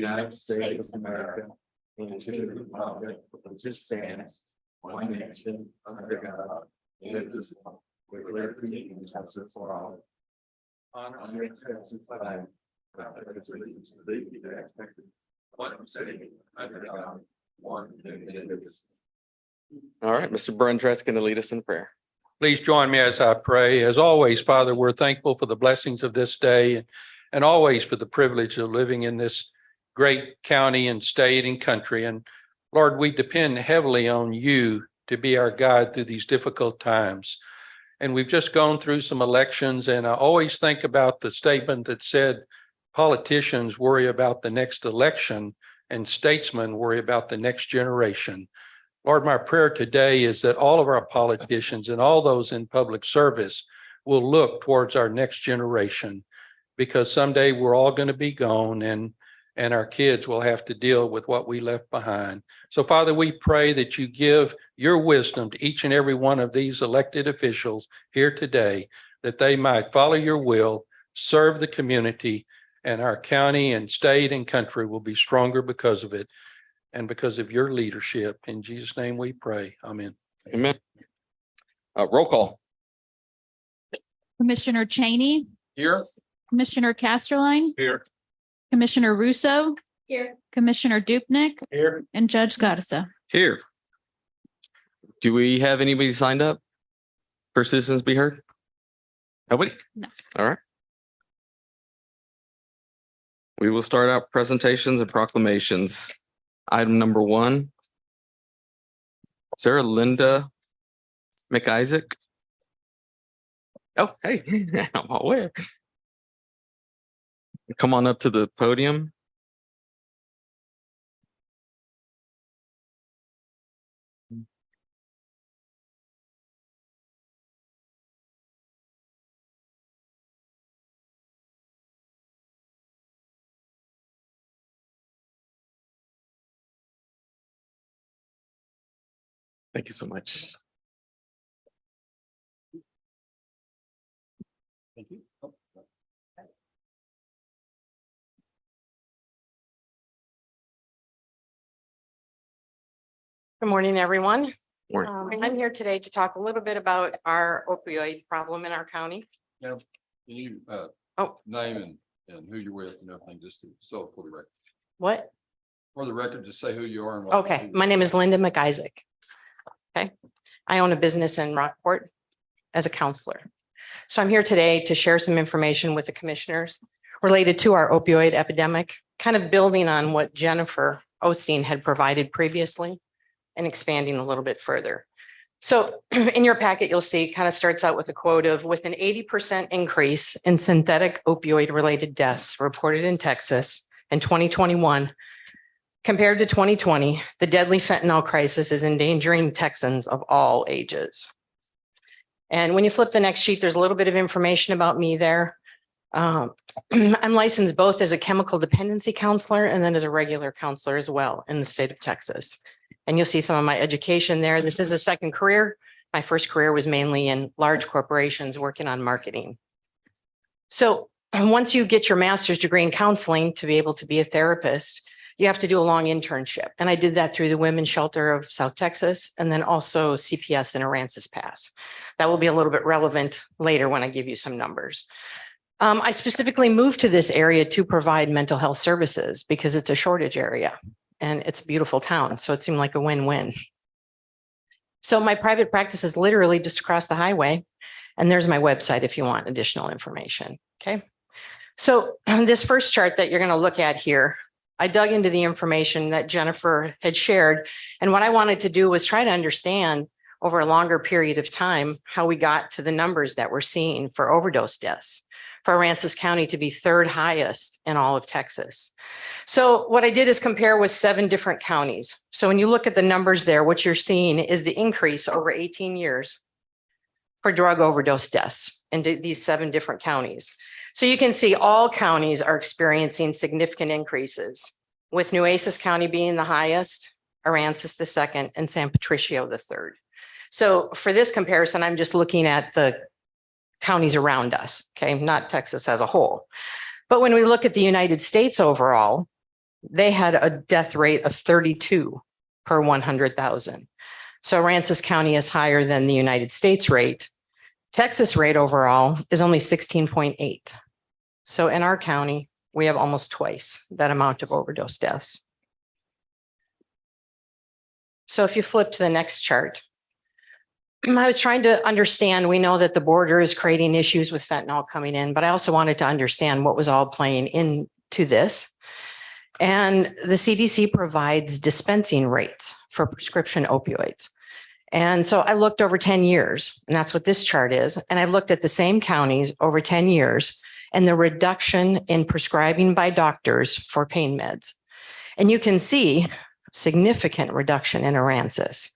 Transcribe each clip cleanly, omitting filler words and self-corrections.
United States of America, and to the republic which stands one nation under God, indivisible, with liberty and justice for all. Honor and flag, allegiance to the United States, one city under God, one indivisible. All right, Mr. Brundrett's going to lead us in prayer. Please join me as I pray. As always, Father, we're thankful for the blessings of this day and always for the privilege of living in this great county and state and country. And Lord, we depend heavily on you to be our guide through these difficult times. And we've just gone through some elections, and I always think about the statement that said, politicians worry about the next election and statesmen worry about the next generation. Lord, my prayer today is that all of our politicians and all those in public service will look towards our next generation, because someday we're all going to be gone and our kids will have to deal with what we left behind. So, Father, we pray that you give your wisdom to each and every one of these elected officials here today, that they might follow your will, serve the community, and our county and state and country will be stronger because of it. And because of your leadership. In Jesus' name we pray. Amen. Amen. Roll call. Commissioner Cheney, Here. Commissioner Casterline, Here. Commissioner Russo. Here. Commissioner Dupnick, Here. and Judge Goddessa. Here. Do we have anybody signed up for citizens be heard? Nobody? No. All right. We will start out presentations and proclamations. Item number 1. Sarah Linda McIsaac. Oh, hey, I'm aware. Come on up to the podium. Thank you so much. Thank you. Good morning, everyone. Morning. I'm here today to talk a little bit about our opioid problem in our county. Can you Oh. name and who you're with and everything, just to, so for the record, What? just say who you are and what. Okay, my name is Linda McIsaac. Okay, I own a business in Rockport as a counselor. So I'm here today to share some information with the commissioners related to our opioid epidemic, kind of building on what Jennifer Osteen had provided previously and expanding a little bit further. So in your packet, you'll see kind of starts out with a quote of, with an 80% increase in synthetic opioid related deaths reported in Texas in 2021, compared to 2020, the deadly fentanyl crisis is endangering Texans of all ages. And when you flip the next sheet, there's a little bit of information about me there. I'm licensed both as a chemical dependency counselor and then as a regular counselor as well in the state of Texas. And you'll see some of my education there. This is a second career. My first career was mainly in large corporations working on marketing. So once you get your master's degree in counseling to be able to be a therapist, you have to do a long internship. And I did that through the Women's Shelter of South Texas and then also CPS in Aransas Pass. That will be a little bit relevant later when I give you some numbers. I specifically moved to this area to provide mental health services because it's a shortage area and it's a beautiful town. So it seemed like a win-win. So my private practice is literally just across the highway. And there's my website if you want additional information. Okay. So this first chart that you're going to look at here, I dug into the information that Jennifer had shared. And what I wanted to do was try to understand over a longer period of time how we got to the numbers that we're seeing for overdose deaths, for Aransas County to be third highest in all of Texas. So what I did is compare with 7 different counties. So when you look at the numbers there, what you're seeing is the increase over 18 years for drug overdose deaths in these 7 different counties. So you can see all counties are experiencing significant increases, with Nueces County being the highest, Aransas the second, and San Patricio the third. So for this comparison, I'm just looking at the counties around us, okay, not Texas as a whole. But when we look at the United States overall, they had a death rate of 32 per 100,000. So Aransas County is higher than the United States rate. Texas rate overall is only 16.8. So in our county, we have almost twice that amount of overdose deaths. So if you flip to the next chart, I was trying to understand, we know that the border is creating issues with fentanyl coming in, but I also wanted to understand what was all playing into this. And the CDC provides dispensing rates for prescription opioids. And so I looked over 10 years, and that's what this chart is. And I looked at the same counties over 10 years and the reduction in prescribing by doctors for pain meds. And you can see significant reduction in Aransas.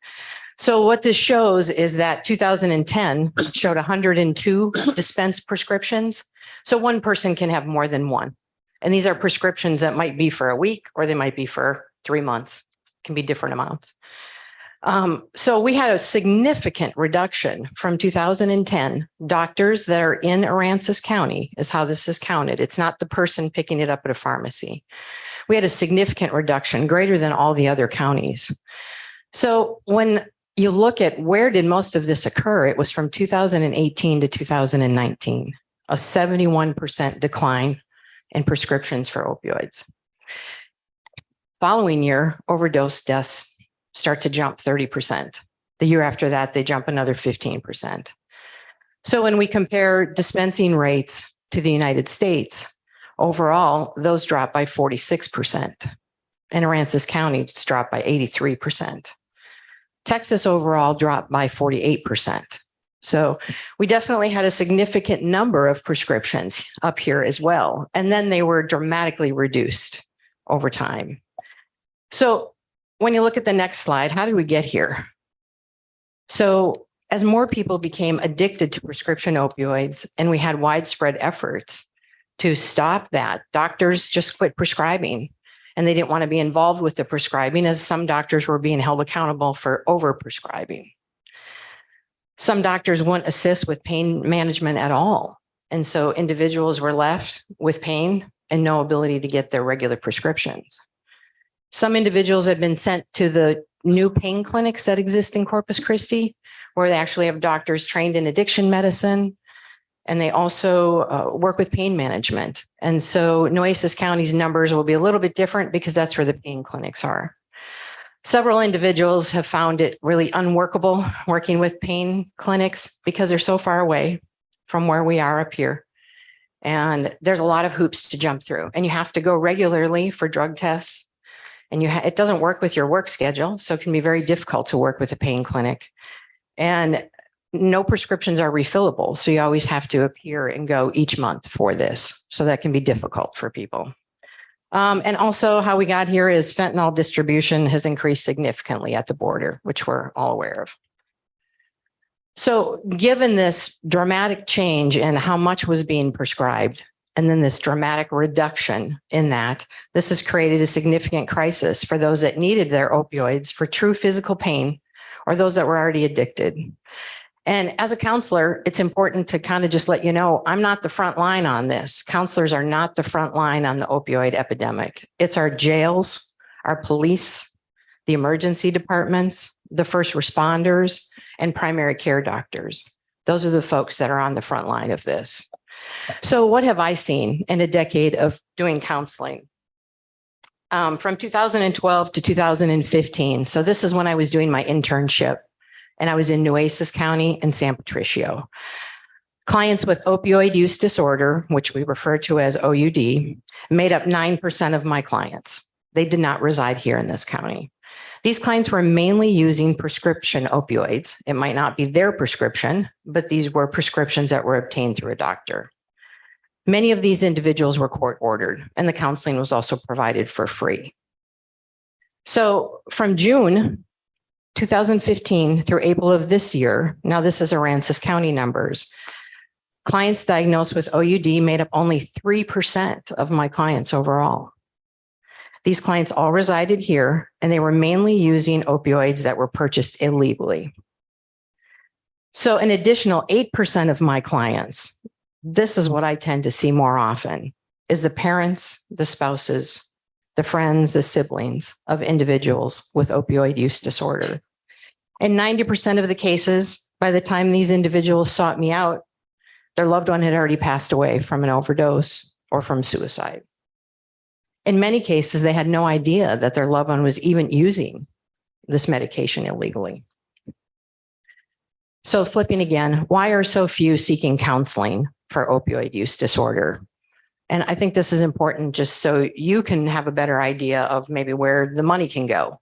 So what this shows is that 2010 showed 102 dispensed prescriptions. So one person can have more than one. And these are prescriptions that might be for a week or they might be for 3 months, can be different amounts. So we had a significant reduction from 2010. Doctors that are in Aransas County is how this is counted. It's not the person picking it up at a pharmacy. We had a significant reduction, greater than all the other counties. So when you look at where did most of this occur, it was from 2018 to 2019, a 71% decline in prescriptions for opioids. Following year, overdose deaths start to jump 30%. The year after that, they jump another 15%. So when we compare dispensing rates to the United States, overall, those drop by 46%. And Aransas County it's dropped by 83%. Texas overall dropped by 48%. So we definitely had a significant number of prescriptions up here as well. And then they were dramatically reduced over time. So when you look at the next slide, how did we get here? So as more people became addicted to prescription opioids and we had widespread efforts to stop that, doctors just quit prescribing and they didn't want to be involved with the prescribing as some doctors were being held accountable for overprescribing. Some doctors wouldn't assist with pain management at all. And so individuals were left with pain and no ability to get their regular prescriptions. Some individuals have been sent to the new pain clinics that exist in Corpus Christi, where they actually have doctors trained in addiction medicine, and they also work with pain management. And so Nueces County's numbers will be a little bit different because that's where the pain clinics are. Several individuals have found it really unworkable working with pain clinics because they're so far away from where we are up here. And there's a lot of hoops to jump through, and you have to go regularly for drug tests. And it doesn't work with your work schedule, so it can be very difficult to work with a pain clinic. And no prescriptions are refillable, so you always have to appear and go each month for this. So that can be difficult for people. And also how we got here is fentanyl distribution has increased significantly at the border, which we're all aware of. So given this dramatic change in how much was being prescribed, and then this dramatic reduction in that, this has created a significant crisis for those that needed their opioids for true physical pain or those that were already addicted. And as a counselor, it's important to kind of just let you know, I'm not the front line on this. Counselors are not the front line on the opioid epidemic. It's our jails, our police, the emergency departments, the first responders, and primary care doctors. Those are the folks that are on the front line of this. So what have I seen in a decade of doing counseling? From 2012 to 2015. So this is when I was doing my internship and I was in Nueces County and San Patricio. Clients with opioid use disorder, which we refer to as OUD, made up 9% of my clients. They did not reside here in this county. These clients were mainly using prescription opioids. It might not be their prescription, but these were prescriptions that were obtained through a doctor. Many of these individuals were court ordered, and the counseling was also provided for free. So from June 2015 through April of this year, now this is Aransas County numbers, clients diagnosed with OUD made up only 3% of my clients overall. These clients all resided here, and they were mainly using opioids that were purchased illegally. So an additional 8% of my clients, this is what I tend to see more often, is the parents, the spouses, the friends, the siblings of individuals with opioid use disorder. In 90% of the cases, by the time these individuals sought me out, their loved one had already passed away from an overdose or from suicide. In many cases, they had no idea that their loved one was even using this medication illegally. So flipping again, why are so few seeking counseling for opioid use disorder? And I think this is important just so you can have a better idea of maybe where the money can go.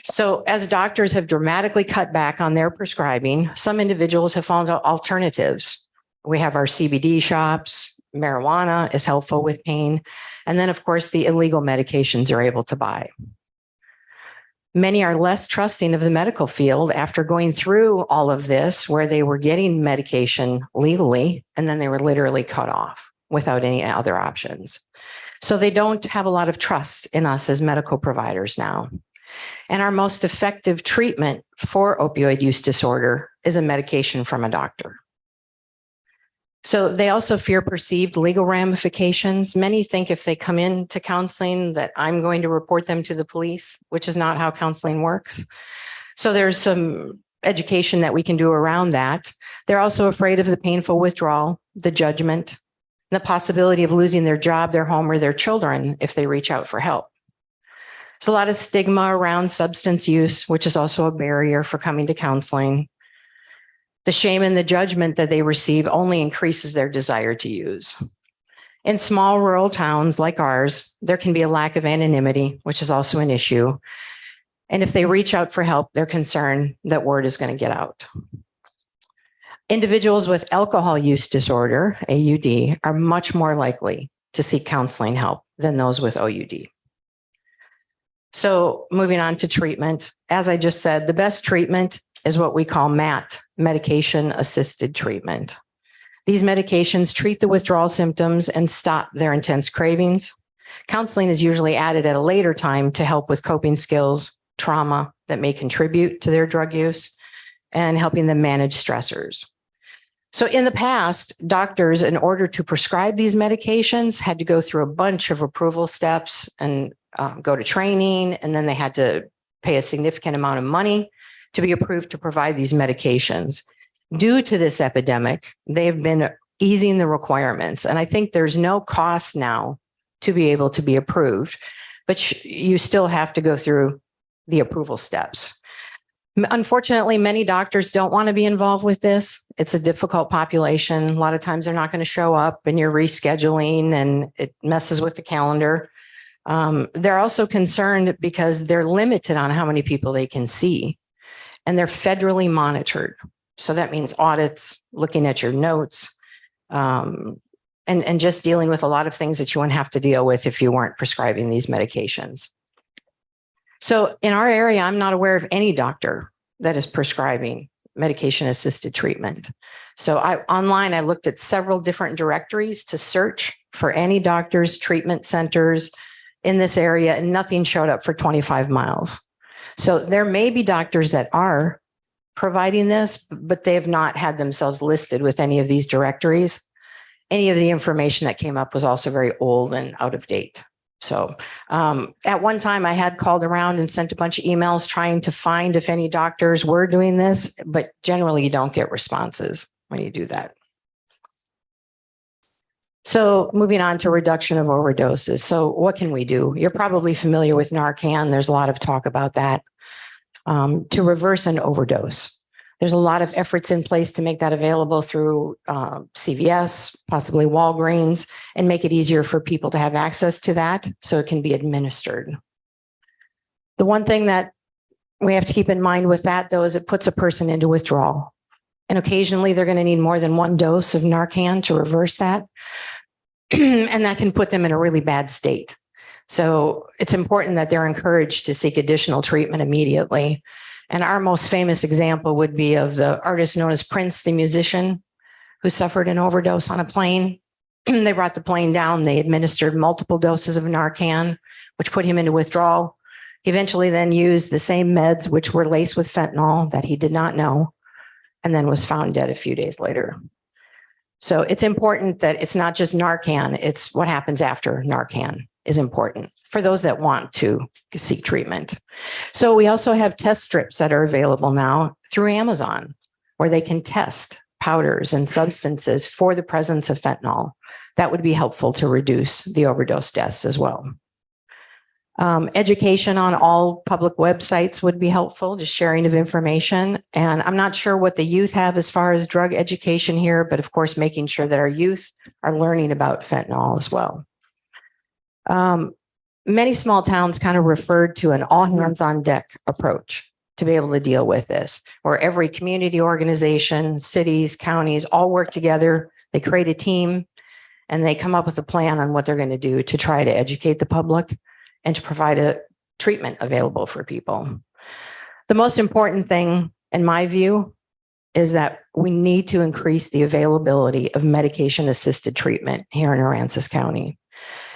So as doctors have dramatically cut back on their prescribing, some individuals have found alternatives. We have our CBD shops, marijuana is helpful with pain. And then of course, the illegal medications you're able to buy. Many are less trusting of the medical field after going through all of this, where they were getting medication legally, and then they were literally cut off without any other options. So they don't have a lot of trust in us as medical providers now. And our most effective treatment for opioid use disorder is a medication from a doctor. So they also fear perceived legal ramifications. Many think if they come into counseling that I'm going to report them to the police, which is not how counseling works. So there's some education that we can do around that. They're also afraid of the painful withdrawal, the judgment, and the possibility of losing their job, their home, or their children if they reach out for help. There's a lot of stigma around substance use, which is also a barrier for coming to counseling. The shame and the judgment that they receive only increases their desire to use. In small rural towns like ours, there can be a lack of anonymity, which is also an issue. And if they reach out for help, they're concerned that word is going to get out. Individuals with alcohol use disorder, AUD, are much more likely to seek counseling help than those with OUD. So moving on to treatment, as I just said, the best treatment is what we call MAT, medication-assisted treatment. These medications treat the withdrawal symptoms and stop their intense cravings. Counseling is usually added at a later time to help with coping skills, trauma that may contribute to their drug use, and helping them manage stressors. So in the past, doctors, in order to prescribe these medications, had to go through a bunch of approval steps and go to training, and then they had to pay a significant amount of money to be approved to provide these medications. Due to this epidemic, they've been easing the requirements. And I think there's no cost now to be able to be approved, but you still have to go through the approval steps. Unfortunately, many doctors don't want to be involved with this. It's a difficult population. A lot of times they're not going to show up and you're rescheduling and it messes with the calendar. They're also concerned because they're limited on how many people they can see. And they're federally monitored. So that means audits, looking at your notes, and just dealing with a lot of things that you wouldn't have to deal with if you weren't prescribing these medications. So in our area, I'm not aware of any doctor that is prescribing medication-assisted treatment. So online, I looked at several different directories to search for any doctors, treatment centers in this area, and nothing showed up for 25 miles. So there may be doctors that are providing this, but they have not had themselves listed with any of these directories. Any of the information that came up was also very old and out of date. So at one time I had called around and sent a bunch of emails trying to find if any doctors were doing this, but generally you don't get responses when you do that. So moving on to reduction of overdoses. So what can we do? You're probably familiar with Narcan. There's a lot of talk about that. To reverse an overdose. There's a lot of efforts in place to make that available through CVS, possibly Walgreens, and make it easier for people to have access to that so it can be administered. The one thing that we have to keep in mind with that, though, is it puts a person into withdrawal. And occasionally they're going to need more than one dose of Narcan to reverse that. And that can put them in a really bad state. So it's important that they're encouraged to seek additional treatment immediately. And our most famous example would be of the artist known as Prince, the musician, who suffered an overdose on a plane. They brought the plane down. They administered multiple doses of Narcan, which put him into withdrawal. He eventually then used the same meds, which were laced with fentanyl that he did not know, and then was found dead a few days later. So it's important that it's not just Narcan, it's what happens after Narcan. is important for those that want to seek treatment. So we also have test strips that are available now through Amazon, where they can test powders and substances for the presence of fentanyl. That would be helpful to reduce the overdose deaths as well. Education on all public websites would be helpful, just sharing of information. And I'm not sure what the youth have as far as drug education here, but of course, making sure that our youth are learning about fentanyl as well. Many small towns kind of referred to an all hands on deck approach to be able to deal with this, where every community organization, cities, counties all work together. They create a team and they come up with a plan on what they're going to do to try to educate the public and to provide a treatment available for people. The most important thing, in my view, is that we need to increase the availability of medication-assisted treatment here in Aransas County.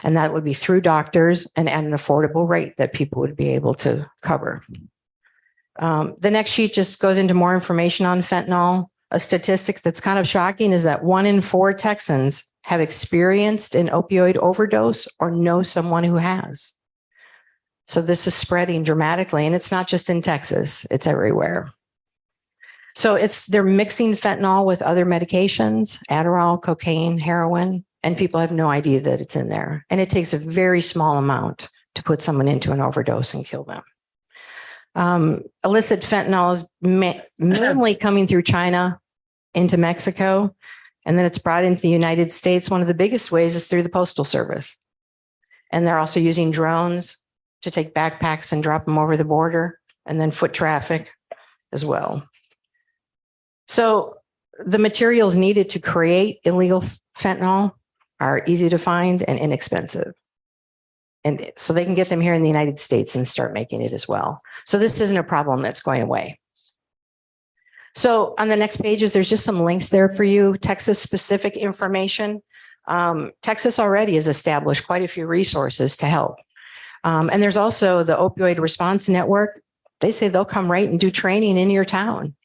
And that would be through doctors and at an affordable rate that people would be able to cover. The next sheet just goes into more information on fentanyl. A statistic that's kind of shocking is that 1 in 4 Texans have experienced an opioid overdose or know someone who has. So this is spreading dramatically, and it's not just in Texas, it's everywhere. So they're mixing fentanyl with other medications, Adderall, cocaine, heroin, and people have no idea that it's in there. And it takes a very small amount to put someone into an overdose and kill them. Illicit fentanyl is mainly coming through China into Mexico, and then it's brought into the United States. One of the biggest ways is through the Postal Service. And they're also using drones to take backpacks and drop them over the border, and then foot traffic as well. So the materials needed to create illegal fentanyl are easy to find and inexpensive. And so they can get them here in the United States and start making it as well. So this isn't a problem that's going away. So on the next pages, there's just some links there for you, Texas specific information. Texas already has established quite a few resources to help. And there's also the Opioid Response Network. They say they'll come right and do training in your town.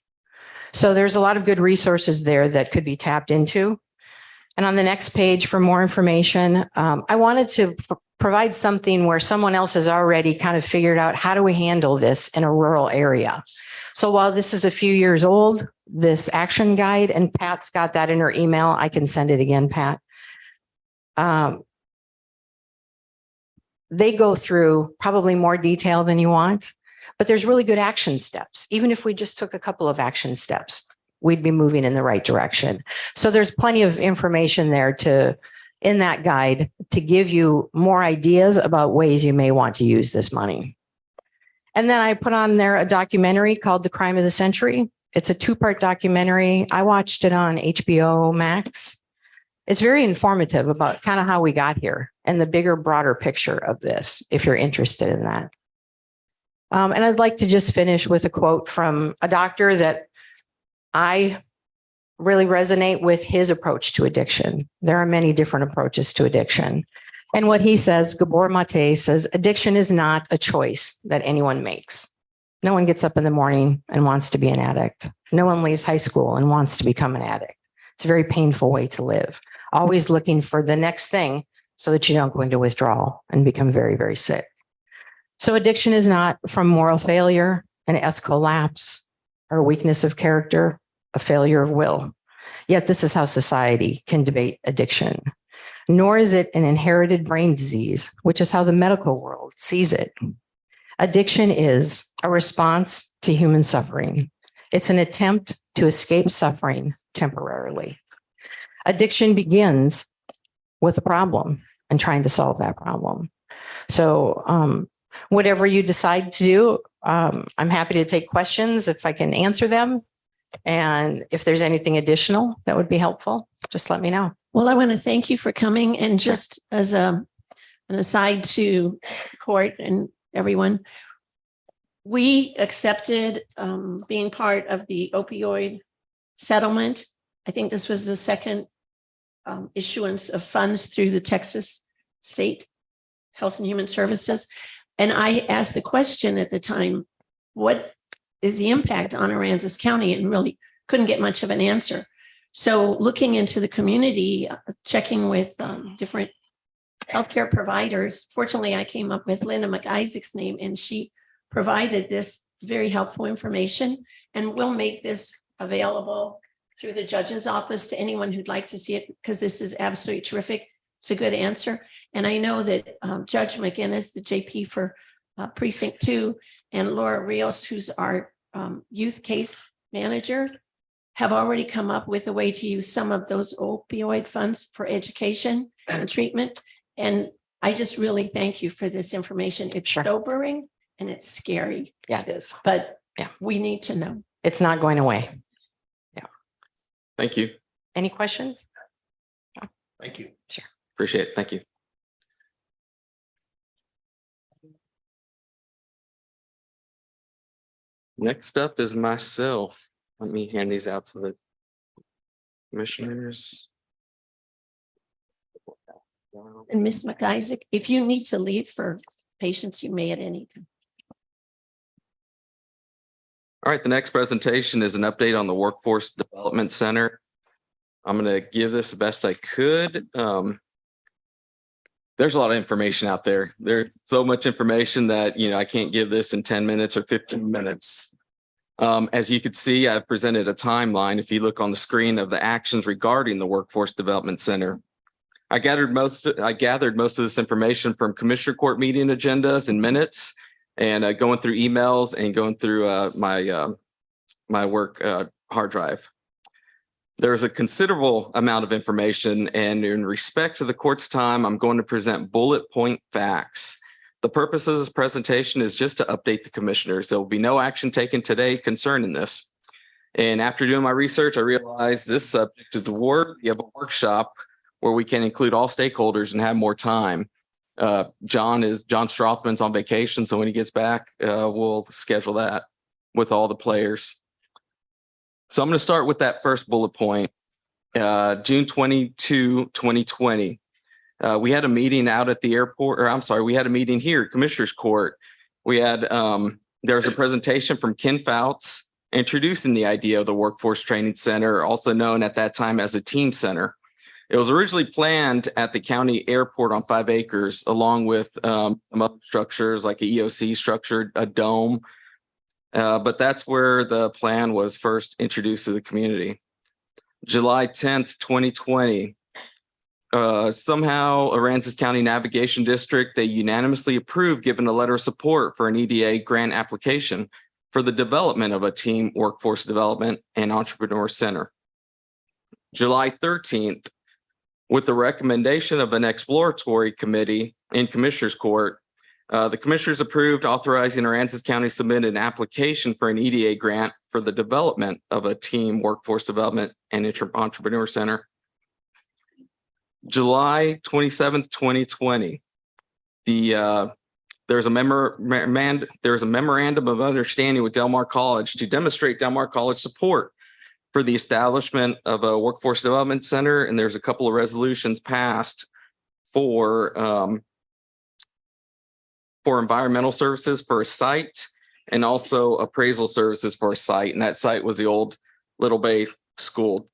So there's a lot of good resources there that could be tapped into. And on the next page for more information, I wanted to provide something where someone else has already kind of figured out how do we handle this in a rural area. So while this is a few years old, this action guide, and Pat's got that in her email. I can send it again, Pat. They go through probably more detail than you want, but there's really good action steps. Even if we just took a couple of action steps, we'd be moving in the right direction. So there's plenty of information there in that guide to give you more ideas about ways you may want to use this money. And then I put on there a documentary called The Crime of the Century. It's a 2-part documentary. I watched it on HBO Max. It's very informative about kind of how we got here and the bigger, broader picture of this, if you're interested in that. And I'd like to just finish with a quote from a doctor that I really resonate with his approach to addiction. There are many different approaches to addiction. And what he says, Gabor Mate says, addiction is not a choice that anyone makes. No one gets up in the morning and wants to be an addict. No one leaves high school and wants to become an addict. It's a very painful way to live. Always looking for the next thing so that you don't go into withdrawal and become very, very sick. So addiction is not from moral failure, an ethical lapse, or a weakness of character, a failure of will. Yet this is how society can debate addiction. Nor is it an inherited brain disease, which is how the medical world sees it. Addiction is a response to human suffering. It's an attempt to escape suffering temporarily. Addiction begins with a problem and trying to solve that problem. So whatever you decide to do, I'm happy to take questions if I can answer them. And if there's anything additional that would be helpful, just let me know. Well, I want to thank you for coming. And just as an aside to court and everyone, we accepted being part of the opioid settlement. I think this was the second issuance of funds through the Texas State Health and Human Services. And I asked the question at the time, what is the impact on Aransas County? And really couldn't get much of an answer. So looking into the community, checking with different healthcare providers. Fortunately, I came up with Linda McIsaac's name, and she provided this very helpful information, and we'll make this available through the judge's office to anyone who'd like to see it, because this is absolutely terrific. It's a good answer. And I know that Judge McGinnis, the JP for Precinct 2, and Laura Rios, who's our youth case manager, have already come up with a way to use some of those opioid funds for education and treatment. And I just really thank you for this information. It's Sure. sobering and it's scary, Yeah, it is. but Yeah. we need to know. It's not going away. Thank you. Any questions? Thank you. Appreciate it. Thank you. Next up is myself. Let me hand these out to the commissioners. And Ms. McIsaac, if you need to leave for patients, you may at any time. All right, the next presentation is an update on the Workforce Development Center. I'm going to give this the best I could. There's a lot of information out there. There's so much information that, I can't give this in 10 minutes or 15 minutes. As you can see, I've presented a timeline. If you look on the screen of the actions regarding the Workforce Development Center, I gathered most of this information from Commissioner Court meeting agendas and minutes, and going through emails and going through my work hard drive. There's a considerable amount of information, and in respect to the court's time, I'm going to present bullet point facts. The purpose of this presentation is just to update the commissioners. There will be no action taken today concerning this. And after doing my research, I realized this subject is worthy of a workshop where we can include all stakeholders and have more time. John Strothman's on vacation, so when he gets back, we'll schedule that with all the players. So I'm going to start with that first bullet point. June 22, 2020. We had a meeting out at the airport, we had a meeting here at Commissioner's Court. We had, there was a presentation from Ken Fouts introducing the idea of the Workforce Training Center, also known at that time as a team center. It was originally planned at the county airport on 5 acres, along with some other structures like a EOC structure, a dome. But that's where the plan was first introduced to the community. July 10th, 2020. Somehow Aransas County Navigation District, they unanimously approved giving a letter of support for an EDA grant application for the development of a team workforce development and entrepreneur center. July 13th, with the recommendation of an exploratory committee in Commissioner's Court, the commissioners approved authorizing Aransas County submit an application for an EDA grant for the development of a team workforce development and entrepreneur center. July 27th, 2020, there's a memorandum of understanding with Del Mar College to demonstrate Del Mar College support for the establishment of a workforce development center. And there's a couple of resolutions passed for environmental services for a site and also appraisal services for a site. And that site was the old Little Bay School.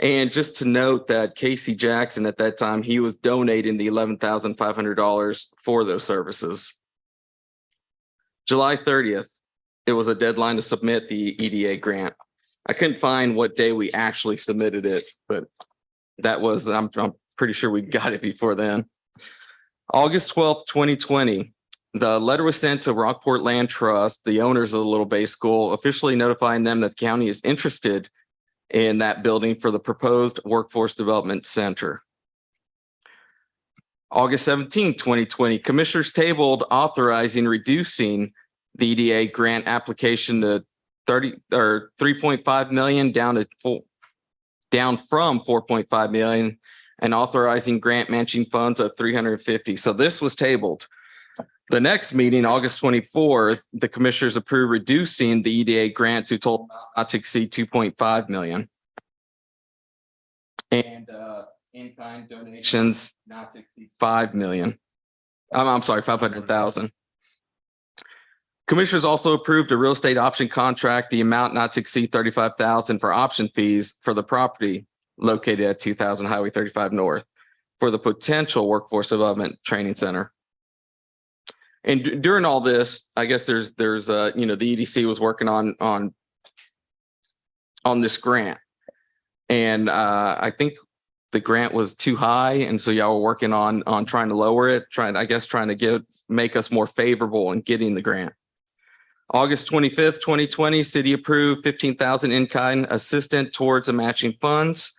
And just to note that Casey Jackson at that time, he was donating the $11,500 for those services. July 30th, it was a deadline to submit the EDA grant. I couldn't find what day we actually submitted it, but that was, I'm pretty sure we got it before then. August 12th, 2020, the letter was sent to Rockport Land Trust, the owners of the Little Bay School, officially notifying them that the county is interested in that building for the proposed Workforce Development Center. August 17th, 2020, commissioners tabled authorizing reducing the EDA grant application to 3.5 million down from 4.5 million and authorizing grant matching funds of 350. So this was tabled. The next meeting, August 24th, the commissioners approved reducing the EDA grant to total not to exceed 2.5 million. And in-kind donations not to exceed 5 million. I'm sorry, 500,000. Commissioners also approved a real estate option contract, the amount not to exceed 35,000 for option fees for the property located at 2000 Highway 35 North for the potential Workforce Development Training Center. And during all this, I guess there's the EDC was working on this grant. And I think the grant was too high. And so y'all were working on trying to lower it, trying to make us more favorable in getting the grant. August 25th, 2020, city approved 15,000 in-kind assistant towards the matching funds.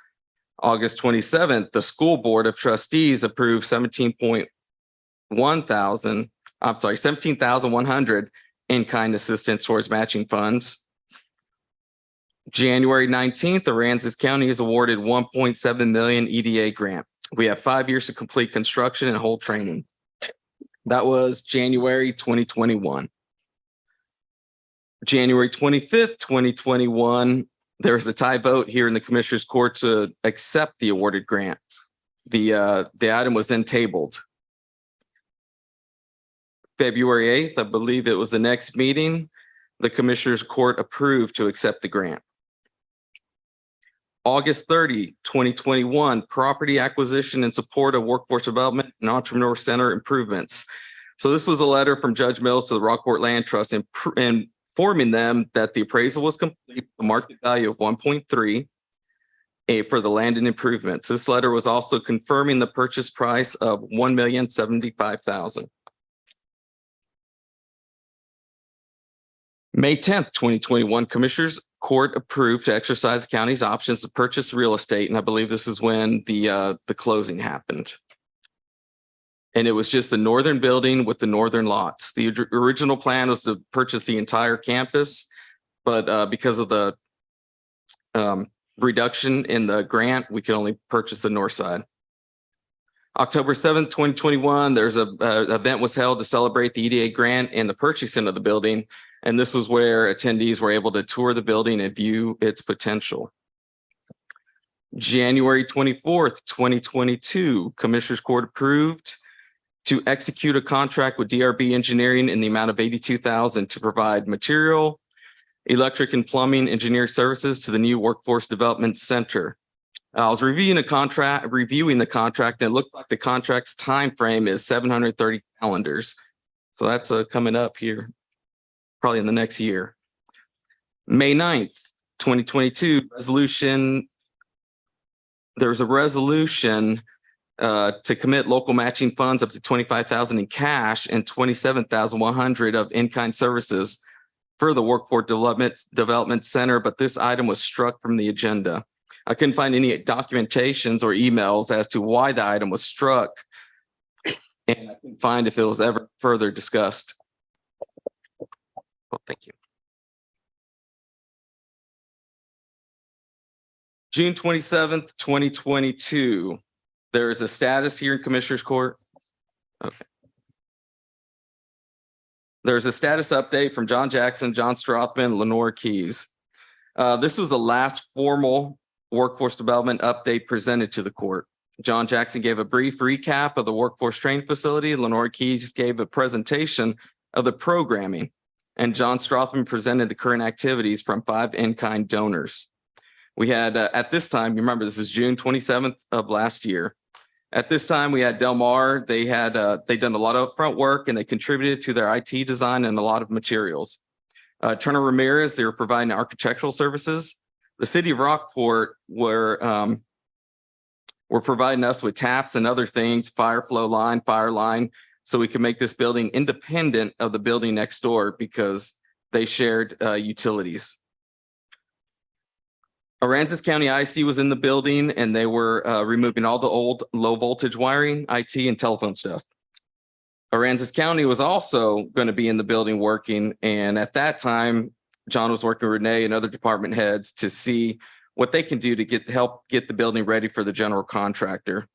August 27th, the school board of trustees approved 17,100 in-kind assistance towards matching funds. January 19th, Aransas County is awarded 1.7 million EDA grant. We have 5 years to complete construction and hold training. That was January 2021. January 25th, 2021, there was a tie vote here in the Commissioners Court to accept the awarded grant. The item was then tabled. February 8th, I believe it was the next meeting, the Commissioners Court approved to accept the grant. August 30, 2021, property acquisition in support of workforce development and entrepreneur center improvements. So this was a letter from Judge Mills to the Rockport Land Trust informing them that the appraisal was complete, the market value of 1.3 for the land and improvements. This letter was also confirming the purchase price of $1,075,000. May 10th, 2021, Commissioners Court approved to exercise the county's options to purchase real estate. And I believe this is when the closing happened. And it was just the northern building with the northern lots. The original plan was to purchase the entire campus, but because of the reduction in the grant, we could only purchase the north side. October 7th, 2021, there's an event was held to celebrate the EDA grant and the purchasing of the building. And this was where attendees were able to tour the building and view its potential. January 24th, 2022, Commissioners Court approved to execute a contract with DRB Engineering in the amount of $82,000 to provide material, electric and plumbing engineer services to the new Workforce Development Center. I was reviewing the contract, and it looked like the contract's time frame is 730 calendars. So that's coming up here, probably in the next year. May 9th, 2022, there's a resolution to commit local matching funds up to $25,000 in cash and $27,100 of in-kind services for the Workforce Development Center, but this item was struck from the agenda. I couldn't find any documentations or emails as to why the item was struck, and I couldn't find if it was ever further discussed. Well, thank you. June 27th, 2022. There is a status here in Commissioners Court. Okay. There's a status update from John Jackson, John Strothman, Lenore Keys. This was the last formal workforce development update presented to the court. John Jackson gave a brief recap of the workforce training facility. Lenore Keys gave a presentation of the programming, and John Strothman presented the current activities from 5 in-kind donors. We had, at this time, you remember this is June 27th of last year. At this time, we had Del Mar. They'd done a lot of upfront work and they contributed to their IT design and a lot of materials. Turner Ramirez, they were providing architectural services. The city of Rockport were providing us with taps and other things, fire flow line, fire line, so we could make this building independent of the building next door because they shared utilities. Aransas County ISD was in the building and they were removing all the old low voltage wiring, IT, and telephone stuff. Aransas County was also going to be in the building working. And at that time, John was working with Renee and other department heads to see what they can do to help get the building ready for the general contractor.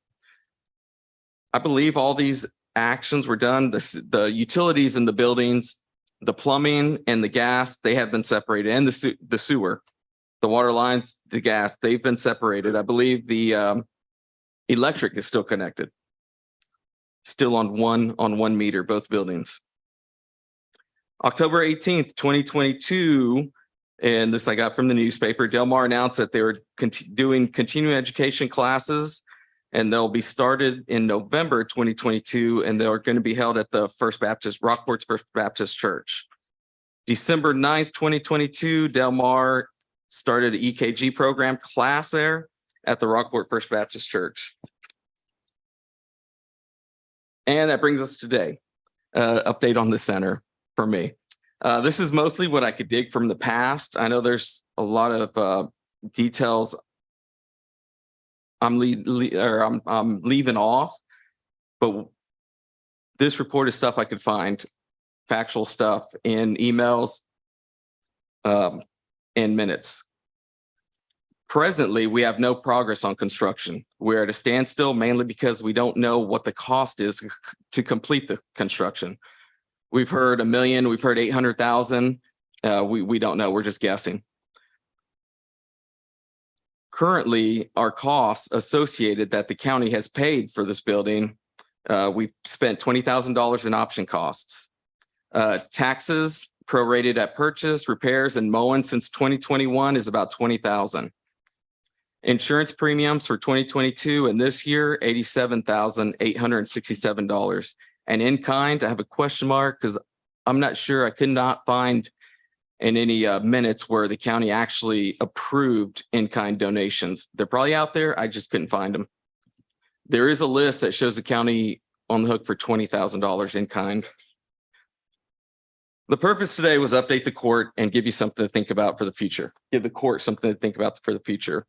I believe all these actions were done. The utilities in the buildings, the plumbing and the gas, they have been separated, and the sewer. The water lines, the gas, they've been separated. I believe the electric is still connected, still on one meter, both buildings. October 18th, 2022, And this I got from the newspaper. Del Mar announced that they were doing continuing education classes, and they'll be started in November 2022, and they're going to be held at the Rockport's First Baptist Church. December 9th, 2022, Del Mar started an EKG program class there at the Rockport First Baptist Church. And that brings us today. Update on the center for me. This is mostly what I could dig from the past. I know there's a lot of details I'm leaving off, but this report is stuff I could find, factual stuff in emails, and minutes. Presently, we have no progress on construction. We're at a standstill mainly because we don't know what the cost is to complete the construction. We've heard $1 million, we've heard 800,000. We don't know, we're just guessing. Currently, our costs associated that the county has paid for this building, we've spent $20,000 in option costs. Taxes prorated at purchase, repairs, and mowing since 2021 is about $20,000. Insurance premiums for 2022 and this year, $87,867. And in kind, I have a question mark because I'm not sure, I could not find in any minutes where the county actually approved in-kind donations. They're probably out there, I just couldn't find them. There is a list that shows the county on the hook for $20,000 in kind. The purpose today was update the court and give you something to think about for the future. Give the court something to think about for the future.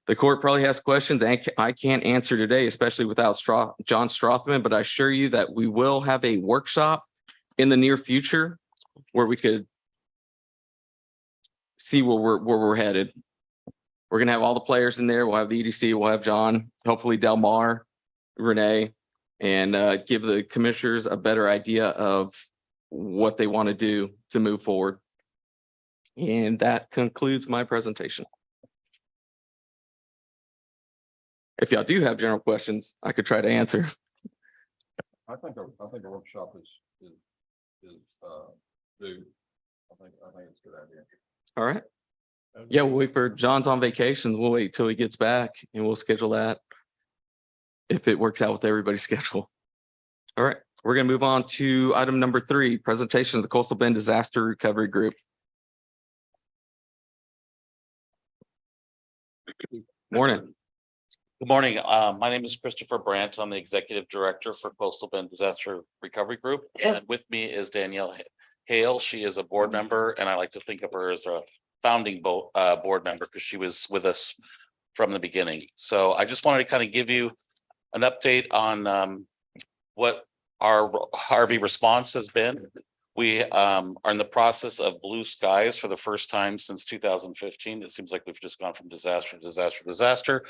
The court probably has questions I can't answer today, especially without John Strothman, but I assure you that we will have a workshop in the near future where we could see where we're headed. We're going to have all the players in there. We'll have the EDC, we'll have John, hopefully Del Mar, Renee, and give the commissioners a better idea of what they want to do to move forward. And that concludes my presentation. If y'all do have general questions, I could try to answer. I think a workshop is due. I think it's a good idea. All right. Yeah, we'll wait for John's on vacation. We'll wait till he gets back and we'll schedule that if it works out with everybody's schedule. All right, we're going to move on to item number 3, presentation of the Coastal Bend Disaster Recovery Group. Morning. Good morning. My name is Christopher Brandt. I'm the Executive Director for Coastal Bend Disaster Recovery Group. And with me is Danielle Hale. She is a board member, and I like to think of her as a founding board member because she was with us from the beginning. So I just wanted to kind of give you an update on what our Harvey response has been. We are in the process of blue skies for the first time since 2015. It seems like we've just gone from disaster to disaster to disaster.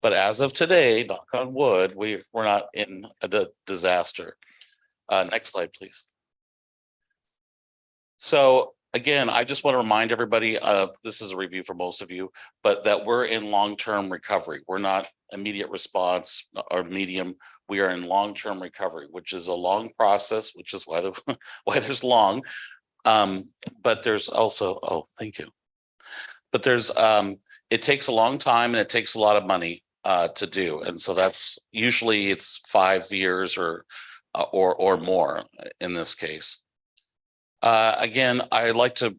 But as of today, knock on wood, we're not in a disaster. Next slide, please. So again, I just want to remind everybody, this is a review for most of you, but that we're in long-term recovery. We're not immediate response or medium. We are in long-term recovery, which is a long process, which is why there's long. But there's also, oh, thank you. But there's it takes a long time and it takes a lot of money to do, and so that's usually it's 5 years or more in this case. Again, I'd like to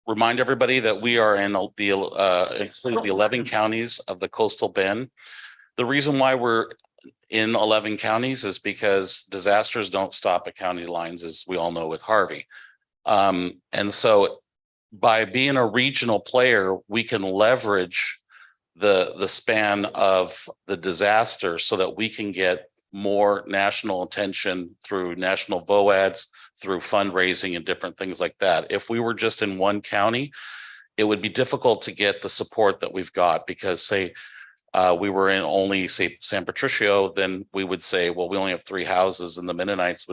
remind everybody that we are in the 11 counties of the Coastal Bend. The reason why we're in 11 counties is because disasters don't stop at county lines, as we all know with Harvey. And so by being a regional player, we can leverage the span of the disaster so that we can get more national attention through national VOADs, through fundraising and different things like that. If we were just in one county, it would be difficult to get the support that we've got because say we were in only say San Patricio, then we would say, well, we only have 3 houses, and the Mennonites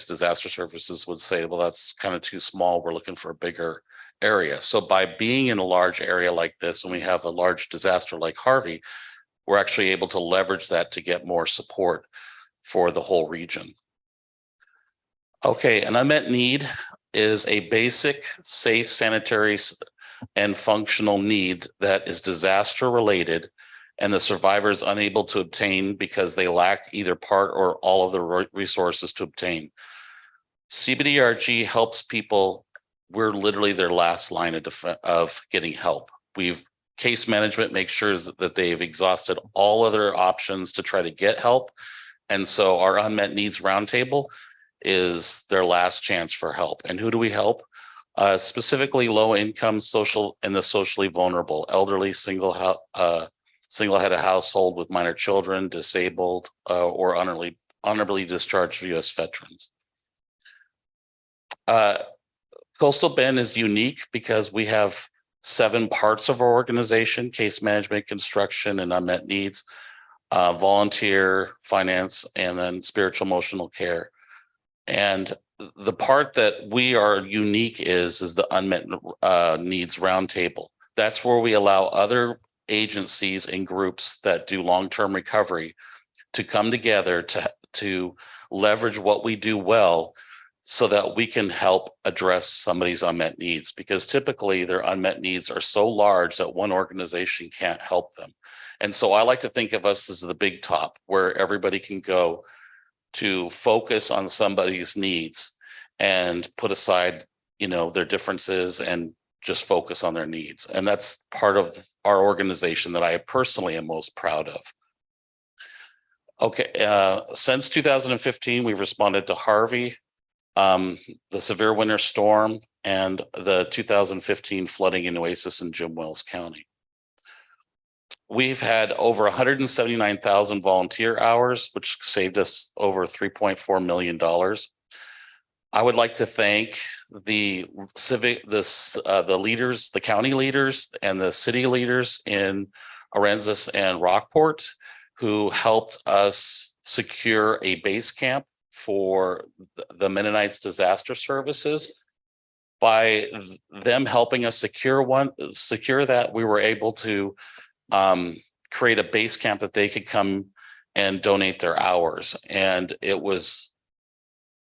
Disaster Services would say, well, that's kind of too small. We're looking for a bigger area. So by being in a large area like this, and we have a large disaster like Harvey, we're actually able to leverage that to get more support for the whole region. Okay, an unmet need. is a basic, safe, sanitary and functional need that is disaster related and the survivor is unable to obtain because they lack either part or all of the resources to obtain. CBDRG helps people. We're literally their last line of getting help. Case management makes sure that they've exhausted all other options to try to get help. And so our unmet needs roundtable is their last chance for help. And who do we help? Specifically low income, social, and the socially vulnerable, elderly, single-headed household with minor children, disabled, or honorably discharged U.S. veterans. Coastal Bend is unique because we have 7 parts of our organization: case management, construction, and unmet needs, volunteer, finance, and then spiritual emotional care. And the part that we are unique is the unmet needs roundtable. That's where we allow other agencies and groups that do long-term recovery to come together to leverage what we do well so that we can help address somebody's unmet needs, because typically their unmet needs are so large that one organization can't help them. And so I like to think of us as the big top where everybody can go to focus on somebody's needs and put aside, their differences and just focus on their needs. And that's part of our organization that I personally am most proud of. Okay, since 2015, we've responded to Harvey, the severe winter storm, and the 2015 flooding in Oasis and Jim Wells County. We've had over 179,000 volunteer hours, which saved us over $3.4 million. I would like to thank the leaders, the county leaders, and the city leaders in Aransas and Rockport who helped us secure a base camp for the Mennonites Disaster Services. By them helping us secure that, we were able to create a base camp that they could come and donate their hours. And it was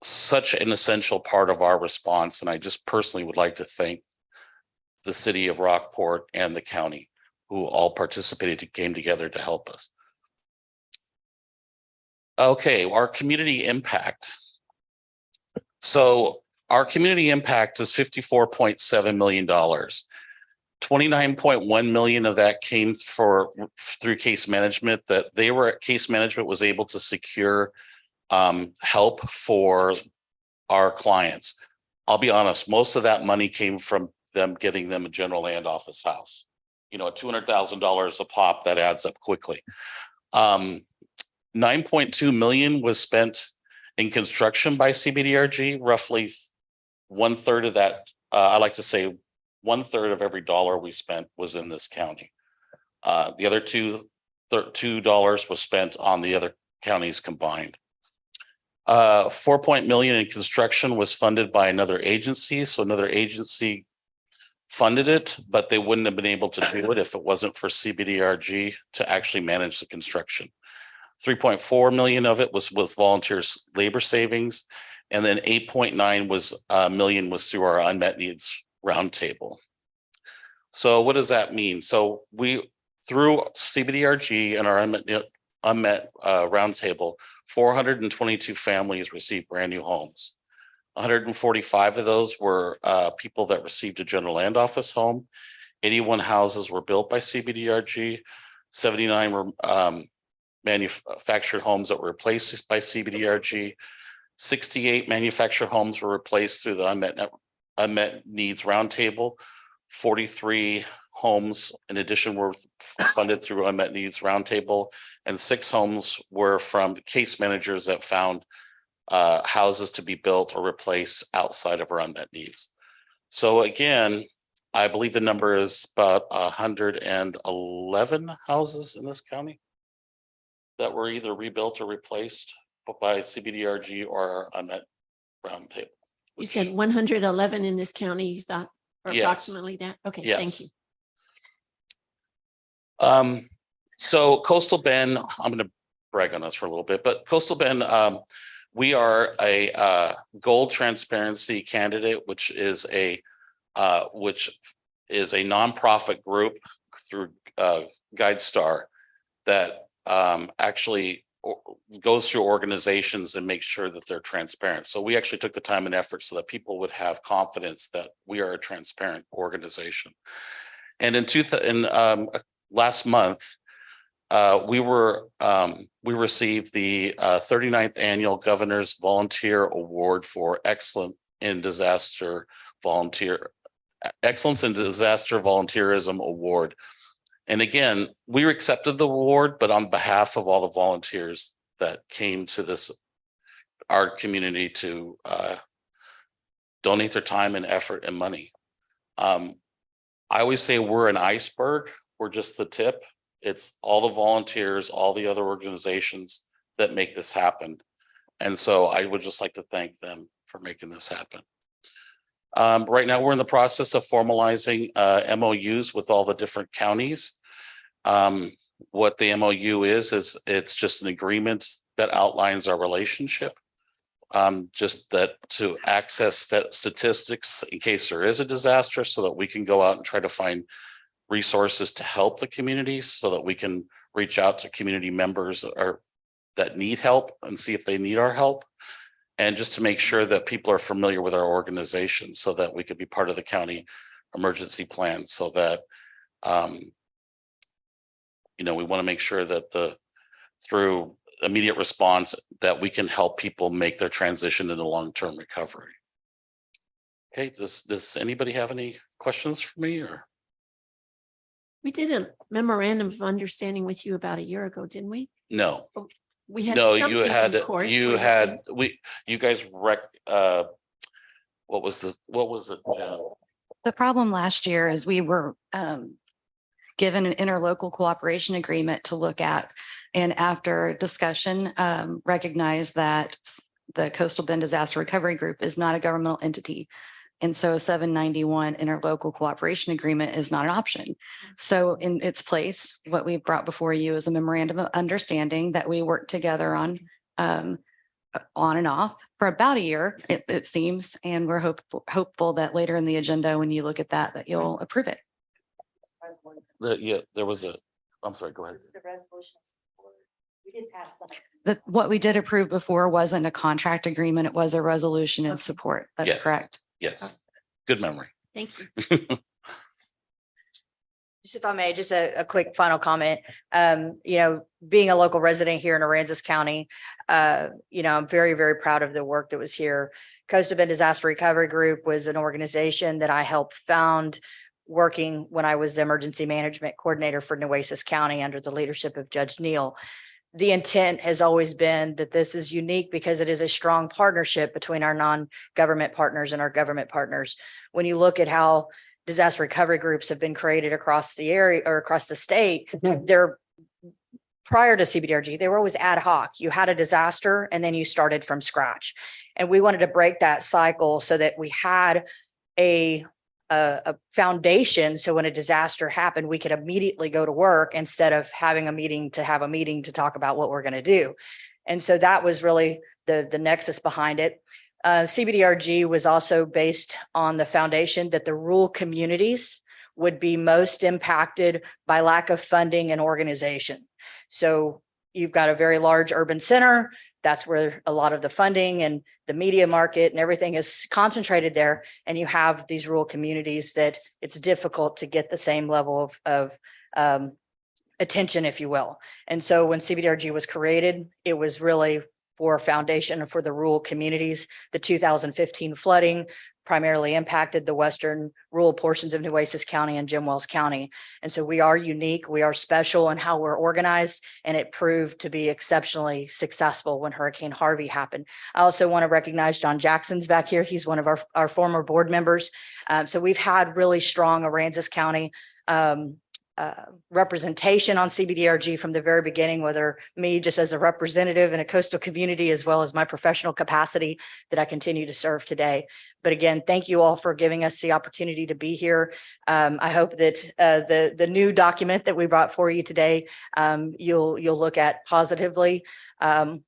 such an essential part of our response. And I just personally would like to thank the city of Rockport and the county who all participated, came together to help us. Okay, our community impact. So our community impact is $54.7 million. 29.1 million of that came through case management. Case management was able to secure help for our clients. I'll be honest, most of that money came from them getting them a general land office house. At $200,000 a pop, that adds up quickly. 9.2 million was spent in construction by CBDRG. Roughly 1/3 of that, I like to say 1/3 of every dollar we spent was in this county. The other $2 was spent on the other counties combined. 4 million in construction was funded by another agency. So another agency funded it, but they wouldn't have been able to do it if it wasn't for CBDRG to actually manage the construction. 3.4 million of it was volunteers labor savings. And then 8.9 million was through our unmet needs roundtable. So what does that mean? So we, through CBDRG and our unmet roundtable, 422 families received brand new homes. 145 of those were people that received a general land office home. 81 houses were built by CBDRG. 79 were manufactured homes that were replaced by CBDRG. 68 manufactured homes were replaced through the unmet needs roundtable. 43 homes in addition were funded through unmet needs roundtable, and 6 homes were from case managers that found houses to be built or replaced outside of our unmet needs. So again, I believe the number is about 111 houses in this county that were either rebuilt or replaced by CBDRG or our unmet roundtable. You said 111 in this county, you thought, or Yes. approximately that? Okay, thank Yes. you. So Coastal Bend, I'm going to brag on us for a little bit, but Coastal Bend, We are a gold transparency candidate, which is a nonprofit group through GuideStar that actually goes through organizations and makes sure that they're transparent. So we actually took the time and effort so that people would have confidence that we are a transparent organization. And last month, we received the 39th Annual Governor's Volunteer Award for Excellence in Disaster Volunteerism Award. And again, we accepted the award, but on behalf of all the volunteers that came to our community to donate their time and effort and money. I always say we're an iceberg. We're just the tip. It's all the volunteers, all the other organizations that make this happen. And so I would just like to thank them for making this happen. Right now, we're in the process of formalizing MOUs with all the different counties. What the MOU is it's just an agreement that outlines our relationship. Just that to access statistics in case there is a disaster so that we can go out and try to find resources to help the communities so that we can reach out to community members that need help and see if they need our help. And just to make sure that people are familiar with our organization so that we could be part of the county emergency plan so that, we want to make sure that through immediate response that we can help people make their transition into long-term recovery. Okay, does anybody have any questions for me or? We did a memorandum of understanding with you about a year ago, didn't we? No, We had no, something you in had, court you for- had, you guys what was it? The problem last year is we were given an interlocal cooperation agreement to look at. And after discussion, recognized that the Coastal Bend Disaster Recovery Group is not a governmental entity. And so a 791 interlocal cooperation agreement is not an option. So in its place, what we brought before you is a memorandum of understanding that we worked together on and off for about a year, it seems. And we're hopeful that later in the agenda, when you look at that you'll approve it. There was I'm sorry, go ahead. The resolution. We did pass some. What we did approve before wasn't a contract agreement. It was a resolution in support. That's Yes. correct. Yes, good memory. Thank you. Just if I may, just a quick final comment. Being a local resident here in Aransas County, I'm very, very proud of the work that was here. Coastal Bend Disaster Recovery Group was an organization that I helped found working when I was the emergency management coordinator for Nueces County under the leadership of Judge Neal. The intent has always been that this is unique because it is a strong partnership between our non-government partners and our government partners. When you look at how disaster recovery groups have been created across the area or across the state, they're prior to CBDRG, they were always ad hoc. You had a disaster and then you started from scratch. And we wanted to break that cycle so that we had a foundation. So when a disaster happened, we could immediately go to work instead of having a meeting to talk about what we're going to do. And so that was really the nexus behind it. CBDRG was also based on the foundation that the rural communities would be most impacted by lack of funding and organization. So you've got a very large urban center. That's where a lot of the funding and the media market and everything is concentrated there. And you have these rural communities that it's difficult to get the same level of attention, if you will. And so when CBDRG was created, it was really for a foundation for the rural communities. The 2015 flooding primarily impacted the western rural portions of Nueces County and Jim Wells County. And so we are unique, we are special in how we're organized, and it proved to be exceptionally successful when Hurricane Harvey happened. I also want to recognize John Jackson's back here. He's one of our former board members. So we've had really strong Aransas County representation on CBDRG from the very beginning, whether me just as a representative in a coastal community, as well as my professional capacity that I continue to serve today. But again, thank you all for giving us the opportunity to be here. I hope that the new document that we brought for you today, you'll look at positively.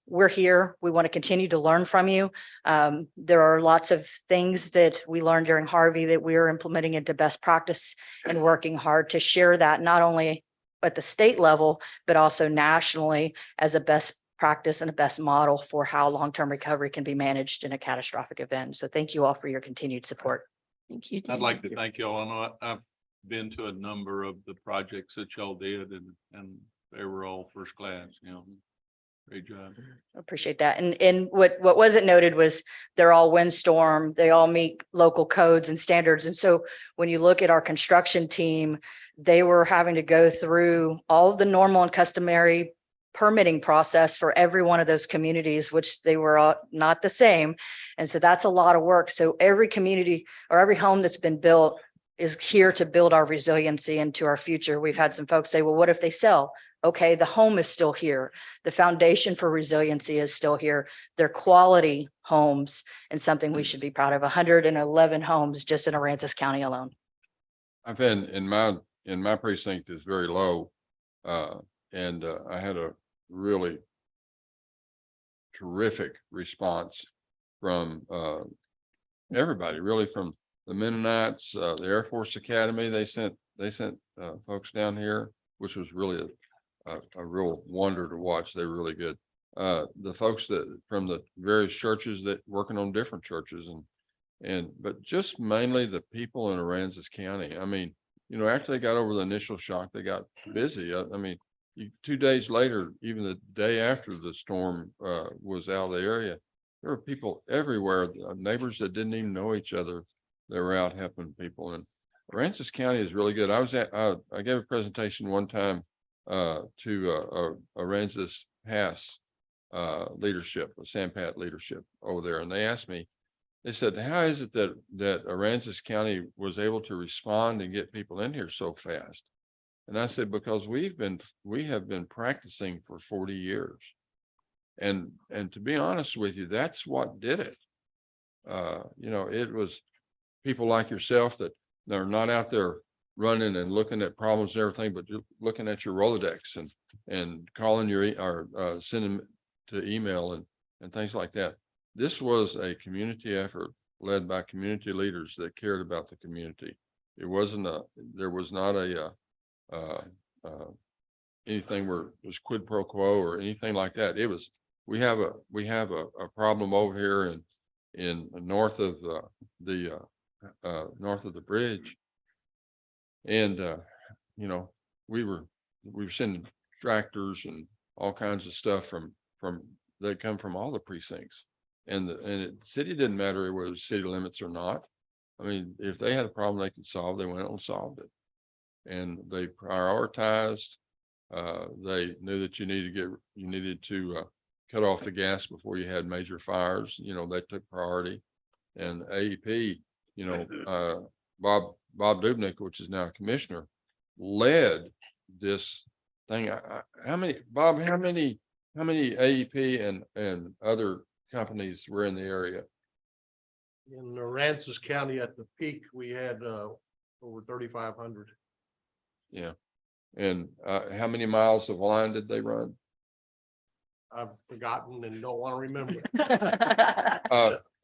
We're here. We want to continue to learn from you. There are lots of things that we learned during Harvey that we are implementing into best practice and working hard to share that not only at the state level, but also nationally as a best practice and a best model for how long-term recovery can be managed in a catastrophic event. So thank you all for your continued support. Thank you. I'd Dan. like to thank y'all. I know I've been to a number of the projects that y'all did and they were all first class, you know. Great job. Appreciate that. And what wasn't noted was they're all windstorm. They all meet local codes and standards. And so when you look at our construction team, they were having to go through all of the normal and customary permitting process for every one of those communities, which they were all not the same. And so that's a lot of work. So every community or every home that's been built is here to build our resiliency into our future. We've had some folks say, well, what if they sell? Okay, the home is still here. The foundation for resiliency is still here. They're quality homes and something we should be proud of. 111 homes just in Aransas County alone. I've been in my precinct is very low. And I had a really terrific response from everybody, really, from the Mennonites, the Air Force Academy. They sent folks down here, which was really a real wonder to watch. They were really good. The folks that from the various churches that working on different churches but just mainly the people in Aransas County. I mean, you know, after they got over the initial shock, they got busy. I mean, 2 days later, even the day after the storm was out of the area, there were people everywhere, neighbors that didn't even know each other. They were out helping people. And Aransas County is really good. I gave a presentation one time to Aransas Pass leadership, Sampat leadership over there. And they asked me, they said, how is it that Aransas County was able to respond and get people in here so fast? And I said, because we have been practicing for 40 years. And to be honest with you, that's what did it. You know, it was people like yourself that are not out there running and looking at problems and everything, but looking at your Rolodex and calling or sending to email and things like that. This was a community effort led by community leaders that cared about the community. It wasn't there was not anything where it was quid pro quo or anything like that. It was, we have a problem over here in north of the bridge. And you know, we were sending tractors and all kinds of stuff from that come from all the precincts. And the city didn't matter whether it was city limits or not. I mean, if they had a problem they could solve, they went out and solved it. And they prioritized. They knew that you needed to cut off the gas before you had major fires. You know, they took priority. And AEP, you know, Bob Dubnik, which is now a commissioner, led this thing. How many AEP and other companies were in the area? In Aransas County at the peak, we had over 3,500. Yeah. And how many miles of line did they run? I've forgotten and don't want to remember.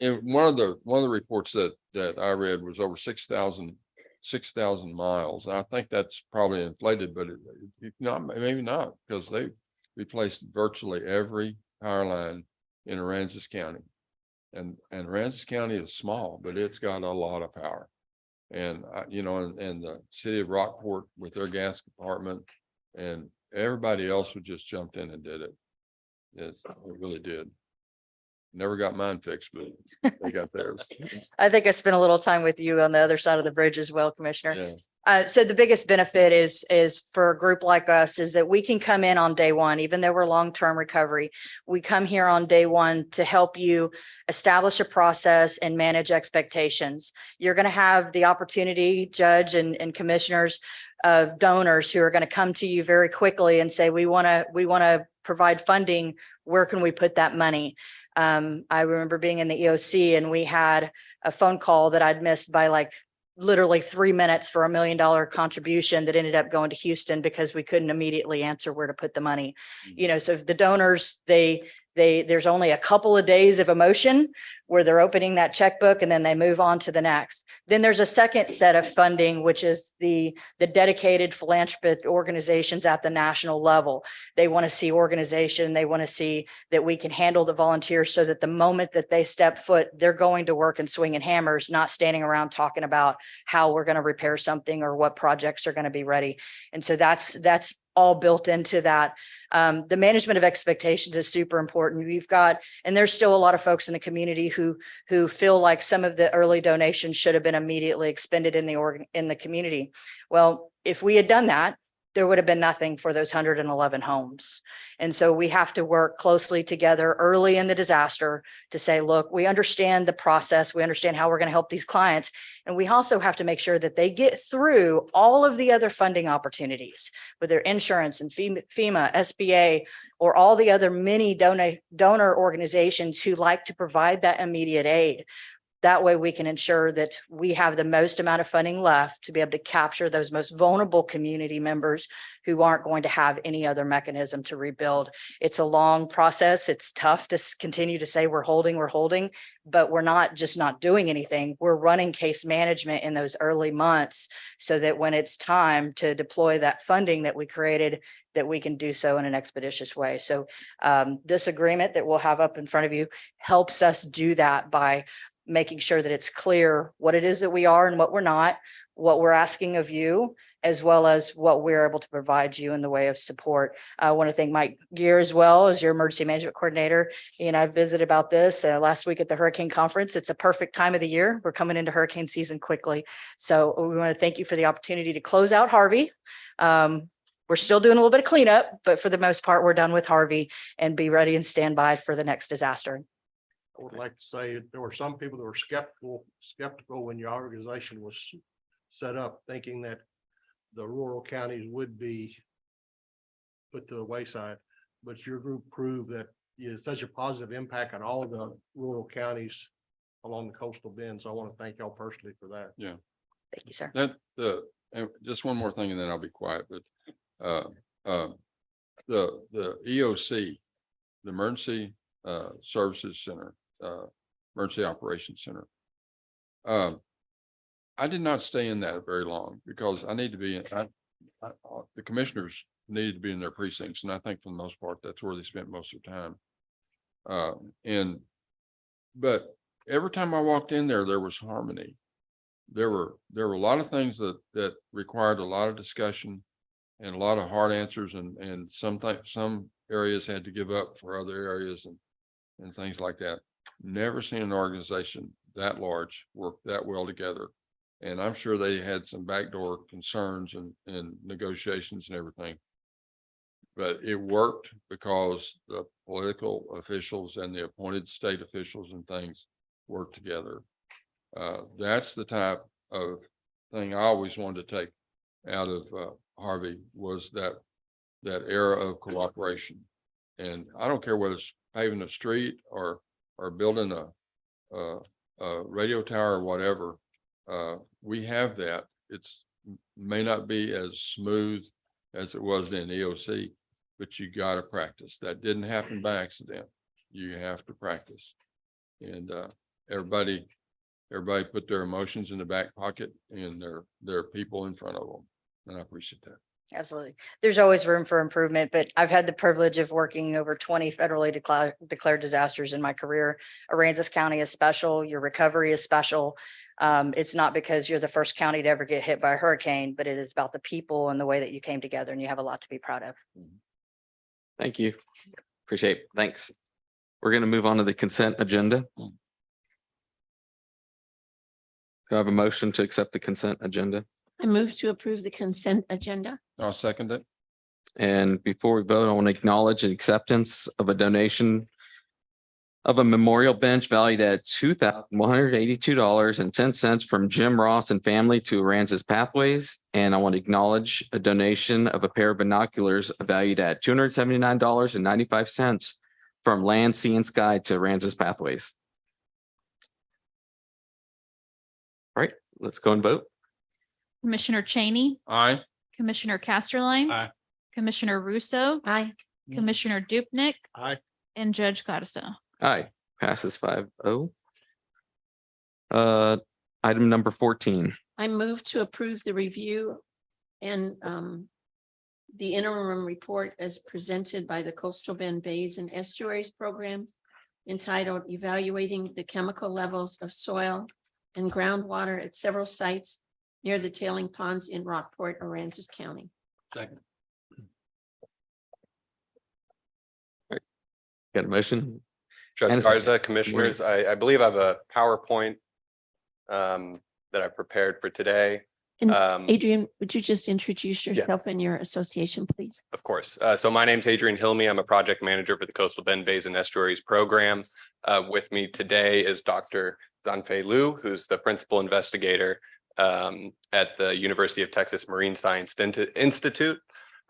In one of the reports that I read was over 6,000 miles. I think that's probably inflated, but maybe not, because they replaced virtually every power line in Aransas County. And Aransas County is small, but it's got a lot of power. And you know, and the city of Rockport with their gas department and everybody else who just jumped in and did it. It really did. Never got mine fixed, but they got theirs. I think I spent a little time with you on the other side of the bridge as well, Commissioner. Yeah. So the biggest benefit is for a group like us is that we can come in on day one, even though we're long-term recovery. We come here on day one to help you establish a process and manage expectations. You're going to have the opportunity, Judge and commissioners, of donors who are going to come to you very quickly and say, we want to provide funding. Where can we put that money? I remember being in the EOC and we had a phone call that I'd missed by like literally 3 minutes for $1 million contribution that ended up going to Houston because we couldn't immediately answer where to put the money. You know, so if the donors, there's only a couple of days of emotion where they're opening that checkbook and then they move on to the next. Then there's a second set of funding, which is the dedicated philanthropic organizations at the national level. They want to see organization. They want to see that we can handle the volunteers so that the moment that they step foot, they're going to work and swinging hammers, not standing around talking about how we're going to repair something or what projects are going to be ready. And so that's all built into that. The management of expectations is super important. We've got, and there's still a lot of folks in the community who feel like some of the early donations should have been immediately expended in the community. Well, if we had done that, there would have been nothing for those 111 homes. And so we have to work closely together early in the disaster to say, look, we understand the process. We understand how we're going to help these clients. And we also have to make sure that they get through all of the other funding opportunities, whether insurance and FEMA, SBA, or all the other many donor organizations who like to provide that immediate aid. That way we can ensure that we have the most amount of funding left to be able to capture those most vulnerable community members who aren't going to have any other mechanism to rebuild. It's a long process. It's tough to continue to say we're holding, but we're not just not doing anything. We're running case management in those early months so that when it's time to deploy that funding that we created, that we can do so in an expeditious way. So this agreement that we'll have up in front of you helps us do that by making sure that it's clear what it is that we are and what we're not, what we're asking of you, as well as what we're able to provide you in the way of support. I want to thank Mike Gear as well as your emergency management coordinator. He and I visited about this last week at the hurricane conference. It's a perfect time of the year. We're coming into hurricane season quickly. So we want to thank you for the opportunity to close out Harvey. We're still doing a little bit of cleanup, but for the most part, we're done with Harvey and be ready and stand by for the next disaster. I would like to say that there were some people that were skeptical when your organization was set up, thinking that the rural counties would be put to the wayside. But your group proved that you had such a positive impact on all the rural counties along the coastal bend. So I want to thank y'all personally for that. Yeah. Thank you, sir. And just one more thing and then I'll be quiet, but the EOC, the Emergency Services Center, Emergency Operations Center. I did not stay in that very long because I need to be, the commissioners needed to be in their precincts. And I think for the most part, that's where they spent most of their time. But every time I walked in there, there was harmony. There were a lot of things that required a lot of discussion and a lot of hard answers, and some areas had to give up for other areas and things like that. Never seen an organization that large work that well together. And I'm sure they had some backdoor concerns and negotiations and everything. But it worked because the political officials and the appointed state officials and things worked together. That's the type of thing I always wanted to take out of Harvey, was that era of cooperation. And I don't care whether it's paving a street or building a radio tower or whatever. We have that. It's may not be as smooth as it was in EOC, but you got to practice. That didn't happen by accident. You have to practice. And everybody put their emotions in the back pocket, and there are people in front of them. And I appreciate that. Absolutely. There's always room for improvement, but I've had the privilege of working over 20 federally declared disasters in my career. Aransas County is special. Your recovery is special. It's not because you're the first county to ever get hit by a hurricane, but it is about the people and the way that you came together, and you have a lot to be proud of. Thank you. Appreciate it. Thanks. We're going to move on to the consent agenda. Do I have a motion to accept the consent agenda? I move to approve the consent agenda. I'll second it. And before we vote, I want to acknowledge an acceptance of a donation of a memorial bench valued at $2,182.10 from Jim Ross and family to Aransas Pathways. And I want to acknowledge a donation of a pair of binoculars valued at $279.95 from Land, Sea, and Sky to Aransas Pathways. All right, let's go and vote. Commissioner Cheney, Aye. Commissioner Casterline. Aye. Commissioner Russo, Aye. Commissioner Dupnick, Aye. and Judge Garza. Aye, passes 5-0. Item number 14. I move to approve the review and the interim report as presented by the Coastal Bend Bays and Estuaries Program entitled Evaluating the Chemical Levels of Soil and Groundwater at Several Sites near the Tailing Ponds in Rockport, Aransas County. Second. Got a motion? Judge And a second. Garza, commissioners, I believe I have a PowerPoint that I prepared for today. And Um, Adrian, would you just introduce yourself and your association, please? Of course. So my name's Adrian Hilme. I'm a project manager for the Coastal Bend Bays and Estuaries Program. With me today is Dr. Zanfei Liu, who's the principal investigator at the University of Texas Marine Science Institute.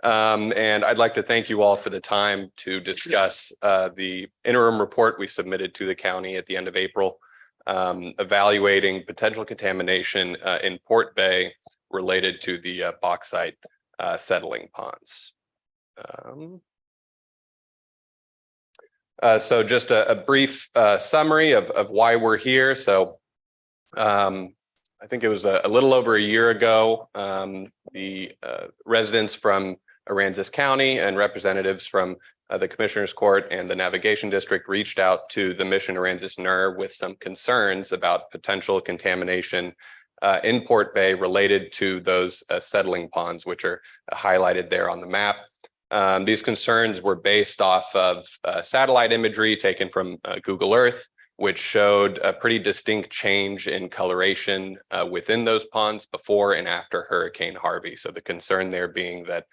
And I'd like to thank you all for the time to discuss the interim report we submitted to the county at the end of April, evaluating potential contamination in Port Bay related to the bauxite settling ponds. So just a brief summary of why we're here. So I think it was a little over a year ago, the residents from Aransas County and representatives from the Commissioner's Court and the Navigation District reached out to the Mission Aransas NER with some concerns about potential contamination in Port Bay related to those settling ponds, which are highlighted there on the map. These concerns were based off of satellite imagery taken from Google Earth, which showed a pretty distinct change in coloration within those ponds before and after Hurricane Harvey. So the concern there being that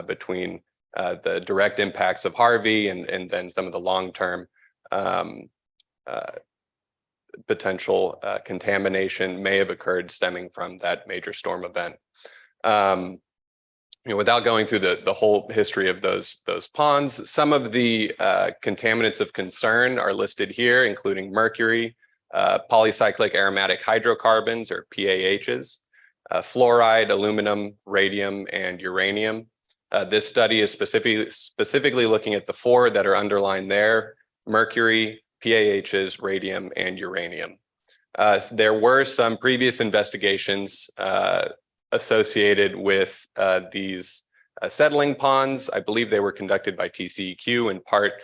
between the direct impacts of Harvey and then some of the long-term potential contamination may have occurred stemming from that major storm event. Without going through the whole history of those ponds, some of the contaminants of concern are listed here, including mercury, polycyclic aromatic hydrocarbons or PAHs, fluoride, aluminum, radium, and uranium. This study is specifically looking at the four that are underlined there: mercury, PAHs, radium, and uranium. There were some previous investigations associated with these settling ponds. I believe they were conducted by TCEQ, in part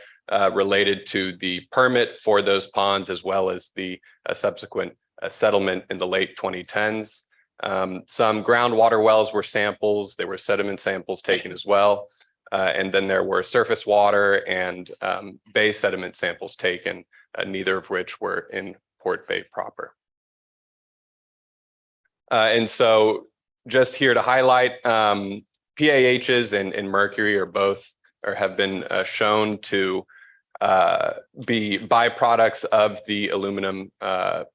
related to the permit for those ponds, as well as the subsequent settlement in the late 2010s. Some groundwater wells were samples. There were sediment samples taken as well. And then there were surface water and bay sediment samples taken, neither of which were in Port Bay proper. And so just here to highlight, PAHs and mercury are both, or have been shown to be byproducts of the aluminum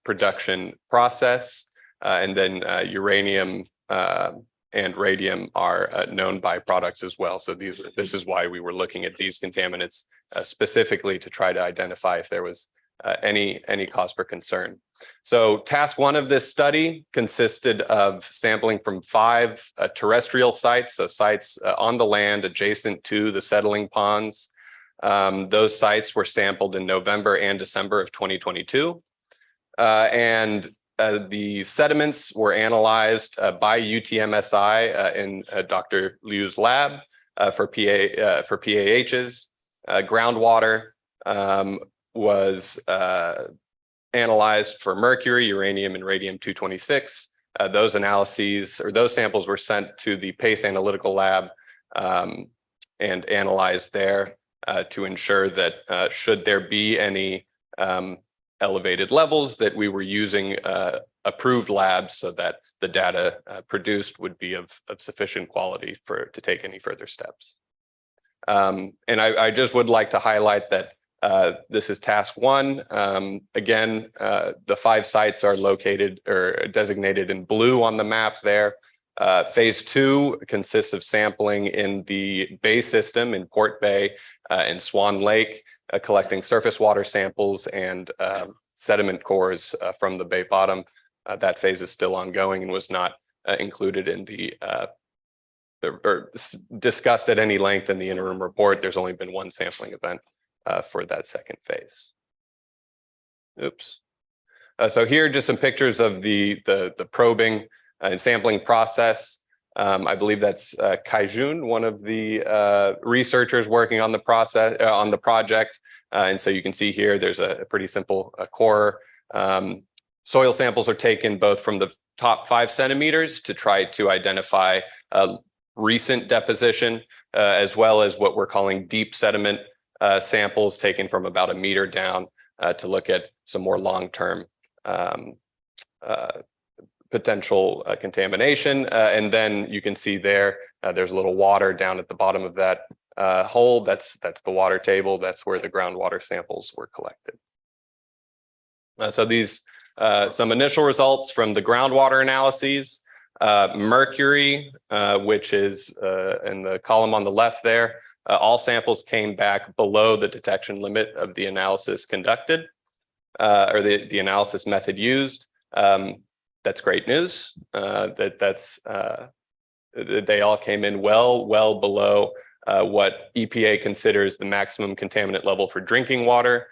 production process. And then uranium and radium are known byproducts as well. So this is why we were looking at these contaminants specifically to try to identify if there was any cause for concern. So task one of this study consisted of sampling from 5 terrestrial sites, so sites on the land adjacent to the settling ponds. Those sites were sampled in November and December of 2022. And the sediments were analyzed by UTMSI in Dr. Liu's lab for PAHs. Groundwater was analyzed for mercury, uranium, and radium-226. Those analyses, or those samples, were sent to the PACE Analytical Lab and analyzed there to ensure that should there be any elevated levels, that we were using approved labs so that the data produced would be of sufficient quality to take any further steps. And I just would like to highlight that This is task one. Again, the 5 sites are located or designated in blue on the map there. Phase 2 consists of sampling in the Bay system in Port Bay and Swan Lake, collecting surface water samples and sediment cores from the Bay bottom. That phase is still ongoing and was not included in the or discussed at any length in the interim report. There's only been one sampling event for that second phase. Oops. So here are just some pictures of the probing and sampling process. I believe that's Kaijun, one of the researchers working on the process on the project. And so you can see here, there's a pretty simple core. Soil samples are taken both from the top 5 centimeters to try to identify recent deposition, as well as what we're calling deep sediment samples taken from about 1 meter down to look at some more long-term potential contamination. And then you can see there, there's a little water down at the bottom of that hole. That's the water table. That's where the groundwater samples were collected. So these some initial results from the groundwater analyses. Mercury, which is in the column on the left there, all samples came back below the detection limit of the analysis conducted, or the analysis method used. That's great news. They all came in well below what EPA considers the maximum contaminant level for drinking water,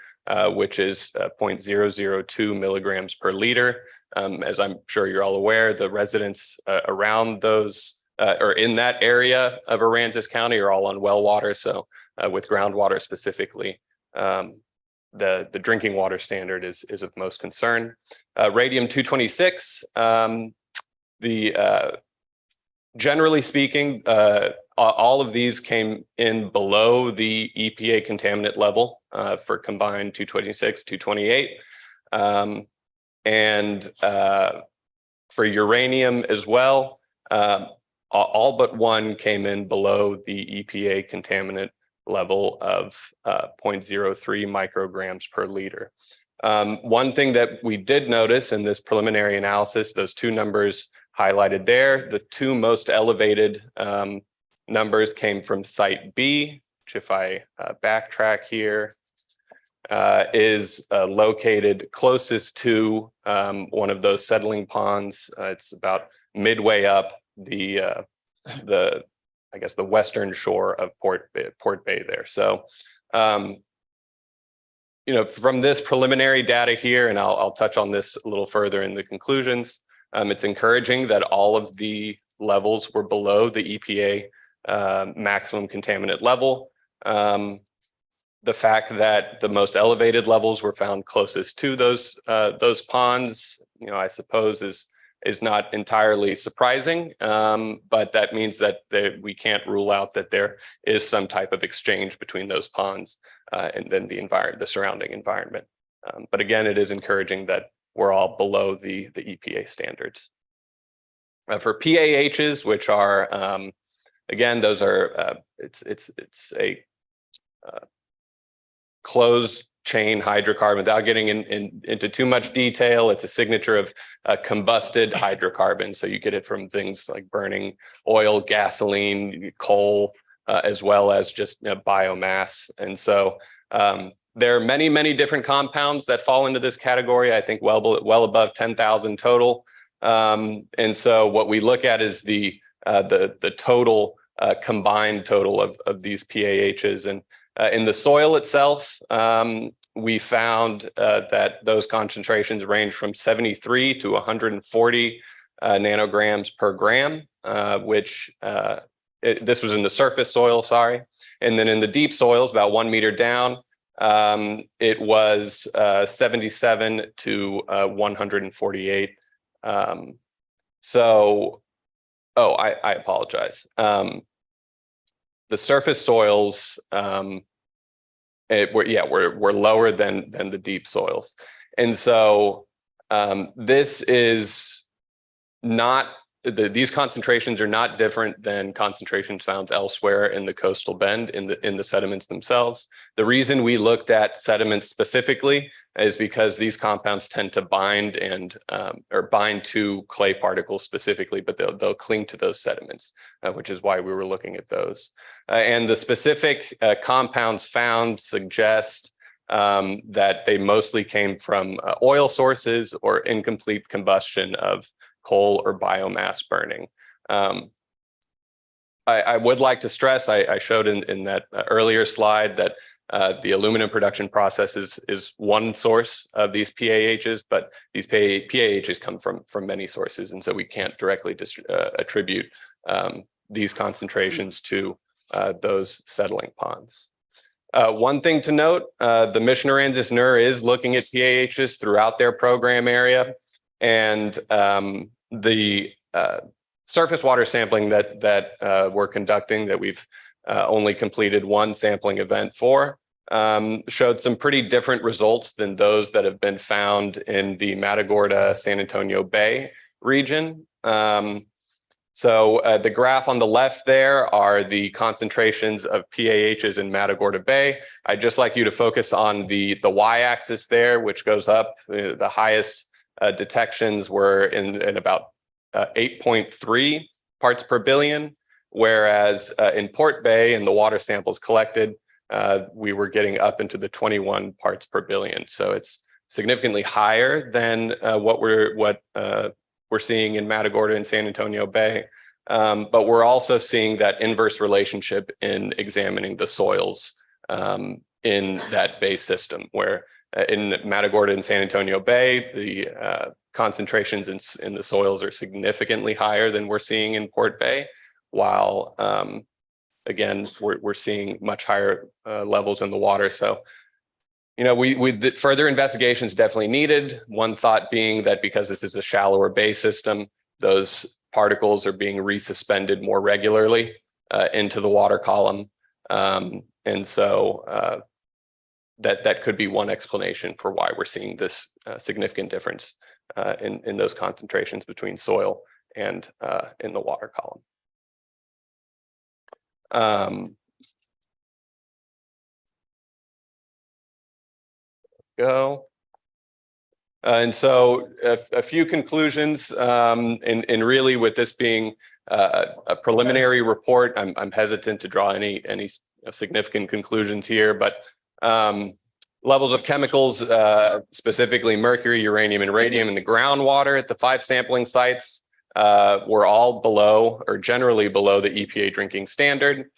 which is 0.002 milligrams per liter. As I'm sure you're all aware, the residents around those or in that area of Aransas County are all on well water. So with groundwater specifically, the drinking water standard is of most concern. Radium-226, generally speaking, all of these came in below the EPA contaminant level for combined 226, 228. And for uranium as well, all but one came in below the EPA contaminant level of 0.03 micrograms per liter. One thing that we did notice in this preliminary analysis, those 2 numbers highlighted there, the 2 most elevated numbers came from site B, which if I backtrack here, is located closest to one of those settling ponds. It's about midway up the I guess the western shore of Port Bay there. So, you know, from this preliminary data here, and I'll touch on this a little further in the conclusions, it's encouraging that all of the levels were below the EPA maximum contaminant level. The fact that the most elevated levels were found closest to those ponds, you know, I suppose is not entirely surprising, but that means that we can't rule out that there is some type of exchange between those ponds and then the surrounding environment. But again, it is encouraging that we're all below the EPA standards. For PAHs, which are again, those are it's a closed chain hydrocarbon. Without getting into too much detail, it's a signature of combusted hydrocarbon. So you get it from things like burning oil, gasoline, coal, as well as just biomass. And so there are many different compounds that fall into this category. I think well above 10,000 total. And so what we look at is the total combined total of these PAHs. And in the soil itself, we found that those concentrations range from 73 to 140 nanograms per gram, which this was in the surface soil, sorry. And then in the deep soils, about 1 meter down, it was 77 to 148. I apologize. The surface soils were lower than the deep soils. And so this is not these concentrations are not different than concentrations found elsewhere in the coastal bend in the sediments themselves. The reason we looked at sediments specifically is because these compounds tend to bind or bind to clay particles specifically, but they'll cling to those sediments, which is why we were looking at those. And the specific compounds found suggest that they mostly came from oil sources or incomplete combustion of coal or biomass burning. I would like to stress, I showed in that earlier slide that the aluminum production process is one source of these PAHs, but these PAHs come from many sources. And so we can't directly attribute these concentrations to those settling ponds. One thing to note, the Mission Aransas NER is looking at PAHs throughout their program area. And the surface water sampling that we're conducting, that we've only completed one sampling event for, showed some pretty different results than those that have been found in the Matagorda San Antonio Bay region. So the graph on the left there are the concentrations of PAHs in Matagorda Bay. I'd just like you to focus on the y-axis there, which goes up. The highest detections were in about 8.3 parts per billion, whereas in Port Bay and the water samples collected, we were getting up into the 21 parts per billion. So it's significantly higher than what we're seeing in Matagorda and San Antonio Bay. But we're also seeing that inverse relationship in examining the soils in that bay system, where in Matagorda and San Antonio Bay, the concentrations in the soils are significantly higher than we're seeing in Port Bay, while again, we're seeing much higher levels in the water. So, you know, further investigations definitely needed. One thought being that because this is a shallower bay system, those particles are being resuspended more regularly into the water column. And so that could be one explanation for why we're seeing this significant difference in those concentrations between soil and in the water column. And so a few conclusions, and really with this being a preliminary report, I'm hesitant to draw any significant conclusions here, but levels of chemicals, specifically mercury, uranium, and radium in the groundwater at the 5 sampling sites were all below or generally below the EPA drinking standard,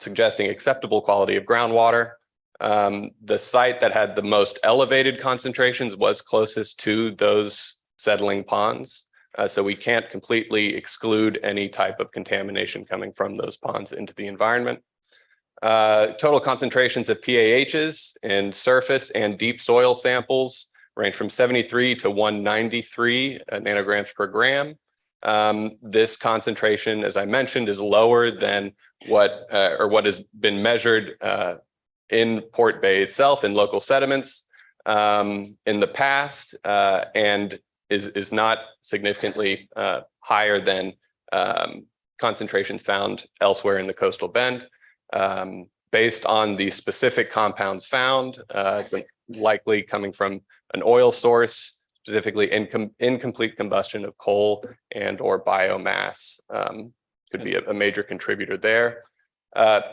suggesting acceptable quality of groundwater. The site that had the most elevated concentrations was closest to those settling ponds. So we can't completely exclude any type of contamination coming from those ponds into the environment. Total concentrations of PAHs in surface and deep soil samples range from 73 to 193 nanograms per gram. This concentration, as I mentioned, is lower than what has been measured in Port Bay itself in local sediments in the past, and is not significantly higher than concentrations found elsewhere in the coastal bend. Based on the specific compounds found, likely coming from an oil source, specifically incomplete combustion of coal and or biomass, could be a major contributor there.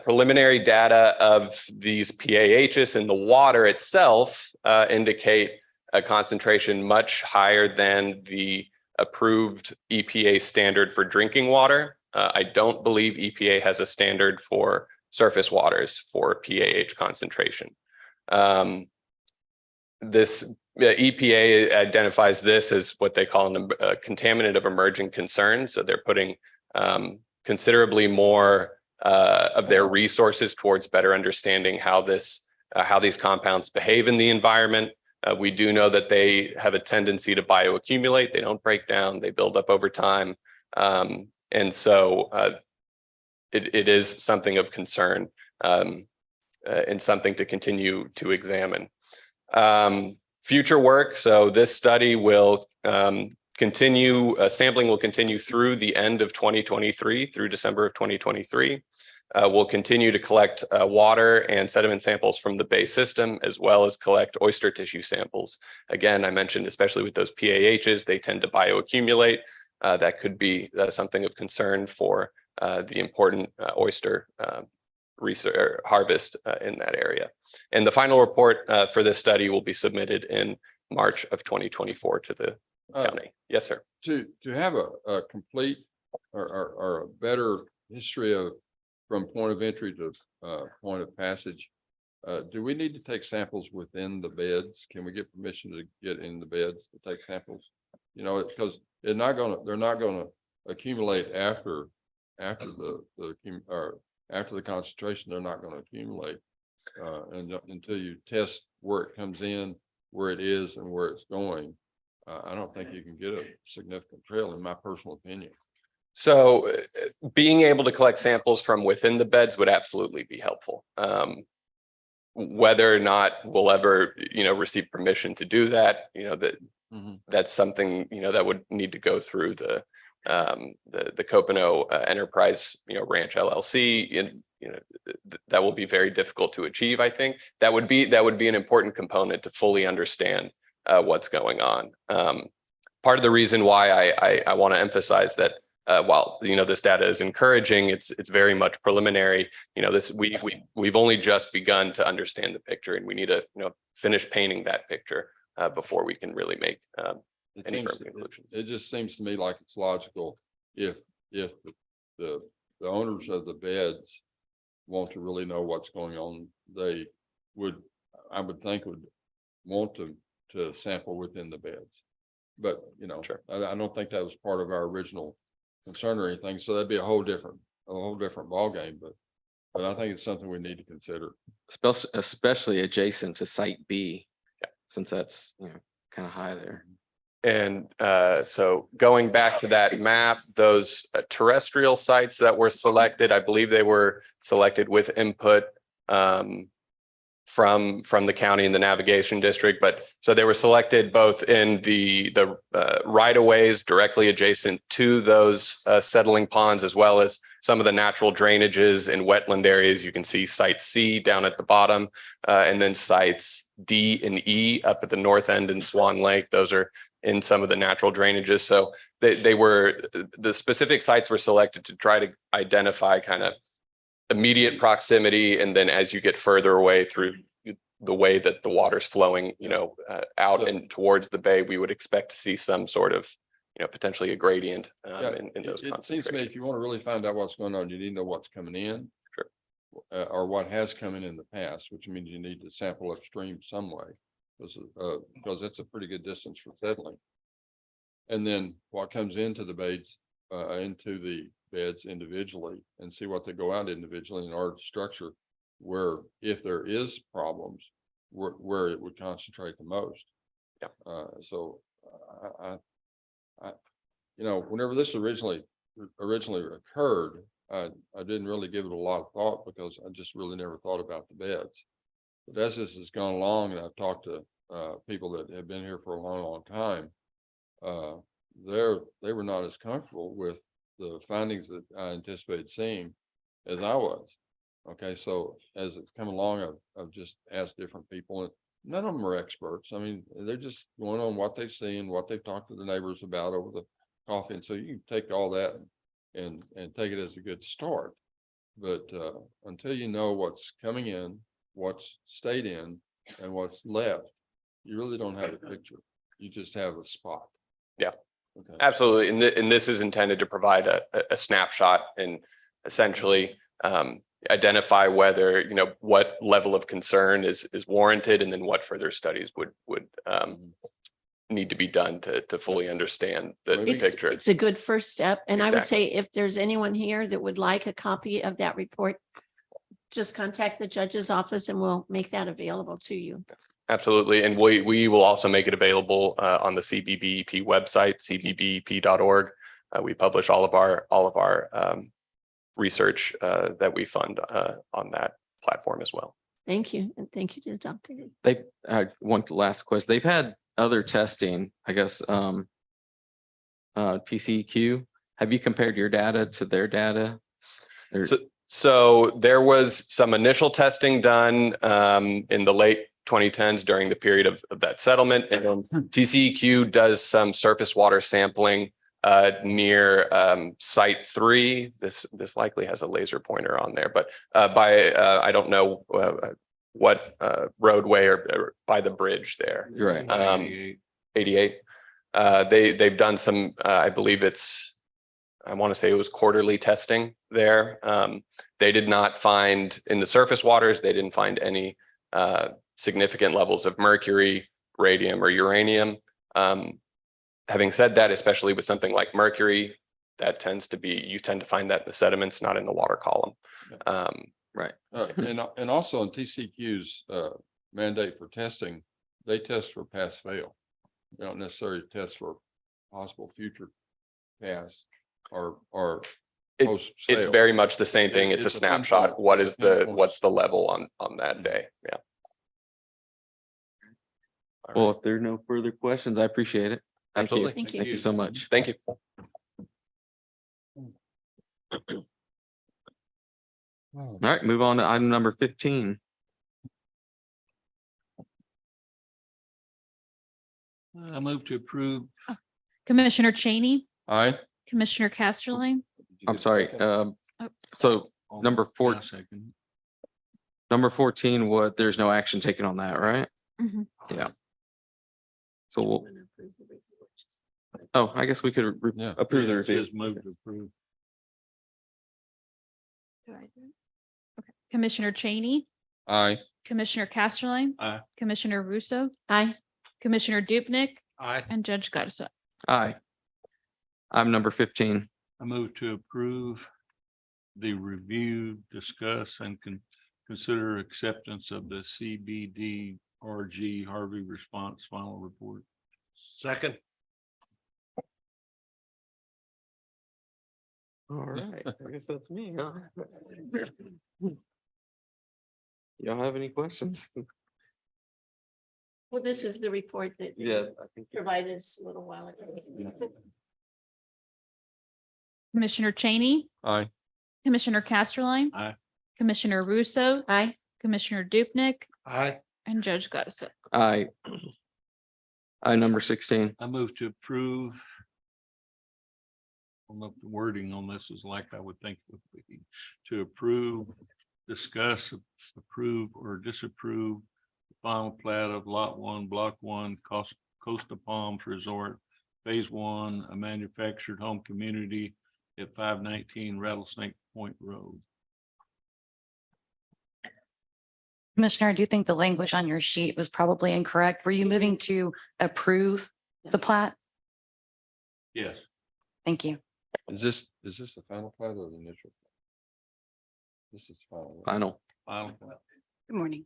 Preliminary data of these PAHs in the water itself indicate a concentration much higher than the approved EPA standard for drinking water. I don't believe EPA has a standard for surface waters for PAH concentration. This EPA identifies this as what they call a contaminant of emerging concern. So they're putting considerably more of their resources towards better understanding how these compounds behave in the environment. We do know that they have a tendency to bioaccumulate. They don't break down, they build up over time. And so it is something of concern and something to continue to examine. Future work. So this study will continue, sampling will continue through the end of 2023, through December of 2023. We'll continue to collect water and sediment samples from the Bay system, as well as collect oyster tissue samples. Again, I mentioned, especially with those PAHs, they tend to bioaccumulate. That could be something of concern for the important oyster research harvest in that area. And the final report for this study will be submitted in March of 2024 to the county. Yes, sir. To have a complete or a better history of from point of entry to point of passage, do we need to take samples within the beds? Can we get permission to get in the beds to take samples? You know, because they're not gonna accumulate after the concentration. They're not gonna accumulate and until you test where it comes in, where it is, and where it's going. I don't think you can get a significant trail, in my personal opinion. So being able to collect samples from within the beds would absolutely be helpful. Whether or not we'll ever, receive permission to do that, that's something, that would need to go through the Copano Enterprise, Ranch LLC, and, that will be very difficult to achieve. I think that would be an important component to fully understand what's going on. Part of the reason why I want to emphasize that while this data is encouraging, it's very much preliminary. We've only just begun to understand the picture, and we need to finish painting that picture before we can really make any firm conclusions. It just seems to me like it's logical if the owners of the beds want to really know what's going on, I would think would want to sample within the beds. But Sure. I don't think that was part of our original concern or anything. So that'd be a whole different ballgame. But I think it's something we need to consider. Especially adjacent to Site B, since that's kind of high there. And so going back to that map, those terrestrial sites that were selected, I believe they were selected with input from the county and the navigation district. But so they were selected both in the right of ways directly adjacent to those settling ponds, as well as some of the natural drainages and wetland areas. You can see site C down at the bottom, and then sites D and E up at the north end in Swan Lake. Those are in some of the natural drainages. So the specific sites were selected to try to identify kind of immediate proximity. And then as you get further away through the way that the water's flowing, out and towards the bay, we would expect to see some sort of, potentially a gradient in those. It seems to me if you want to really find out what's going on, you need to know what's coming in. Sure. Or what has come in the past, which means you need to sample upstream some way. Because that's a pretty good distance for settling. And then what comes into the beds, individually, and see what they go out individually in order to structure where, if there is problems, where it would concentrate the most. Yeah. So whenever this originally occurred, I didn't really give it a lot of thought because I just really never thought about the beds. But as this has gone along, and I've talked to people that have been here for a long time, they were not as comfortable with the findings that I anticipated seeing as I was. Okay, so as it's come along, I've just asked different people, and none of them are experts. I mean, they're just going on what they've seen, what they've talked to the neighbors about over the coffee. And so you can take all that and take it as a good start. But until you know what's coming in, what's stayed in, and what's left, you really don't have a picture. You just have a spot. Yeah, okay. Absolutely. And this is intended to provide a snapshot and essentially identify whether, what level of concern is warranted, and then what further studies would need to be done to fully understand the picture. It's a good first step. And I would Exactly. say if there's anyone here that would like a copy of that report, just contact the judge's office and we'll make that available to you. Absolutely. And we will also make it available on the CBBEP website, cbbep.org. We publish all of our research that we fund on that platform as well. Thank you. And thank you to Dr. One last question. They've had other testing, I guess, TCEQ. Have you compared your data to their data? Or- So there was some initial testing done in the late 2010s during the period of that settlement. And then TCEQ does some surface water sampling near site 3. This likely has a laser pointer on there, but by I don't know what roadway or by the bridge there. You're right. 88. They've done some, I believe I want to say it was quarterly testing there. They did not find in the surface waters, they didn't find any significant levels of mercury, radium, or uranium. Having said that, especially with something like mercury, that you tend to find that in the sediments, not in the water column. Right. And also in TCQ's mandate for testing, they test for pass fail. They don't necessarily test for possible future pass or post It's sale. very much the same thing. It's a It's a snapshot. pinpoint. It's a pinpoint. What's the level on that day? Yeah. Well, if there are no further questions, I appreciate it. Thank you. Absolutely. Thank you. Thank you so much. Thank you. All right, move on to item number 15. I move to approve. Commissioner Cheney, Aye. Commissioner Casterline. I'm sorry. So number four, I'll second. number 14, there's no action taken on that, right? Mhm. Yeah. So I guess we could Yeah. approve the review. Just move to approve. Do I do it? Okay. Commissioner Cheney, Aye. Commissioner Casterline. Aye. Commissioner Russo, Aye. Commissioner Dupnick, Aye. and Judge Garza. Aye. I'm number 15. I move to approve the review, discuss, and consider acceptance of the CBDRG Harvey response final report. Second. All right, I guess that's me, huh? Y'all have any questions? Well, this is the report that you Yeah, I think. provided us a little while ago. Commissioner Cheney, Aye. Commissioner Casterline. Aye. Commissioner Russo, Aye. Commissioner Dupnick, Aye. and Judge Garza. Aye. I'm number 16. I move to approve. I don't know if the wording on this is like I would think it would be. To approve, discuss, approve, or disapprove the final plat of Lot 1, Block 1, Costa Palms Resort, Phase 1, a manufactured home community at 519 Rattlesnake Point Road. Commissioner, I do think the language on your sheet was probably incorrect. Were you moving to approve the plat? Yes. Thank you. Is this the final plat or the initial? This is final. Final. Final plat. Good morning.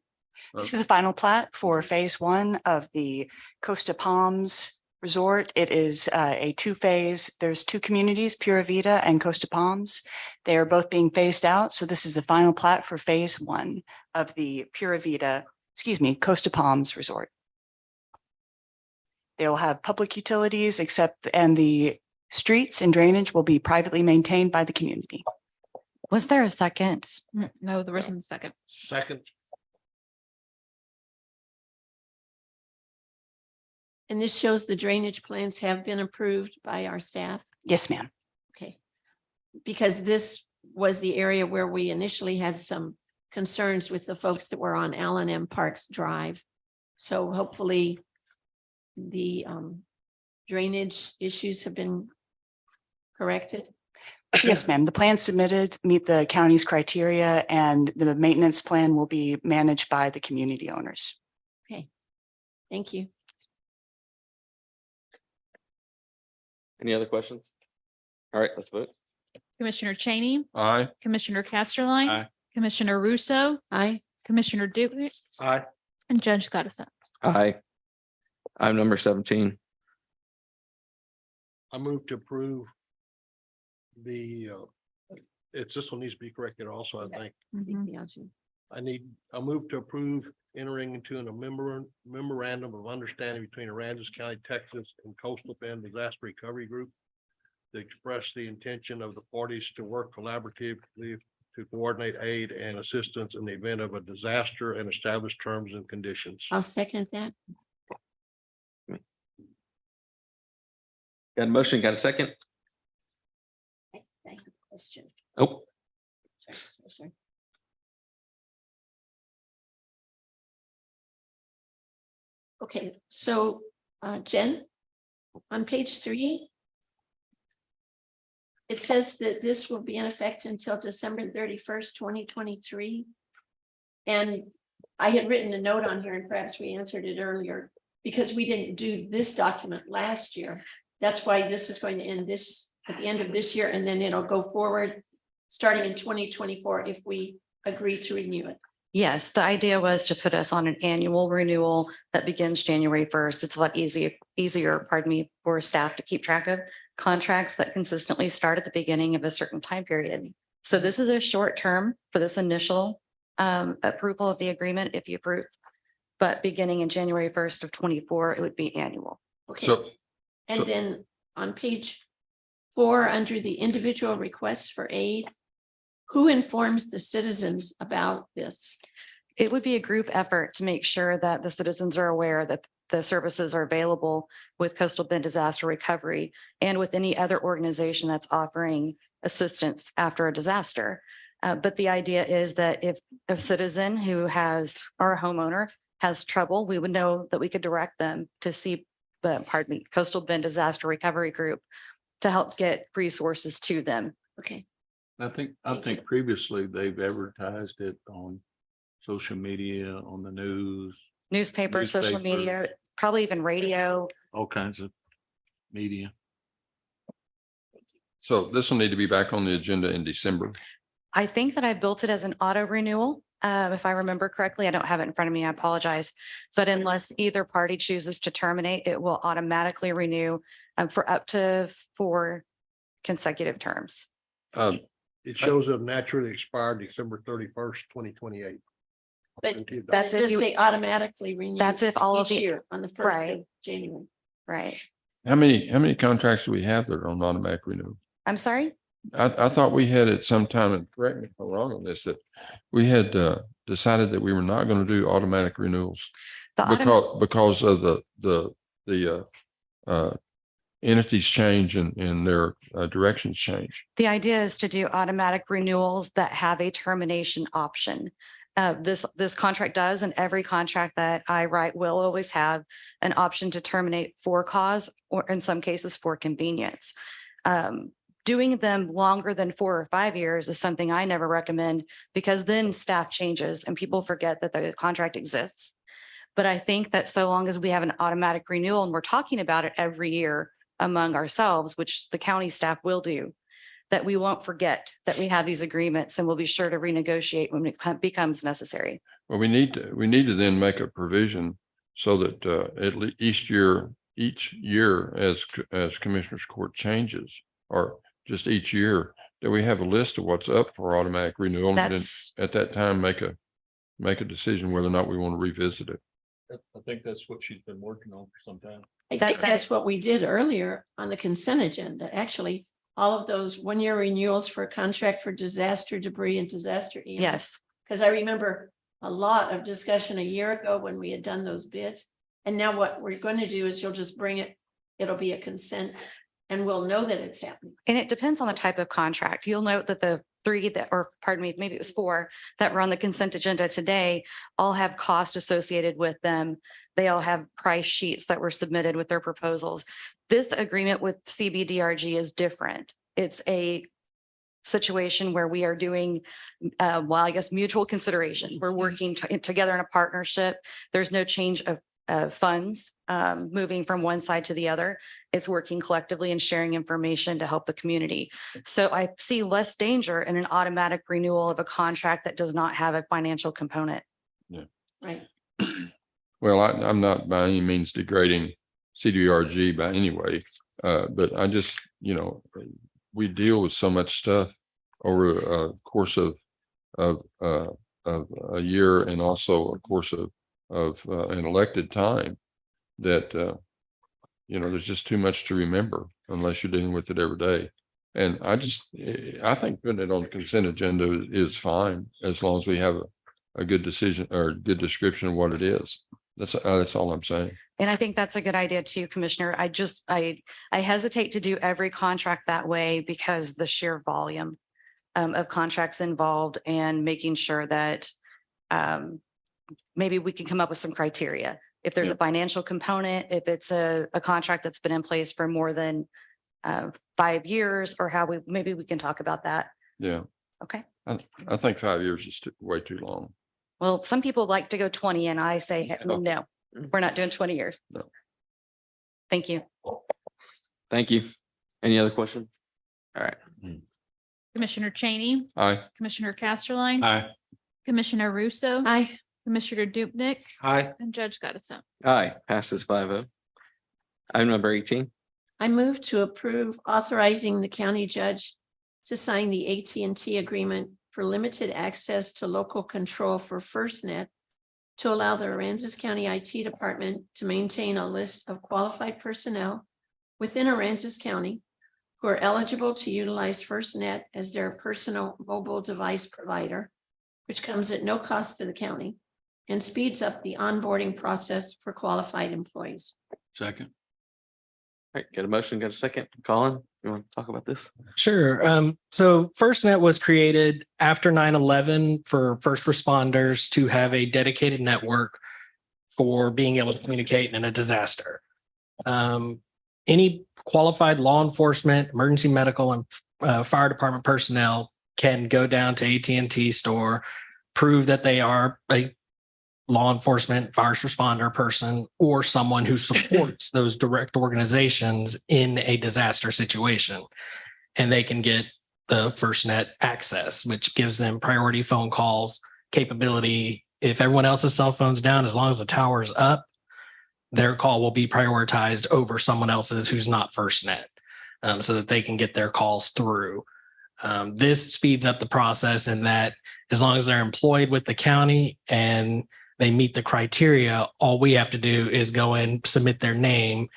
Uh, This is the final plat for Phase 1 of the Costa Palms Resort. It is a 2-phase. There's 2 communities, Pura Vida and Costa Palms. They are both being phased out. So this is the final plat for Phase 1 of the Costa Palms Resort. They will have public utilities and the streets and drainage will be privately maintained by the community. Was there a second? No, there wasn't a second. Second. And this shows the drainage plans have been approved by our staff. Yes, ma'am. Okay. Because this was the area where we initially had some concerns with the folks that were on Allen M. Parks Drive. So hopefully the drainage issues have been corrected. Yes, ma'am. The plans submitted meet the county's criteria and the maintenance plan will be managed by the community owners. Okay. Thank you. Any other questions? All right, let's vote. Commissioner Cheney, Aye. Commissioner Casterline. Aye. Commissioner Russo, Aye. Commissioner Dupnick, Aye. and Judge Garza. Aye. I'm number 17. I move to approve the, this one needs to be corrected also, I think. Mhm. I move to approve entering into a memorandum of understanding between Aransas County, Texas and Coastal Bend Disaster Recovery Group express the intention of the parties to work collaboratively to coordinate aid and assistance in the event of a disaster and establish terms and conditions. I'll second that. Got a motion, got a second? Thank you. Question. Oh, Sorry. Okay, so Jen, on page 3, it says that this will be in effect until December 31st, 2023. And I had written a note on here, and perhaps we answered it earlier, because we didn't do this document last year. That's why this is going to end this at the end of this year, and then it'll go forward starting in 2024 if we agree to renew it. Yes, the idea was to put us on an annual renewal that begins January 1st. It's a lot easier, for staff to keep track of contracts that consistently start at the beginning of a certain time period. So this is a short term for this initial approval of the agreement, if you approve. But beginning in January 1st of 24, it would be annual. Okay, So, and then on page 4, under the individual requests for aid, who informs the citizens about this? It would be a group effort to make sure that the citizens are aware that the services are available with Coastal Bend Disaster Recovery and with any other organization that's offering assistance after a disaster. But the idea is that if a citizen who has, or a homeowner has trouble, we would know that we could direct them to see Coastal Bend Disaster Recovery Group to help get resources to them. Okay, I think previously they've advertised it on social media, on the news, Newspaper, social media, probably even radio. all kinds of media. so this will need to be back on the agenda in December. I think that I built it as an auto renewal. If I remember correctly, I don't have it in front of me. I apologize. But unless either party chooses to terminate, it will automatically renew for up to 4 consecutive terms. It shows it naturally expired December 31st, 2028. but That's it if just you- say automatically renew. That's if all of each the, year on the 1st Right. of January. right. How many contracts do we have that are on automatic renewal? I'm sorry? I thought we had at some time, and correct me if I'm wrong on this, that we had decided that we were not going to do automatic renewals The autom- because of the entities change and their directions change. The idea is to do automatic renewals that have a termination option. This contract does, and every contract that I write will always have an option to terminate for cause, or in some cases for convenience. Doing them longer than 4 or 5 years is something I never recommend, because then staff changes and people forget that the contract exists. But I think that so long as we have an automatic renewal and we're talking about it every year among ourselves, which the county staff will do, that we won't forget that we have these agreements, and we'll be sure to renegotiate when it becomes necessary. Well, we need to then make a provision so that at least each year as Commissioners Court changes, or just each year, that we have a list of what's up for automatic renewal. And then That's, at that time, make a decision whether or not we want to revisit it. I think that's what she's been working on for some time. I That- think that- that's what we did earlier on the consent agenda. Actually, all of those 1-year renewals for a contract for disaster debris and disaster. EMS. yes, Because I remember a lot of discussion a year ago when we had done those bids. And now what we're going to do is you'll just bring it, it'll be a consent, and we'll know that it's happening. and it depends on the type of contract. You'll note that the 3 that, or pardon me, maybe it was 4 that were on the consent agenda today all have cost associated with them. They all have price sheets that were submitted with their proposals. This agreement with CBDRG is different. It's a situation where we are doing, well, I guess mutual consideration. We're working together in a partnership. There's no change of funds moving from one side to the other. It's working collectively and sharing information to help the community. So I see less danger in an automatic renewal of a contract that does not have a financial component. Right. Well, I'm not by any means degrading CDRG by any way, but I just, we deal with so much stuff over a course of a year, and also a course of an elected time, that there's just too much to remember. unless you're dealing with it every day. And I think putting it on the consent agenda is fine as long as we have a good decision or a good description of what it is. That's all I'm saying. And I think that's a good idea too, Commissioner. I hesitate to do every contract that way because the sheer volume of contracts involved and making sure that maybe we can come up with some criteria. If there's a financial component, if it's a contract that's been in place for more than 5 years, or maybe we can talk about that. Yeah. Okay. I think 5 years is way too long. Well, some people like to go 20 and I say, "Heck, no, we're not doing 20 years. No. Thank you. Thank you. Any other question? All right. Commissioner Cheney, Aye. Commissioner Casterline. Aye. Commissioner Russo. Aye. Commissioner Dupnick Aye. and Judge Gottison. Aye, passes 5-0. Item number 18. I move to approve authorizing the county judge to sign the AT&T agreement for limited access to local control for FirstNet to allow the Aransas County IT Department to maintain a list of qualified personnel within Aransas County who are eligible to utilize FirstNet as their personal mobile device provider, which comes at no cost to the county and speeds up the onboarding process for qualified employees. Second. All right, get a motion, get a second. Colin, you want to talk about this? Sure. So FirstNet was created after 9/11 for first responders to have a dedicated network for being able to communicate in a disaster. Any qualified law enforcement, emergency medical, and fire department personnel can go down to AT&T store, prove that they are a law enforcement, first responder person, or someone who supports those direct organizations in a disaster situation. And they can get the FirstNet access, which gives them priority phone calls capability. If everyone else's cell phone's down, as long as the tower is up, their call will be prioritized over someone else's who's not FirstNet, so that they can get their calls through. This speeds up the process in that as long as they're employed with the county and they meet the criteria, all we have to do is go and submit their name,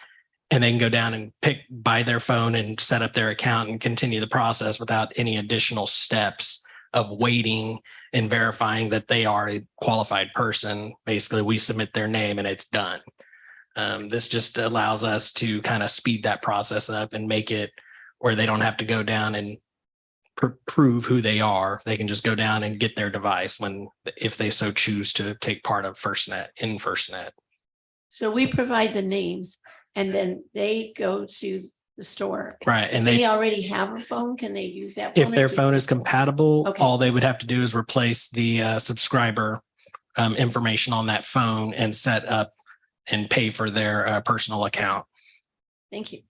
and they can go down and buy their phone and set up their account and continue the process without any additional steps of waiting and verifying that they are a qualified person. Basically, we submit their name and it's done. This just allows us to kind of speed that process up and make it where they don't have to go down and prove who they are. They can just go down and get their device if they so choose to take part of FirstNet. So we provide the names and then they go to the store. Right. And They they, already have a phone. Can they use that? if their phone is compatible, Okay. all they would have to do is replace the subscriber information on that phone and set up and pay for their personal account. Thank you.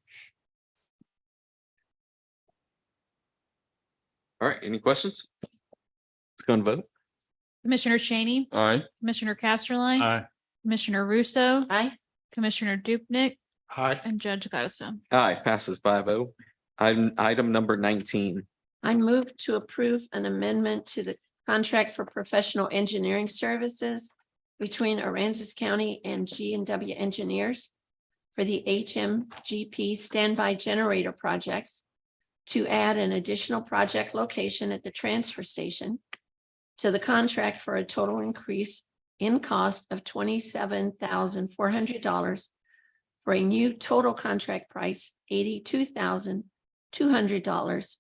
All right, any questions? Let's go and vote. Commissioner Cheney, Aye. Commissioner Casterline. Aye. Commissioner Russo, Aye. Commissioner Dupnick Aye. and Judge Gottison. Aye, passes 5-0. Item number 19. I move to approve an amendment to the contract for professional engineering services between Aransas County and G&W Engineers for the HMGP standby generator projects to add an additional project location at the transfer station to the contract for a total increase in cost of $27,400 for a new total contract price $82,200,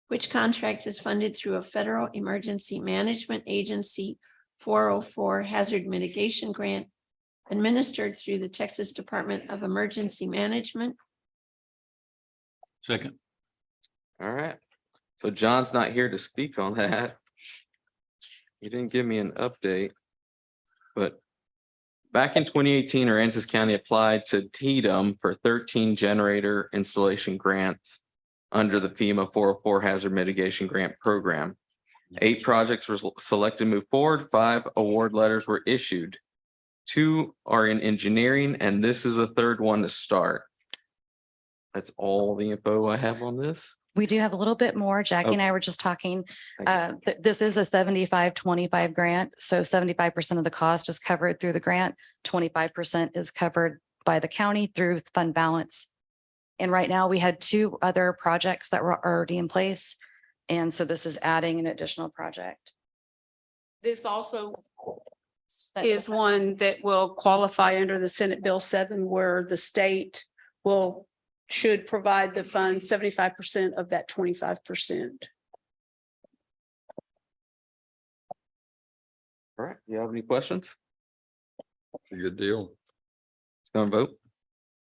which contract is funded through a federal emergency management agency 404 hazard mitigation grant administered through the Texas Department of Emergency Management. Second. All right. So John's not here to speak on that. He didn't give me an update. But back in 2018, Aransas County applied to TDM for 13 generator installation grants under the FEMA 404 Hazard Mitigation Grant Program. 8 projects were selected to move forward. 5 award letters were issued. 2 are in engineering, and this is the 3rd one to start. That's all the info I have on this. We do have a little bit more. Jackie and I were just talking. This is a 75-25 grant. So 75% of the cost is covered through the grant. 25% is covered by the county through fund balance. And right now we had two other projects that were already in place. And so this is adding an additional project. This also is one that will qualify under the Senate Bill 7, where the state should provide the funds 75% of that 25%. All right, you have any questions? A good deal. Let's go and vote.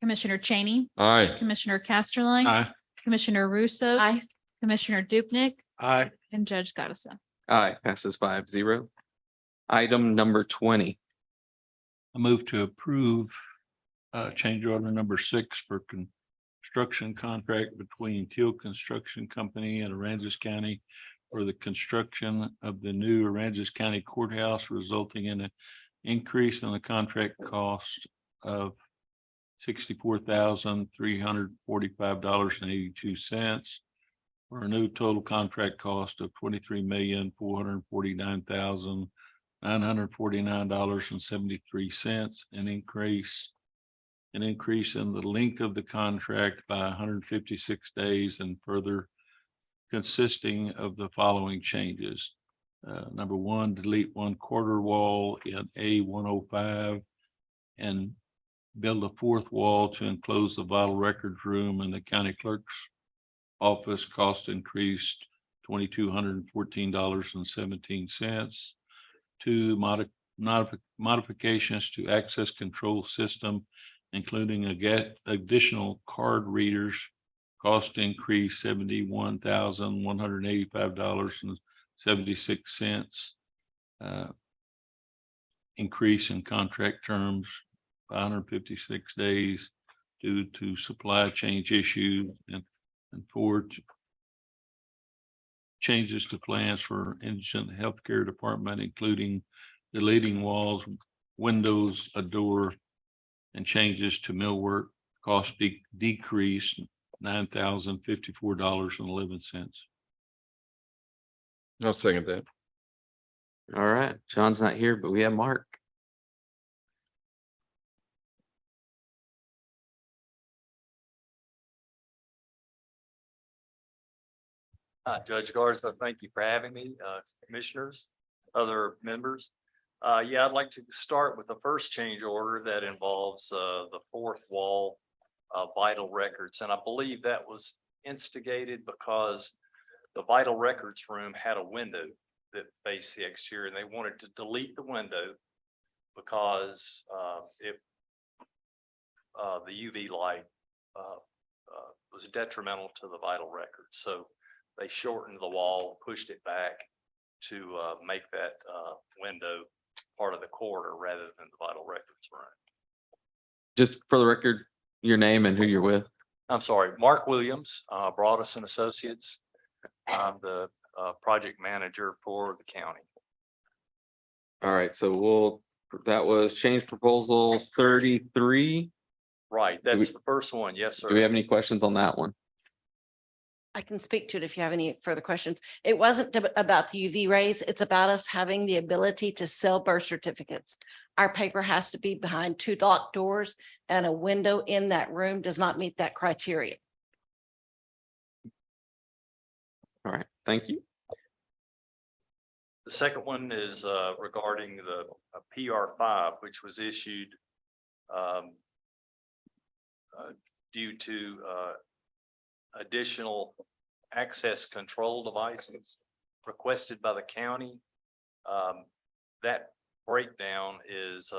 Commissioner Cheney, Aye. Commissioner Casterline. Aye. Commissioner Russo. Aye. Commissioner Dupnick, Aye. and Judge Gottison. Aye, passes 5-0. Item number 20. I move to approve change order number 6 for construction contract between Teal Construction Company and Aransas County for the construction of the new Aransas County Courthouse, resulting in an increase in the contract cost of $64,345.82 for a new total contract cost of $23,449,949.73, an increase in the length of the contract by 156 days, and further consisting of the following changes. Number 1, delete 1 quarter wall in A105 and build a 4th wall to enclose the vital records room and the county clerk's office. Cost increased $2,214.17. 2, modifications to access control system, including additional card readers. Cost increase $71,185.76. Increase in contract terms 156 days due to supply chain issues, and 4, changes to plans for indigent healthcare department, including deleting walls, windows, a door, and changes to millwork. Cost decreased $9,054.11. I'll second that. All right, John's not here, but we have Mark. Judge Garza, thank you for having me, commissioners, other members. Yeah, I'd like to start with the first change order that involves the 4th wall vital records. And I believe that was instigated because the vital records room had a window that faced the exterior, and they wanted to delete the window because the UV light was detrimental to the vital records. So they shortened the wall, pushed it back to make that window part of the corridor rather than the vital records room. Just for the record, your name and who you're with. I'm sorry, Mark Williams, Broadus and Associates. I'm the project manager for the county. All right, so that was change proposal 33. Right, that's the first one. Yes, sir. Do we have any questions on that one? I can speak to it if you have any further questions. It wasn't about the UV rays. It's about us having the ability to sell birth certificates. Our paper has to be behind 2 locked doors, and a window in that room does not meet that criteria. All right, thank you. The second one is regarding the PR5, which was issued due to additional access control devices requested by the county. That breakdown is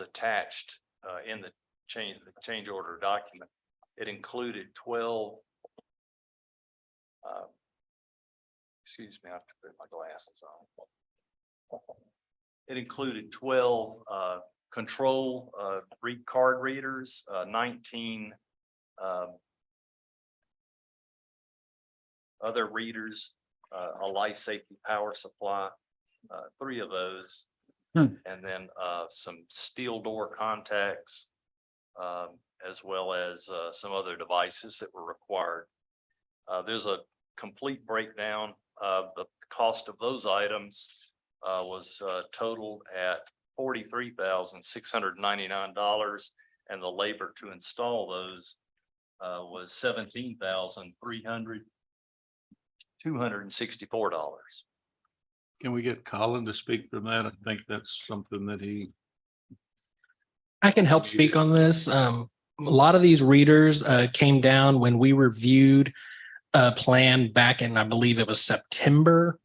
attached in the change order document. It included 12. Excuse me, I have to put my glasses on. It included 12 control card readers, 19 other readers, a life safety power supply, 3 of those, and then some steel door contacts, as well as some other devices that were required. There's a complete breakdown of the cost of those items. Was totaled at $43,699, and the labor to install those was $17,264. Can we get Colin to speak from that? I think that's something that he. I can help speak on this. A lot of these readers came down when we reviewed a plan back in, I believe it was September,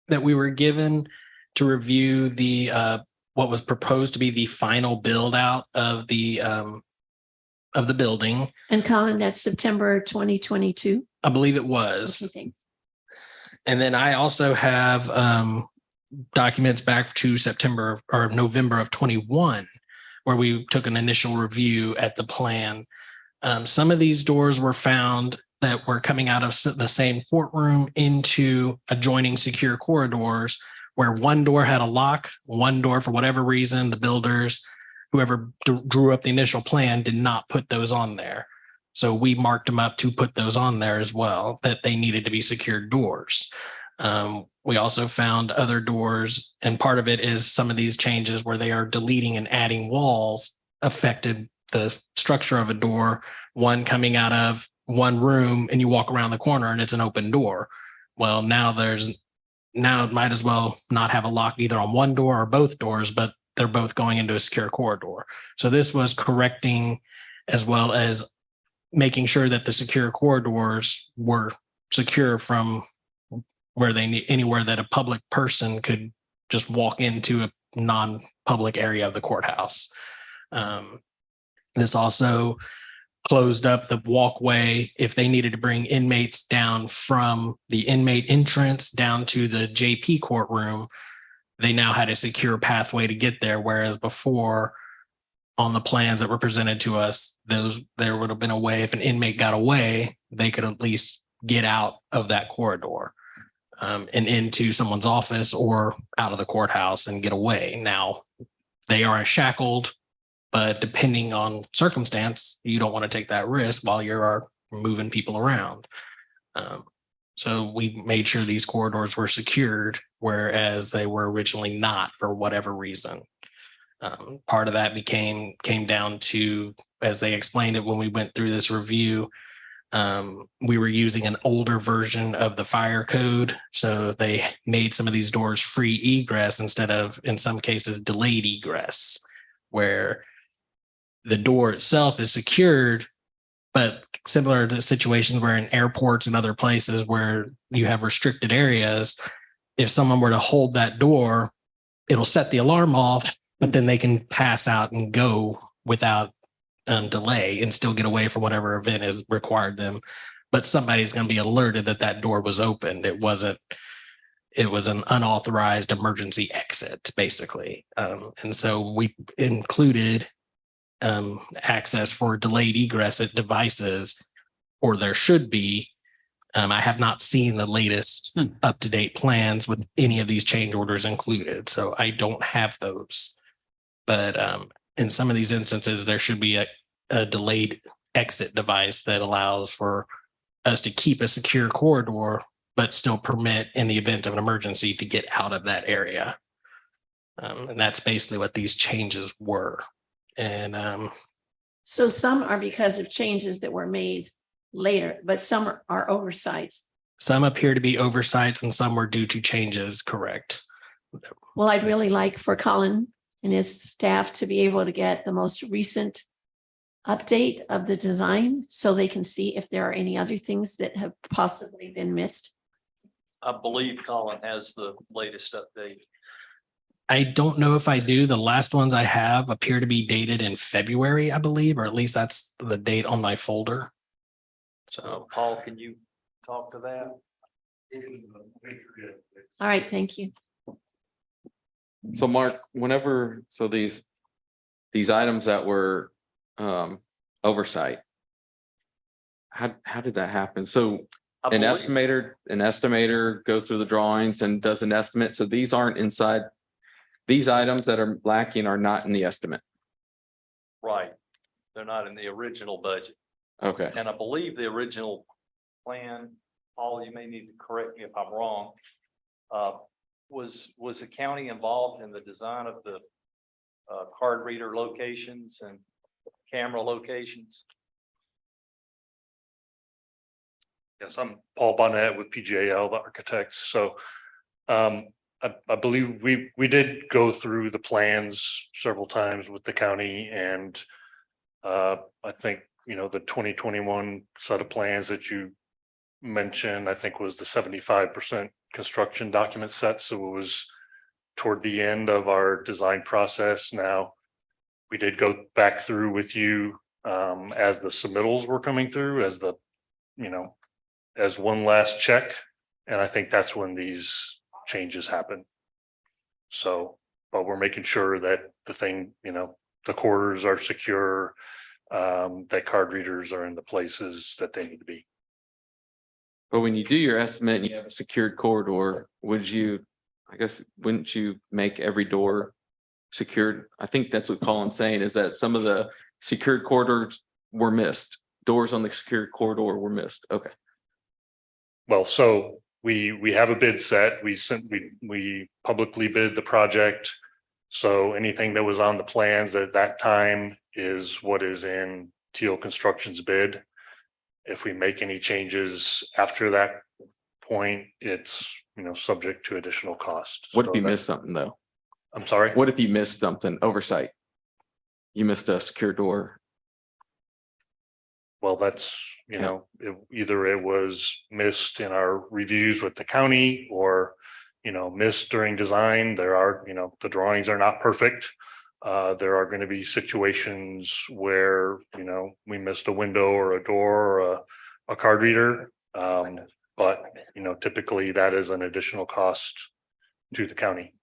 that we were given to review the what was proposed to be the final build out of the building. And Colin, that's September 2022. I believe it was. Okay, thanks. And then I also have documents back to September or November of 21, where we took an initial review at the plan. Some of these doors were found that were coming out of the same courtroom into adjoining secure corridors, where one door had a lock, one door, for whatever reason, the builders, whoever drew up the initial plan, did not put those on there. So we marked them up to put those on there as well, that they needed to be secured doors. We also found other doors, and part of it is some of these changes where they are deleting and adding walls affected the structure of a door, one coming out of one room and you walk around the corner and it's an open door. Well, now it might as well not have a lock either on one door or both doors, but they're both going into a secure corridor. So this was correcting as well as making sure that the secure corridors were secure from where they need, anywhere that a public person could just walk into a non-public area of the courthouse. This also closed up the walkway if they needed to bring inmates down from the inmate entrance down to the JP courtroom. They now had a secure pathway to get there, whereas before, on the plans that were presented to us, there would have been a way, if an inmate got away, they could at least get out of that corridor and into someone's office or out of the courthouse and get away. Now, they are shackled, but depending on circumstance, you don't want to take that risk while you're moving people around. So we made sure these corridors were secured, whereas they were originally not for whatever reason. Part of that came down to, as they explained it when we went through this review, we were using an older version of the fire code. So they made some of these doors free egress instead of, in some cases, delayed egress, where the door itself is secured, but similar to situations where in airports and other places where you have restricted areas, if someone were to hold that door, it'll set the alarm off, but then they can pass out and go without delay and still get away from whatever event is required them. But somebody's going to be alerted that that door was opened. It was an unauthorized emergency exit, basically. And so we included access for delayed egress at devices, or there should be. I have not seen the latest up-to-date plans with any of these change orders included, so I don't have those. But in some of these instances, there should be a delayed exit device that allows for us to keep a secure corridor, but still permit, in the event of an emergency, to get out of that area. And that's basically what these changes were. And So some are because of changes that were made later, but some are oversights. some appear to be oversights and some were due to changes, correct? Well, I'd really like for Colin and his staff to be able to get the most recent update of the design so they can see if there are any other things that have possibly been missed. I believe Colin has the latest update. I don't know if I do. The last ones I have appear to be dated in February, I believe, or at least that's the date on my folder. So Paul, can you talk to that? All right, thank you. So Mark, these items that were oversight, how did that happen? So an estimator goes through the drawings and does an estimate. So these aren't inside, these items that are lacking are not in the estimate. Right. They're not in the original budget. Okay. And I believe the original plan, Paul, you may need to correct me if I'm wrong. Was the county involved in the design of the card reader locations and camera locations? Yes, I'm Paul Bonnet with PGAL, the architects. So I believe we did go through the plans several times with the county and I think, the 2021 set of plans that you mentioned, I think was the 75% construction document set. So it was toward the end of our design process. Now, we did go back through with you as the submittals were coming through as the, as one last check. And I think that's when these changes happen. So, but we're making sure that the thing, the corridors are secure, that card readers are in the places that they need to be. But when you do your estimate and you have a secured corridor, wouldn't you make every door secured? I think that's what Colin's saying, is that some of the secured corridors were missed. Doors on the secured corridor were missed. Okay. Well, so we have a bid set. We publicly bid the project. So anything that was on the plans at that time is what is in Teal Construction's bid. If we make any changes after that point, it's, subject to additional cost. What if you missed something though? I'm sorry? What if you missed something? Oversight. You missed a secure door. Well, that's, either it was missed in our reviews with the county or, missed during design. There are, the drawings are not perfect. There are going to be situations where, we missed a window or a door or a card reader. But, typically that is an additional cost to the county.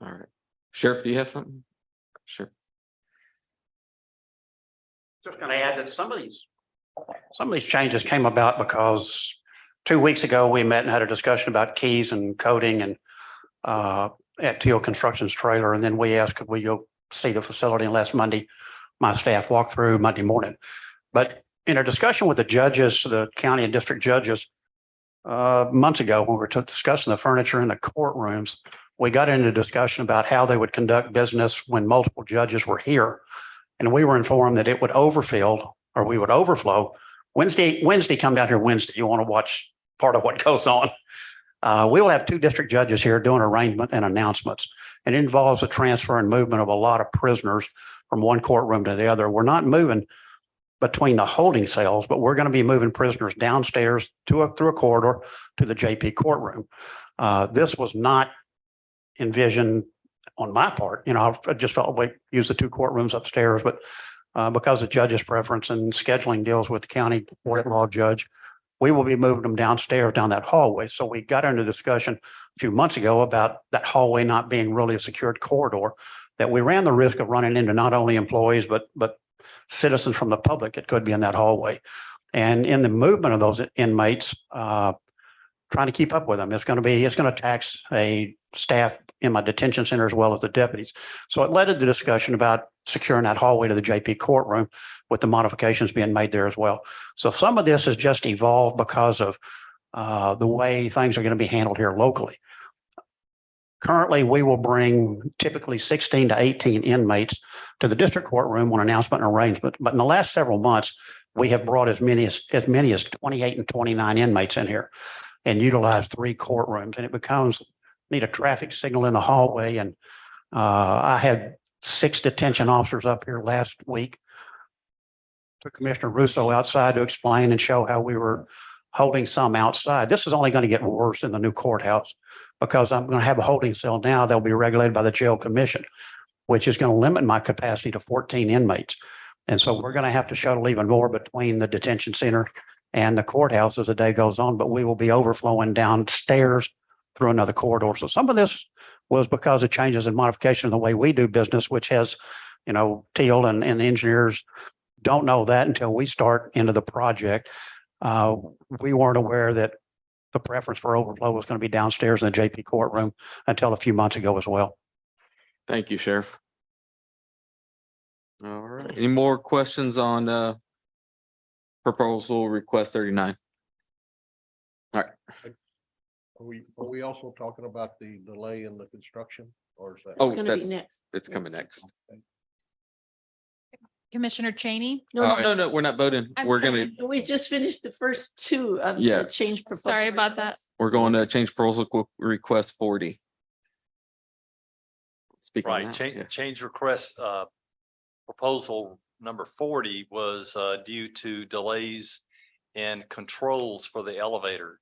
All right. Sheriff, do you have something? Sure. Just going to add that some of these changes came about because 2 weeks ago, we met and had a discussion about keys and coding and at Teal Construction's trailer. And then we asked, could we go see the facility? And last Monday, my staff walked through Monday morning. But in a discussion with the judges, the county and district judges, months ago, when we were discussing the furniture in the courtrooms, we got into a discussion about how they would conduct business when multiple judges were here. And we were informed that it would overfill or we would overflow. Wednesday, come down here Wednesday. You want to watch part of what goes on. We will have 2 district judges here doing arraignment and announcements. And it involves the transfer and movement of a lot of prisoners from one courtroom to the other. We're not moving between the holding cells, but we're going to be moving prisoners downstairs through a corridor to the JP courtroom. This was not envisioned on my part. I just felt we use the 2 courtrooms upstairs, but because of judge's preference and scheduling deals with the county court law judge, we will be moving them downstairs down that hallway. So we got into discussion a few months ago about that hallway not being really a secured corridor, that we ran the risk of running into not only employees, but citizens from the public that could be in that hallway. And in the movement of those inmates, trying to keep up with them, it's going to tax a staff in my detention center as well as the deputies. So it led to the discussion about securing that hallway to the JP courtroom with the modifications being made there as well. So some of this has just evolved because of the way things are going to be handled here locally. Currently, we will bring typically 16 to 18 inmates to the district courtroom on announcement and arrangement. But in the last several months, we have brought as many as 28 and 29 inmates in here and utilize 3 courtrooms. And it becomes need a traffic signal in the hallway. And I had 6 detention officers up here last week. Took Commissioner Russo outside to explain and show how we were holding some outside. This is only going to get worse in the new courthouse because I'm going to have a holding cell now. They'll be regulated by the jail commission, which is going to limit my capacity to 14 inmates. And so we're going to have to shuttle even more between the detention center and the courthouse as the day goes on, but we will be overflowing downstairs through another corridor. So some of this was because of changes and modification in the way we do business, which has, Teal and the engineers don't know that until we start into the project. We weren't aware that the preference for overflow was going to be downstairs in the JP courtroom until a few months ago as well. Thank you, Sheriff. All right. Any more questions on proposal request 39? All right. Are we also talking about the delay in the construction or is that? Oh, It's gonna be that's next. it's coming next. Commissioner Cheney. No, we're not voting. I'm We're gonna, sorry. We just finished the first two of Yeah. the change. Sorry proposal about that. requests. we're going to change proposal request 40. Speak on Right, that. change, Yeah. change request, proposal number 40 was, due to delays in controls for the elevator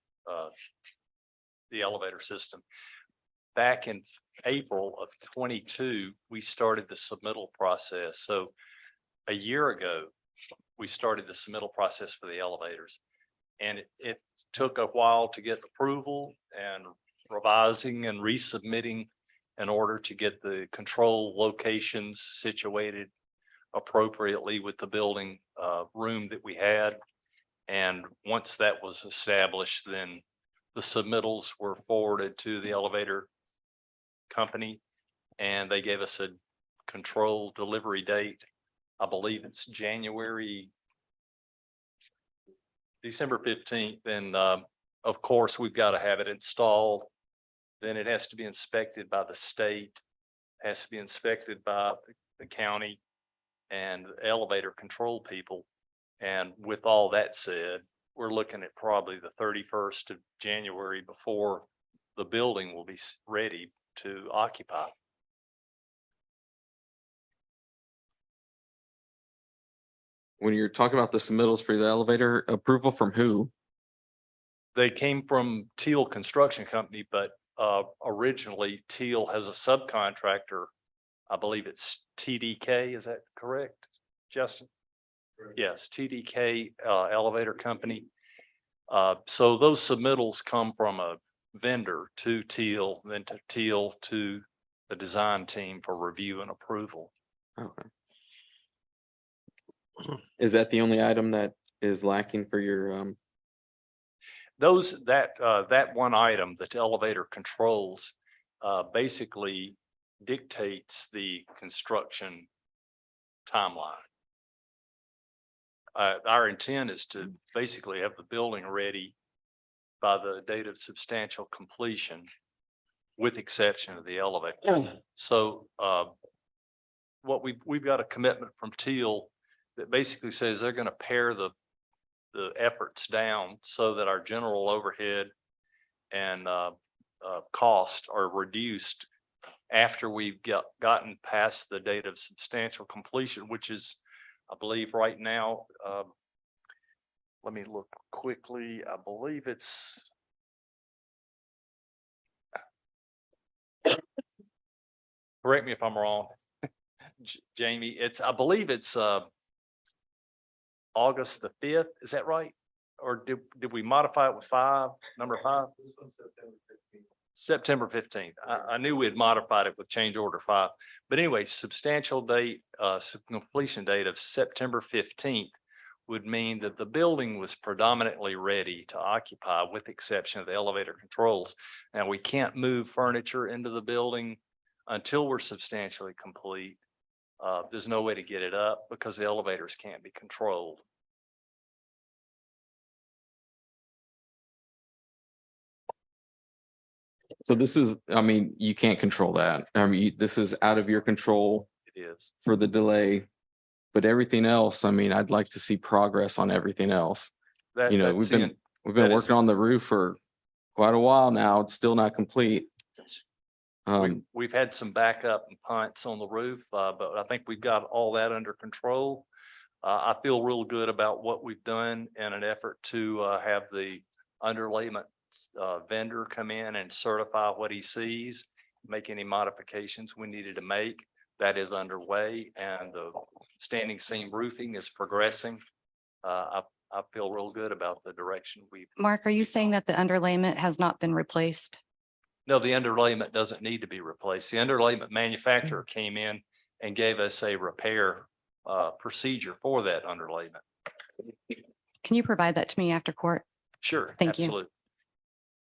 system. Back in April of 22, we started the submittal process. So a year ago, we started the submittal process for the elevators. And it took a while to get approval and revising and resubmitting in order to get the control locations situated appropriately with the building room that we had. And once that was established, then the submittals were forwarded to the elevator company, and they gave us a control delivery date. I believe it's December 15th. And of course, we've got to have it installed. Then it has to be inspected by the state, has to be inspected by the county and elevator control people. And with all that said, we're looking at probably the 31st of January before the building will be ready to occupy. When you're talking about the submittals for the elevator, approval from who? They came from Teal Construction Company, but originally Teal has a subcontractor. I believe it's TDK. Is that correct, Justin? Yes, TDK Elevator Company. So those submittals come from a vendor to Teal, then to Teal to the design team for review and approval. Okay. Is that the only item that is lacking for your That one item, the elevator controls, basically dictates the construction timeline. Our intent is to basically have the building ready by the date of substantial completion, with exception of the elevator. So what we've got a commitment from Teal that basically says they're going to pare the efforts down so that our general overhead and cost are reduced after we've gotten past the date of substantial completion, which is, I believe right now, let me look quickly. I believe it's correct me if I'm wrong, Jamie. I believe it's August the 5th. Is that right? Or did we modify it with number 5? September 15th. I knew we had modified it with change order 5. But anyway, substantial date, completion date of September 15th would mean that the building was predominantly ready to occupy, with exception of the elevator controls. Now, we can't move furniture into the building until we're substantially complete. There's no way to get it up because the elevators can't be controlled. So this is, I mean, you can't control that. I mean, this is out of your control It is. for the delay. But everything else, I mean, I'd like to see progress on everything else. That- You know, that's we've in- been that is- working on the roof for quite a while now. It's still not complete. We've had some backup and punts on the roof, but I think we've got all that under control. I feel real good about what we've done in an effort to have the underlayment vendor come in and certify what he sees, make any modifications we needed to make. That is underway, and the standing seam roofing is progressing. I feel real good about the direction we've. Mark, are you saying that the underlayment has not been replaced? No, the underlayment doesn't need to be replaced. The underlayment manufacturer came in and gave us a repair procedure for that underlayment. Can you provide that to me after court? Sure, Thank you. absolutely.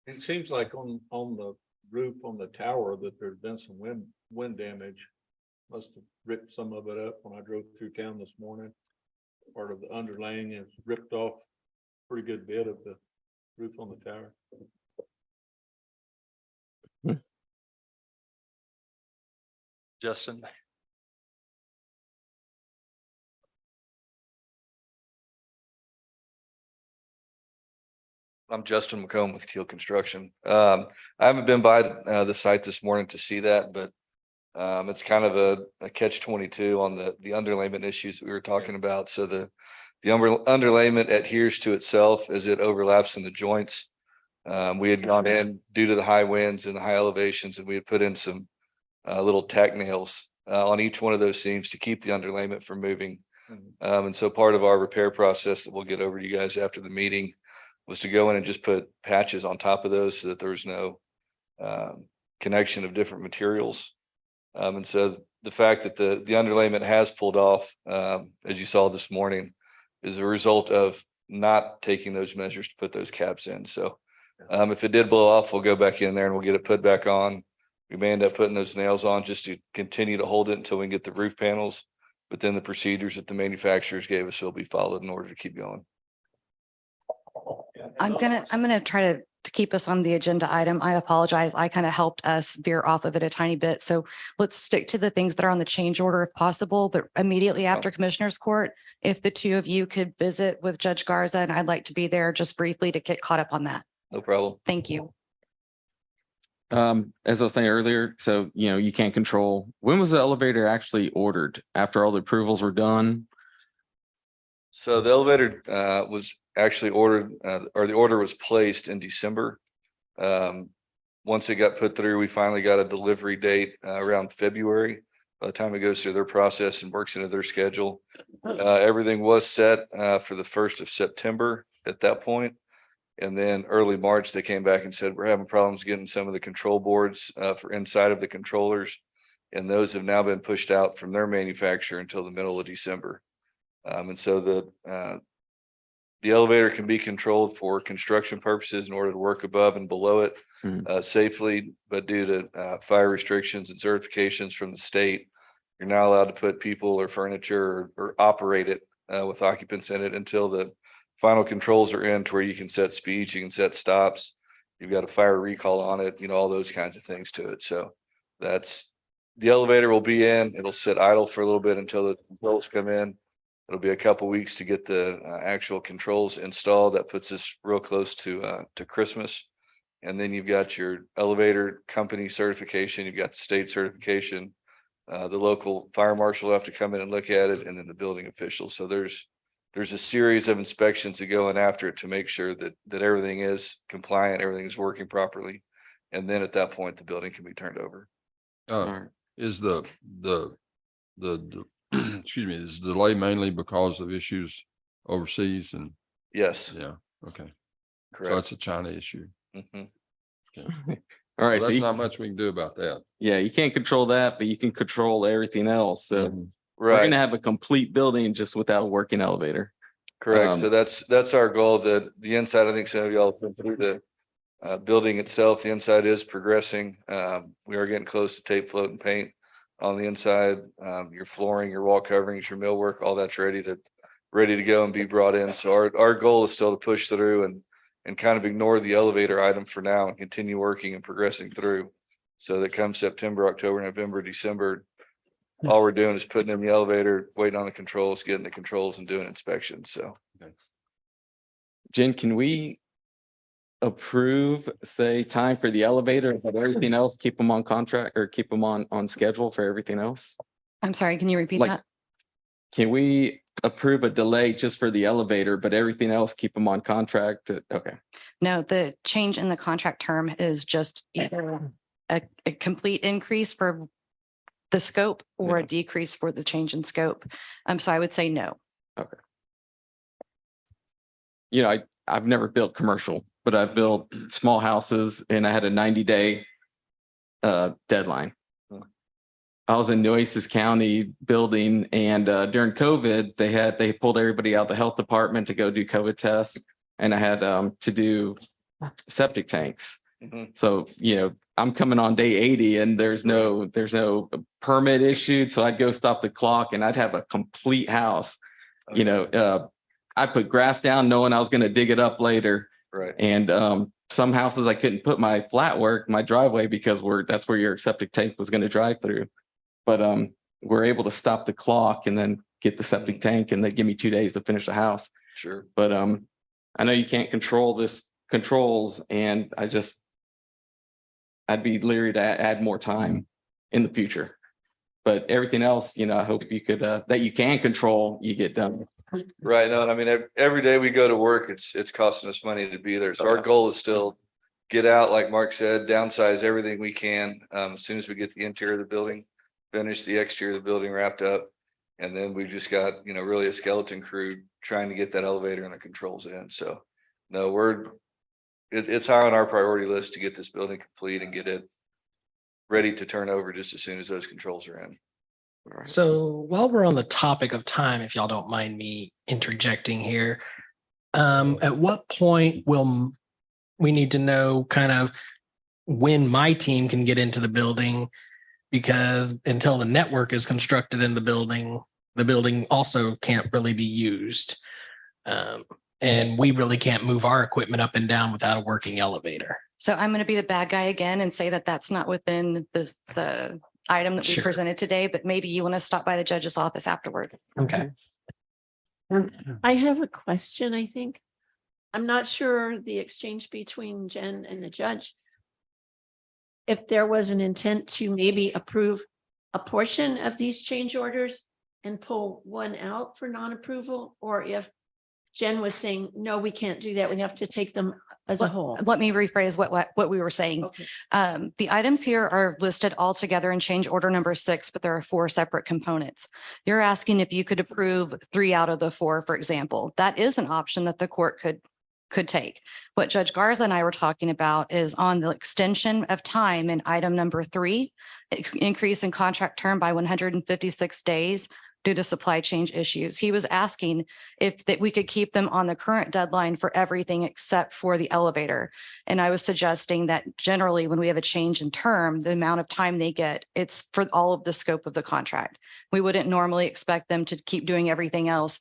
It seems like on the roof on the tower that there's been some wind damage. Must have ripped some of it up when I drove through town this morning. Part of the underlaying is ripped off pretty good bit of the roof on the tower. Justin? I'm Justin McComb with Teal Construction. I haven't been by the site this morning to see that, but it's kind of a catch-22 on the underlayment issues that we were talking about. So the underlayment adheres to itself as it overlaps in the joints. We had gone in due to the high winds and the high elevations, and we had put in some little tack nails on each one of those seams to keep the underlayment from moving. And so part of our repair process that we'll get over to you guys after the meeting was to go in and just put patches on top of those so that there was no connection of different materials. And so the fact that the underlayment has pulled off, as you saw this morning, is a result of not taking those measures to put those caps in. So if it did blow off, we'll go back in there and we'll get it put back on. We may end up putting those nails on just to continue to hold it until we can get the roof panels. But then the procedures that the manufacturers gave us will be followed in order to keep going. I'm gonna try to keep us on the agenda item. I apologize. I kind of helped us veer off of it a tiny bit. So let's stick to the things that are on the change order if possible, but immediately after Commissioners Court, if the two of you could visit with Judge Garza, and I'd like to be there just briefly to get caught up on that. No problem. Thank you. As I was saying earlier, so, you can't control, when was the elevator actually ordered? After all the approvals were done? So the elevator was actually ordered, or the order was placed in December. Once it got put through, we finally got a delivery date around February. By the time it goes through their process and works into their schedule, everything was set for the 1st of September at that point. And then early March, they came back and said, we're having problems getting some of the control boards for inside of the controllers. And those have now been pushed out from their manufacturer until the middle of December. And so the elevator can be controlled for construction purposes in order to work above and below it safely, but due to fire restrictions and certifications from the state, you're not allowed to put people or furniture or operate it with occupants in it until the final controls are in to where you can set speeds, you can set stops. You've got a fire recall on it, all those kinds of things to it. So that's, the elevator will be in, it'll sit idle for a little bit until the controls come in. It'll be a couple weeks to get the actual controls installed. That puts us real close to Christmas. And then you've got your elevator company certification, you've got the state certification. The local fire marshal will have to come in and look at it, and then the building official. So there's a series of inspections that go in after it to make sure that everything is compliant, everything is working properly. And then at that point, the building can be turned over. Is the excuse me, is the delay mainly because of issues overseas? And yes, yeah, okay, correct. So that's a China issue. Mhm. Okay. All right. Well, So that's not much we can do about that. yeah, you can't control that, but you can control everything else. So we're Right. gonna have a complete building just without a working elevator. Correct. So that's our goal. The inside, I think some of y'all have been through the building itself. The inside is progressing. We are getting close to tape, float, and paint on the inside. Your flooring, your wall coverings, your millwork, all that's ready to go and be brought in. So our goal is still to push through and kind of ignore the elevator item for now and continue working and progressing through. So that comes September, October, November, December, all we're doing is putting in the elevator, waiting on the controls, getting the controls and doing inspections. So. Jen, can we approve, say, time for the elevator, but everything else, keep them on contract or keep them on schedule for everything else? I'm sorry, can you repeat Like, that? Can we approve a delay just for the elevator, but everything else, keep them on contract? Okay. No, the change in the contract term is just either a complete increase for the scope or a decrease for the change in scope. So I would say no. Okay. I've never built commercial, but I've built small houses and I had a 90-day deadline. I was in Nueces County building, and during COVID, they pulled everybody out of the health department to go do COVID tests, and I had to do septic tanks. So, I'm coming on day 80 and there's no permit issued. So I'd go stop the clock and I'd have a complete house. I put grass down knowing I was going to dig it up later. Right. And some houses I couldn't put my flat work, my driveway, because that's where your septic tank was going to drive through. But we're able to stop the clock and then get the septic tank, and they give me 2 days to finish the house. Sure. But I know you can't control this controls and I'd be leery to add more time in the future. But everything else, I hope you could, that you can control, you get done. Right. No, and I mean, every day we go to work, it's costing us money to be there. So our goal is still get out, like Mark said, downsize everything we can. As soon as we get the interior of the building, finish the exterior of the building wrapped up. And then we've just got, really a skeleton crew trying to get that elevator and the controls in. So no, it's high on our priority list to get this building complete and get it ready to turn over just as soon as those controls are in. So while we're on the topic of time, if y'all don't mind me interjecting here, at what point will we need to know kind of when my team can get into the building? Because until the network is constructed in the building also can't really be used. And we really can't move our equipment up and down without a working elevator. So I'm going to be the bad guy again and say that that's not within the item that we Sure. presented today, but maybe you want to stop by the judge's office afterward. Okay. I have a question, I think. I'm not sure the exchange between Jen and the judge. If there was an intent to maybe approve a portion of these change orders and pull one out for non-approval, or if Jen was saying, no, we can't do that. We have to take them as a whole. Let me rephrase what we were saying. Okay. The items here are listed all together in change order number 6, but there are 4 separate components. You're asking if you could approve 3 out of the 4, for example. That is an option that the court could take. What Judge Garza and I were talking about is on the extension of time in item number 3, increase in contract term by 156 days due to supply chain issues. He was asking if that we could keep them on the current deadline for everything except for the elevator. And I was suggesting that generally when we have a change in term, the amount of time they get, it's for all of the scope of the contract. We wouldn't normally expect them to keep doing everything else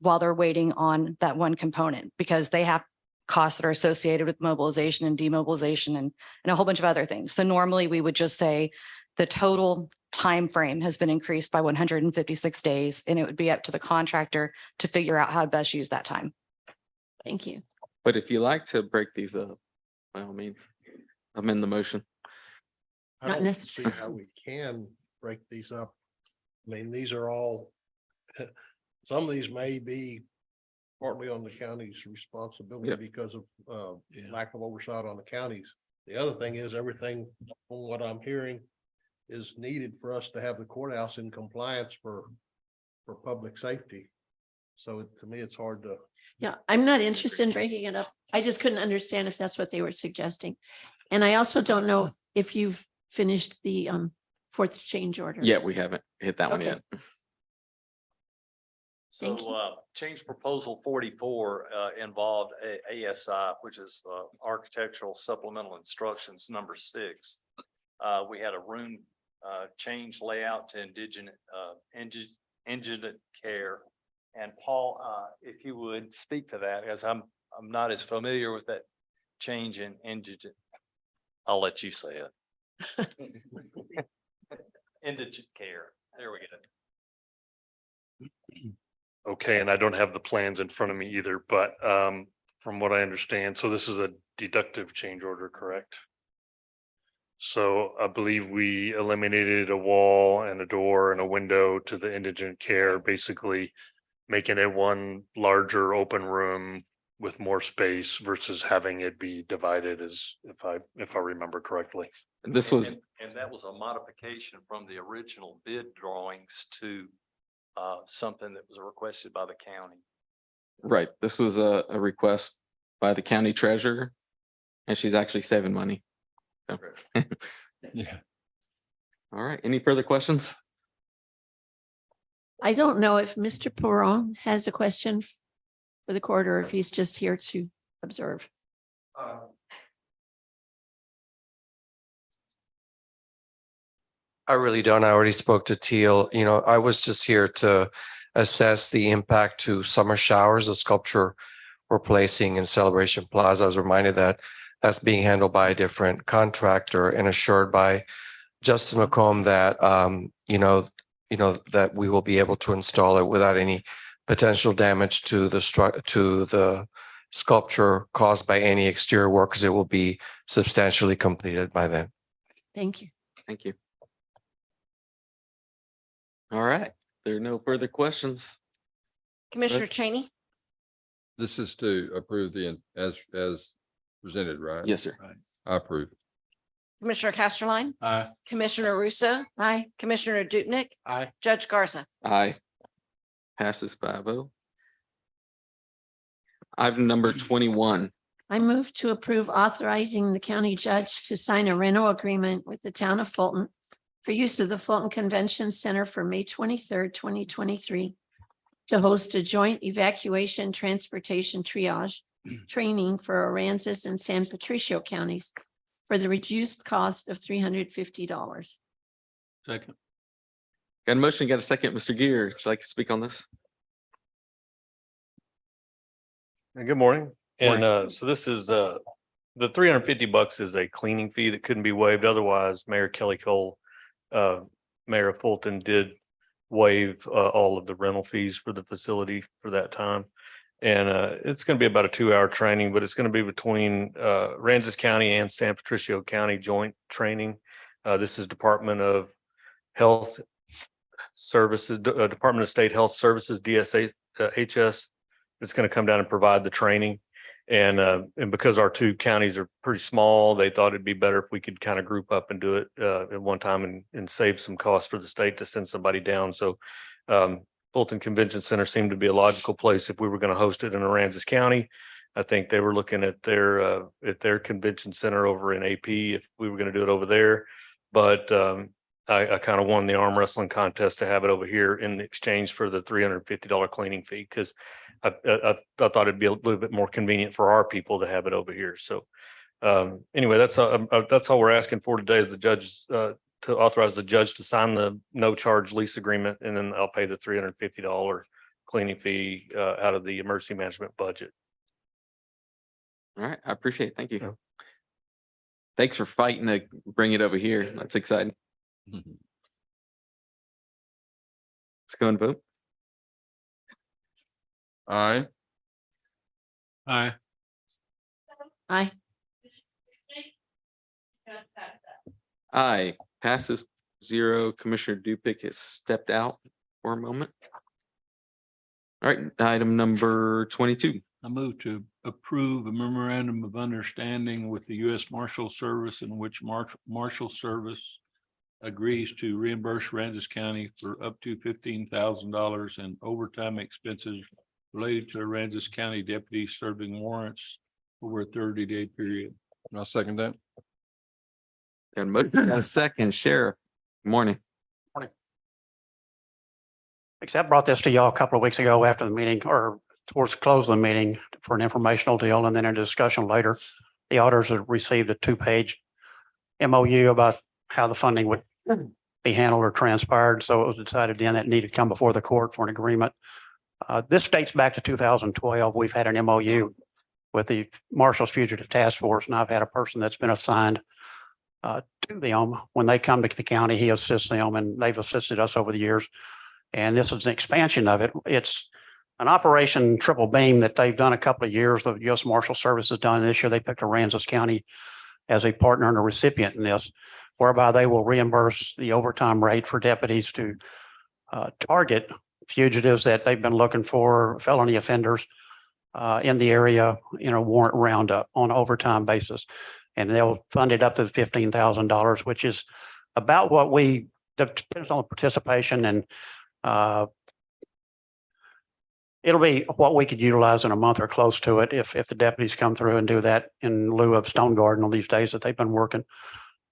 while they're waiting on that one component, because they have costs that are associated with mobilization and demobilization and a whole bunch of other things. So normally we would just say the total time frame has been increased by 156 days, and it would be up to the contractor to figure out how to best use that time. Thank you. But if you like to break these up, by all means, amend the motion. I Not don't see necessarily. how we can break these up. I mean, these are all, some of these may be partly on the county's responsibility Yep. because of lack of oversight on the counties. The other thing is everything, from what I'm hearing, is needed for us to have the courthouse in compliance for public safety. So to me, it's hard to. Yeah, I'm not interested in breaking it up. I just couldn't understand if that's what they were suggesting. And I also don't know if you've finished the 4th change order. Yeah, we haven't hit that one Okay. yet. Thank So change proposal 44 involved ASI, which is Architectural Supplemental Instructions number 6. We had a room change layout to indigent care. And Paul, if you would speak to that, as I'm not as familiar with that change in indigent. I'll let you say it. Indigent care. There we go. Okay, and I don't have the plans in front of me either, but from what I understand, so this is a deductive change order, correct? So I believe we eliminated a wall and a door and a window to the indigent care, basically making it one larger open room with more space versus having it be divided, as if I remember correctly. This was, And that was a modification from the original bid drawings to something that was requested by the county. right, this was a request by the county treasurer, and she's actually saving money. So. Yeah. All right, any further questions? I don't know if Mr. Perron has a question for the court or if he's just here to observe. I really don't. I already spoke to Teal. I was just here to assess the impact to summer showers, the sculpture we're placing in Celebration Plaza. I was reminded that that's being handled by a different contractor and assured by Justin McComb that, that we will be able to install it without any potential damage to the sculpture caused by any exterior work, because it will be substantially completed by then. Thank you. Thank you. All right, there are no further questions. Commissioner Cheney, This is to approve as presented, right? Yes, sir. I approve. Commissioner Casterline, Aye. Commissioner Russo. Aye. Commissioner Dupnick, Aye. Judge Garza. Aye. Passes 5-0. Item number 21. I move to approve authorizing the county judge to sign a rental agreement with the town of Fulton for use of the Fulton Convention Center for May 23rd, 2023 to host a joint evacuation transportation triage training for Aransas and San Patricio counties for the reduced cost of $350. Second. Got a motion, got a second. Mr. Gear, would you like to speak on this? Good morning. And so this is the $350 is a cleaning fee that couldn't be waived. Otherwise, Mayor Kelly Cole, Mayor of Fulton, did waive all of the rental fees for the facility for that time. And it's going to be about a 2-hour training, but it's going to be between Aransas County and San Patricio County joint training. This is Department of Health Services, Department of State Health Services, DSA, HS. It's going to come down and provide the training. And because our two counties are pretty small, they thought it'd be better if we could kind of group up and do it at one time and save some costs for the state to send somebody down. So Fulton Convention Center seemed to be a logical place if we were going to host it in Aransas County. I think they were looking at their convention center over in AP if we were going to do it over there. But I kind of won the arm wrestling contest to have it over here in exchange for the $350 cleaning fee, because I thought it'd be a little bit more convenient for our people to have it over here. So anyway, that's all we're asking for today, is the judge to authorize the judge to sign the no charge lease agreement, and then I'll pay the $350 cleaning fee out of the emergency management budget. All right, I appreciate it. Thank you. Thanks for fighting to bring it over here. That's exciting. Let's go and vote. Aye. Aye. Aye. Aye, passes 0. Commissioner Dupnick has stepped out for a moment. All right, item number 22. I move to approve a memorandum of understanding with the U.S. Marshal Service in which Marshal Service agrees to reimburse Aransas County for up to $15,000 in overtime expenses related to Aransas County deputies serving warrants over a 30-day period. I'll second that. Got a motion, got a second. Sheriff, good morning. Except I brought this to y'all a couple of weeks ago after the meeting, or towards the close of the meeting, for an informational deal, and then a discussion later. The auditors have received a 2-page MOU about how the funding would be handled or transpired. So it was decided then that it needed to come before the court for an agreement. This dates back to 2012. We've had an MOU with the Marshals Fugitive Task Force, and I've had a person that's been assigned to them. When they come to the county, he assists them, and they've assisted us over the years. And this is an expansion of it. It's an Operation Triple Beam that they've done a couple of years. The U.S. Marshal Service has done this year. They picked Aransas County as a partner and a recipient in this, whereby they will reimburse the overtime rate for deputies to target fugitives that they've been looking for, felony offenders in the area in a warrant roundup on an overtime basis. And they'll fund it up to $15,000, which is about what depends on the participation, and it'll be what we could utilize in a month or close to it if the deputies come through and do that in lieu of Stone Garden on these days that they've been working.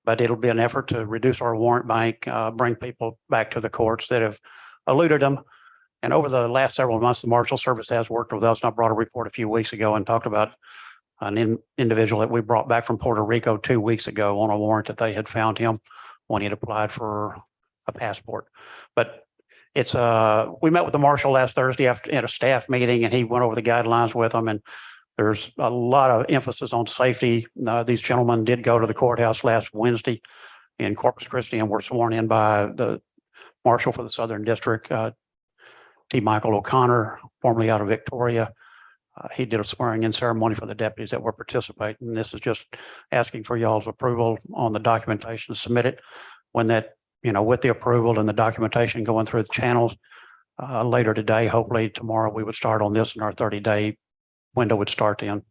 But it'll be an effort to reduce our warrant bank, bring people back to the courts that have eluded them. And over the last several months, the Marshal Service has worked with us. And I brought a report a few weeks ago and talked about an individual that we brought back from Puerto Rico 2 weeks ago on a warrant that they had found him when he had applied for a passport. But it's we met with the marshal last Thursday at a staff meeting, and he went over the guidelines with them. And there's a lot of emphasis on safety. These gentlemen did go to the courthouse last Wednesday in Corpus Christi and were sworn in by the marshal for the Southern District, T. Michael O'Connor, formerly out of Victoria. he did a swearing in ceremony for the deputies that were participating. This is just asking for y'all's approval on the documentation submitted. When that, with the approval and the documentation going through the channels later today, hopefully tomorrow we would start on this and our 30-day window would start then.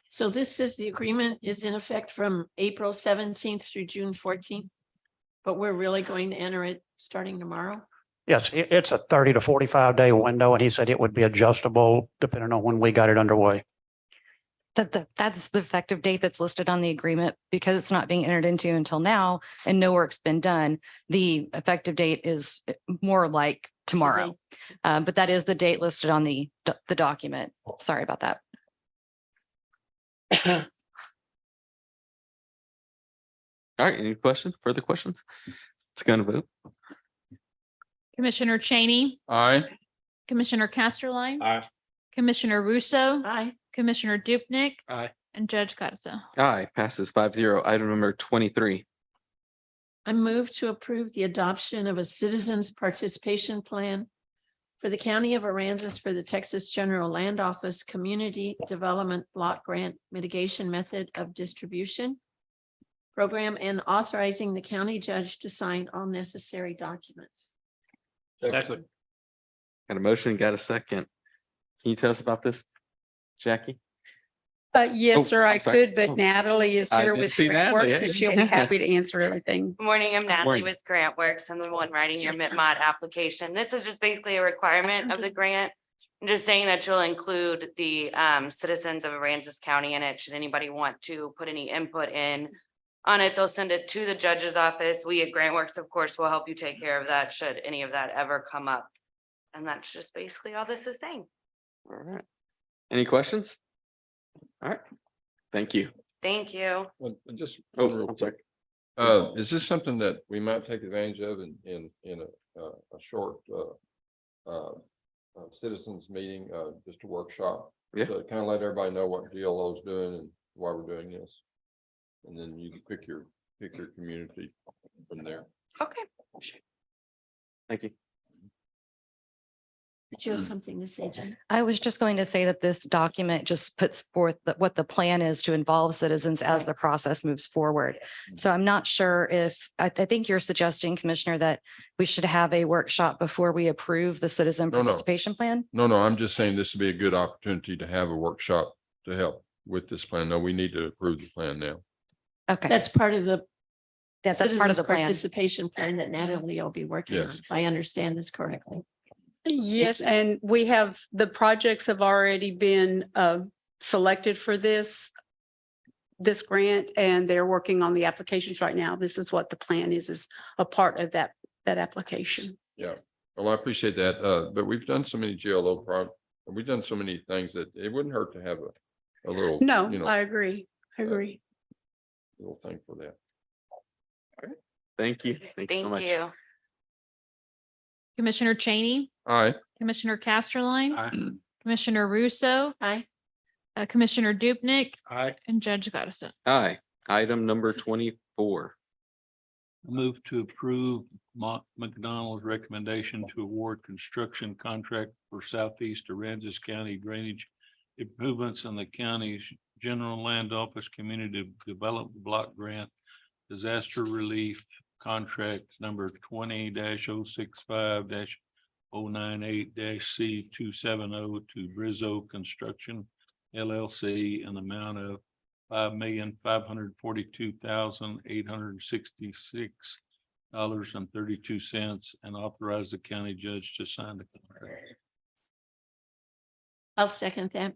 So this says the agreement is in effect from April 17th through June 14th. But we're really going to enter it starting tomorrow? Yes, it's a 30 to 45-day window, and he said it would be adjustable depending on when we got it underway. That's the effective date that's listed on the agreement because it's not being entered into until now and no work's been done. The effective date is more like tomorrow. But that is the date listed on the document. Sorry about that. All right, any questions, further questions? Let's go and vote. Commissioner Cheney, Aye. Commissioner Casterline. Aye. Commissioner Russo, Aye. Commissioner Dupnick, Aye. and Judge Garza. Aye, passes 5-0. Item number 23. I move to approve the adoption of a citizens participation plan for the County of Aransas for the Texas General Land Office Community Development Block Grant Mitigation Method of Distribution Program and authorizing the county judge to sign all necessary documents. Second. Got a motion, got a second. Can you tell us about this, Jackie? Oh, Yes, sir, I I'm sorry. could, but Natalie is I here did with see Grant Natalie, Works hey. and she'll be happy to answer everything. Good morning, I'm Natalie Morning. with Grant Works. I'm the one writing your MITMOD application. This is just basically a requirement of the grant. I'm just saying that you'll include the citizens of Aransas County in it. Should anybody want to put any input in on it, they'll send it to the judge's office. We at Grant Works, of course, will help you take care of that should any of that ever come up. And that's just basically all this is saying. All right. Any questions? All right. Thank you. Thank you. Well, just. Oh, real I'm sorry. quick. Is this something that we might take advantage of in a short citizens meeting, just a workshop? Yeah. To kind of let everybody know what GLO is doing and why we're doing this. And then you can pick your community from there. Okay. Thank you. Did you have something to say, Jen? I was just going to say that this document just puts forth what the plan is to involve citizens as the process moves forward. So I'm not sure if, I think you're suggesting, Commissioner, that we should have a workshop before we approve the citizen No, no. participation plan? No, I'm just saying this would be a good opportunity to have a workshop to help with this plan. No, we need to approve the plan now. Okay. That's part of the That's part of citizens the plan. participation plan that Natalie will be working on, Yes. if I understand this correctly. Yes, and we have, the projects have already been selected for this grant, and they're working on the applications right now. This is what the plan is a part of that application. Yeah, well, I appreciate that. But we've done so many we've done so many things that it wouldn't hurt to have a little. No, you know, I agree. I agree. little thing for that. Thank you. Thank you so much. Thank you. Commissioner Cheney, Aye. Commissioner Casterline. Aye. Commissioner Russo, Aye. Commissioner Dupnick, Aye. and Judge Garza. Aye. Item number 24. Move to approve McDonald's recommendation to award construction contract for Southeast Aransas County drainage improvements in the county's general land office community development block grant disaster relief contract number 20-065-098-C 270 to Brizzo Construction LLC in the amount of $5,542,866.32 and authorize the county judge to sign the contract. I'll second that.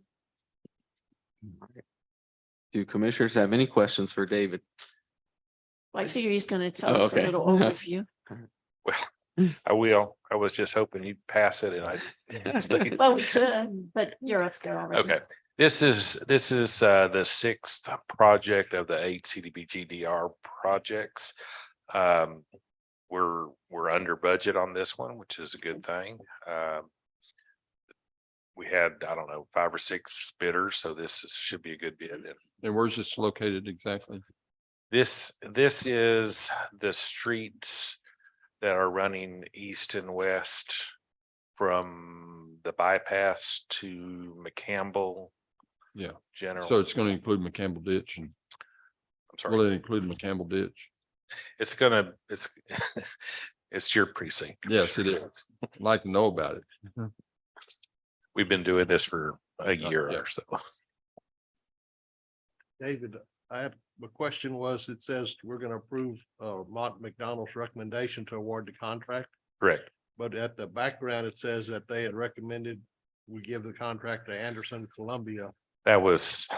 Do commissioners have any questions for David? Well, I figure he's going to tell Oh, us a okay. little overview. I will. I was just hoping he'd pass it and I. Well, we could, but you're up there already. Okay, this is the sixth project of the 8 CDBG-DR projects. We're under budget on this one, which is a good thing. We had, I don't know, 5 or 6 bidders, so should be a good bid. And where's this located exactly? This is the streets that are running east and west from the bypass to McCampbell. Yeah. General. So it's going to include McCampbell Ditch and I'm sorry. will it include McCampbell Ditch? It's it's your precinct. Yes, it is. I'd like to know about it. We've been doing this for a year or so. David, I have, the question was, it says we're going to approve Mont McDonald's recommendation to award the contract. Correct. But at the background, it says that they had recommended we give the contract to Anderson Columbia. That was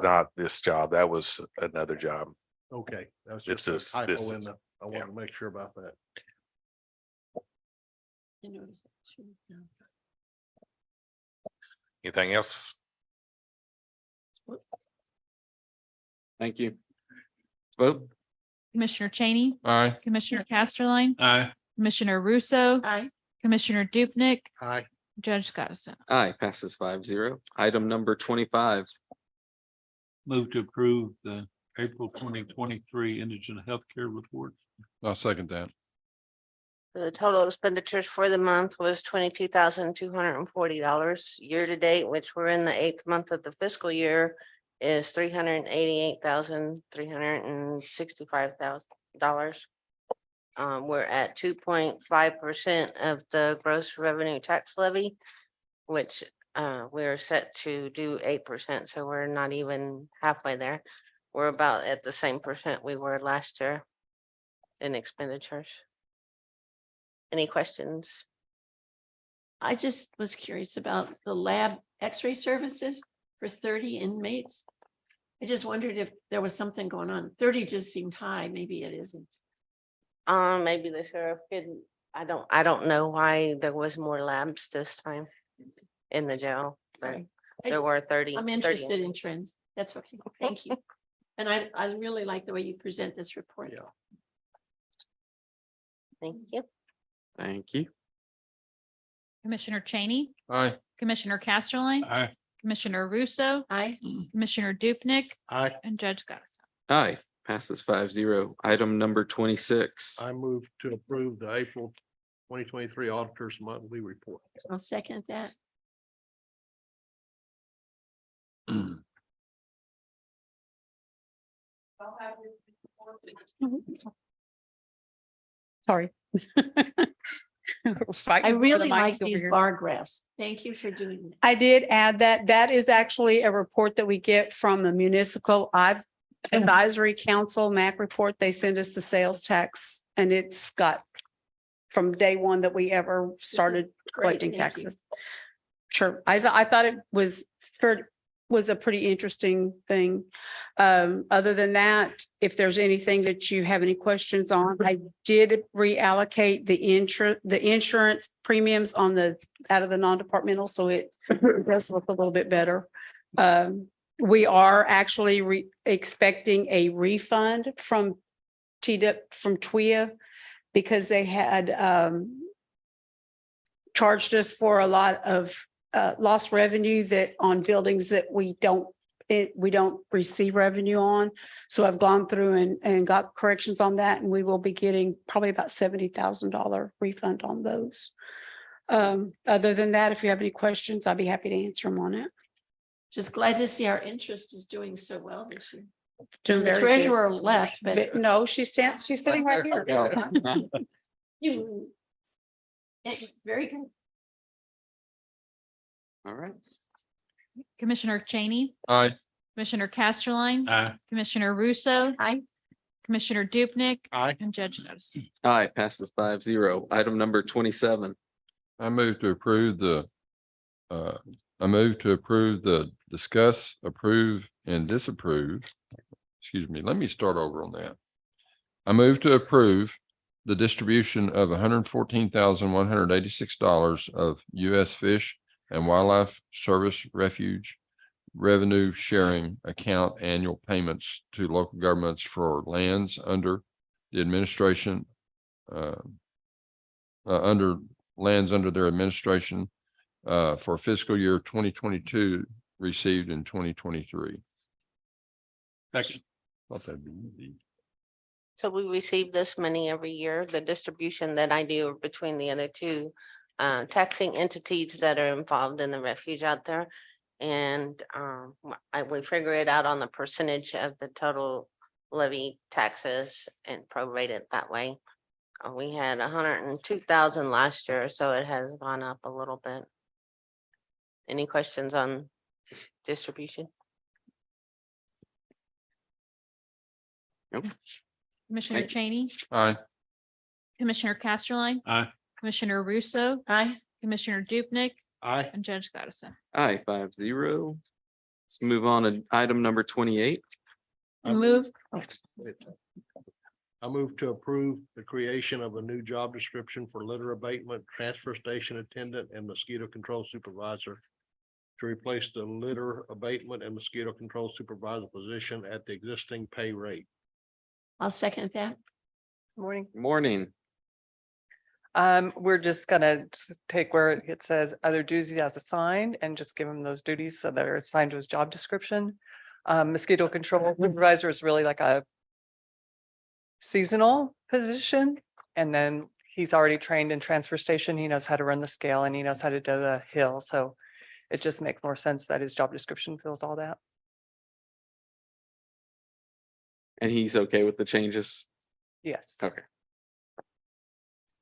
not this job. That was another job. Okay, that's This just is- a typo this in is- the, I want to make sure about that. I noticed that too. Yeah. Anything else? Thank you. Vote. Commissioner Cheney, Aye. Commissioner Casterline, Aye. Commissioner Russo, Aye. Commissioner Dupnick, Aye. Judge Scottison. Aye, passes 5-0. Item number 25. Move to approve the April 2023 indigent healthcare report. I'll second that. The total expenditures for the month was $22,240. Year to date, which we're in the 8th month of the fiscal year, is $385,000. We're at 2.5% of the gross revenue tax levy, which we're set to do 8%, so we're not even halfway there. We're about at the same percent we were last year in expenditures. Any questions? I just was curious about the lab x-ray services for 30 inmates. I just wondered if there was something going on. 30 just seemed high. Maybe it isn't. Maybe the sheriff could, I don't know why there was more labs this time in the jail, but I there just- were 30. I'm 30 interested in inmates. trends. That's okay. Thank you. And I really like the way you present this report. Thank you. Thank you. Commissioner Cheney, Aye. Commissioner Casterline, Aye. Commissioner Russo, Aye. Commissioner Dupnick, Aye. and Judge Scottison. Aye, passes 5-0. Item number 26. I move to approve the April 2023 Auditor's Monthly Report. I'll second that. Sorry. I really like these bar graphs. Thank you for doing that. I did add that. That is actually a report that we get from the Municipal Advisory Council MAC report. They send us the sales tax and it's got from day one that we ever started collecting Great, thank you. taxes. Sure. I thought it was a pretty interesting thing. Other than that, if there's anything that you have any questions on, I did reallocate the insurance premiums on out of the non-departmental, so it does look a little bit better. We are actually expecting a refund from TWIA because they had charged us for a lot of lost revenue that on buildings that we don't receive revenue on. So I've gone through and got corrections on that, and we will be getting probably about $70,000 refund on those. Other than that, if you have any questions, I'll be happy to answer them on it. Just glad to see our interest is doing so well this year. Doing And the very good. treasurer left, but No, she's sitting right here. you. Very good. All right. Commissioner Cheney, Aye. Commissioner Casterline, Aye. Commissioner Russo, Aye. Commissioner Dupnick, Aye. and Judge Scottison. Aye, passes 5-0. Item number 27. I move to approve discuss, approve, and disapprove. Excuse me, let me start over on that. I move to approve the distribution of $114,186 of U.S. Fish and Wildlife Service Refuge Revenue Sharing Account annual payments to local governments for lands under the administration, under their administration for fiscal year 2022 received in 2023. Second. Thought that'd be easy. So we receive this money every year. The distribution that I do between the other two taxing entities that are involved in the refuge out there. And we figure it out on the percentage of the total levy taxes and prorate it that way. We had 102,000 last year, so it has gone up a little bit. Any questions on distribution? Nope. Commissioner Cheney, Aye. Commissioner Casterline, Aye. Commissioner Russo, Aye. Commissioner Dupnick, Aye. and Judge Goddison. Aye, 5-0. Let's move on to item number 28. Move. I move to approve the creation of a new job description for litter abatement, transfer station attendant, and mosquito control supervisor to replace the litter abatement and mosquito control supervisor position at the existing pay rate. I'll second that. Morning. Morning. We're just gonna take where it says other duties as assigned and just give him those duties so that are assigned to his job description. Mosquito control supervisor is really like a seasonal position. And then he's already trained in transfer station. He knows how to run the scale and he knows how to do the hill. So it just makes more sense that his job description fills all that. And he's okay with the changes? Yes. Okay.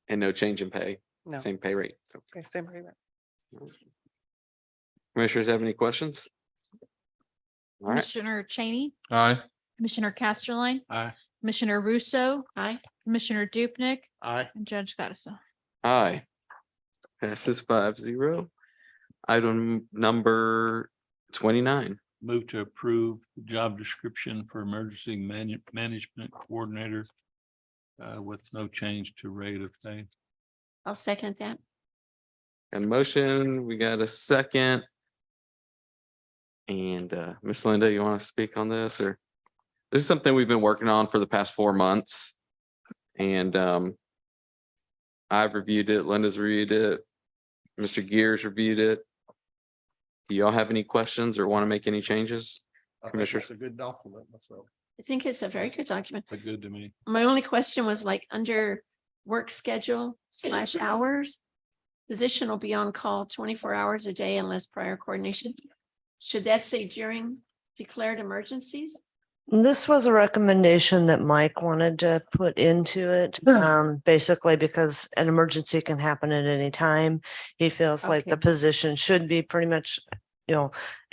And no change in pay? No. Same pay rate? Okay, same agreement. Commissioners have any questions? All right, Commissioner Cheney, Aye. Commissioner Casterline, Aye. Commissioner Russo, Aye. Commissioner Dupnick, Aye. and Judge Goddison. aye. Passes 5-0. Item number 29. Move to approve the job description for emergency management coordinator with no change to rate of pay. I'll second that. And motion, we got a second. And Miss Linda, you want to speak on this, or? This is something we've been working on for the past 4 months. And I've reviewed it, Linda's reviewed it, Mr. Gears reviewed it. Do y'all have any questions or want to make any changes? I think Commissioner? it's a good document myself. I think it's a very good document. Look good to me. My only question was like under work schedule / hours. Position will be on call 24 hours a day unless prior coordination. Should that say during declared emergencies? This was a recommendation that Mike wanted to put into it, basically because an emergency can happen at any time. He feels like the Okay. position should be pretty much,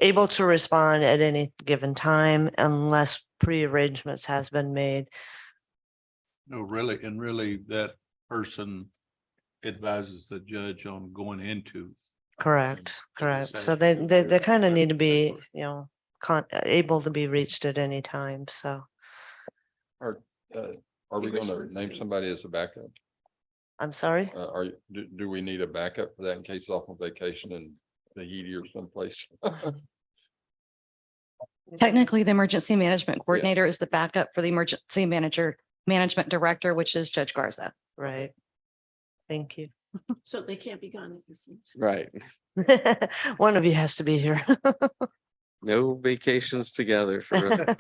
able to respond at any given time unless pre-arrangements has been made. No, really, and really that person advises the judge on going into. Correct, correct. So Satisfactory. they kind of need to be, able to be reached at any time, so. Are we gonna name somebody as a backup? I'm sorry? Do we need a backup for that in case he's off on vacation in Tahiti or someplace? Technically, the emergency management coordinator is the backup for the emergency management director, which is Judge Garza. Right. Thank you. So they can't be gone at the same time. Right. One of you has to be here. No vacations together for us.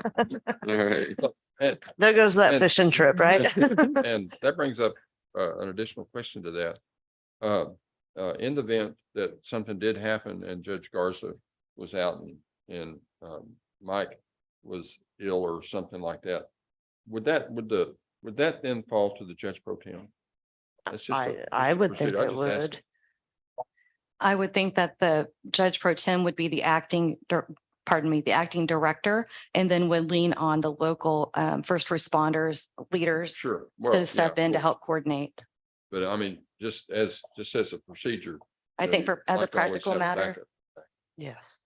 All right. And There goes that And- fishing trip, right? and that brings up an additional question to that. In the event that something did happen and Judge Garza was out and Mike was ill or something like that, would that then fall to the judge pro tem? That's just a- I would think procedure. I it just asked would. I would think that the judge pro tem would be the acting director, and then would lean on the local first responders, leaders Sure. Well, to yeah, step of in to course. help coordinate. But I mean, just as a procedure. I think as a like to always practical have matter. backup. Yes.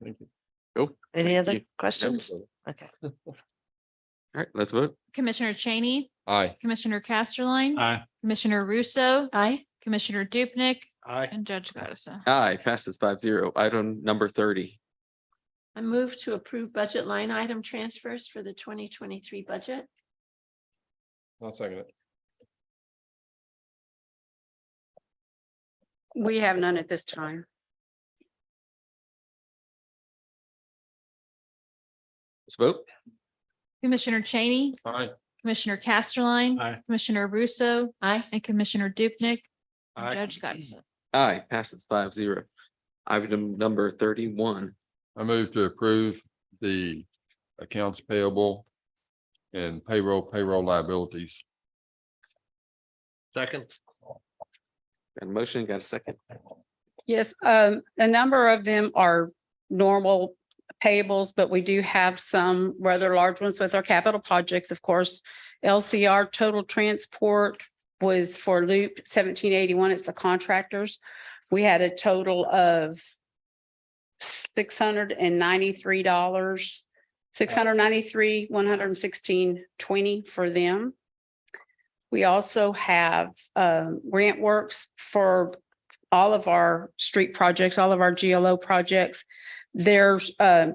Thank you. Cool. Any Thank other you. questions? Okay. All right, let's vote. Commissioner Cheney, Aye. Commissioner Casterline, Aye. Commissioner Russo, Aye. Commissioner Dupnick, Aye. and Judge Goddison. Aye, passes 5-0. Item number 30. I move to approve budget line item transfers for the 2023 budget. I'll second it. We have none at this time. Let's vote. Commissioner Cheney, Aye. Commissioner Casterline, Aye. Commissioner Russo, Aye. and Commissioner Dupnick, and Aye. Judge Goddison. Aye, passes 5-0. Item number 31. I move to approve the accounts payable and payroll liabilities. Second. Got a motion, got a second? Yes, a number of them are normal payables, but we do have some rather large ones with our capital projects, of course. LCR total transport was for Loop 1781. It's the contractors. We had a total of $693, $116.20 for them. We also have grant works for all of our street projects, all of our GLO projects. Their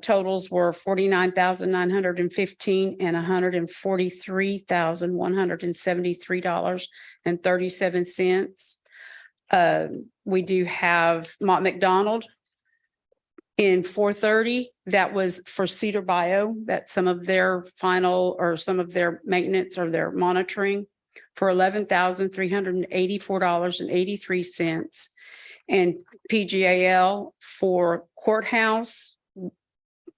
totals were $49,915 and $143,173.37. We do have Mott McDonald in 430. That was for Cedar Bio. That's some of their final or some of their maintenance or their monitoring for $11,384.83. And PGAL for courthouse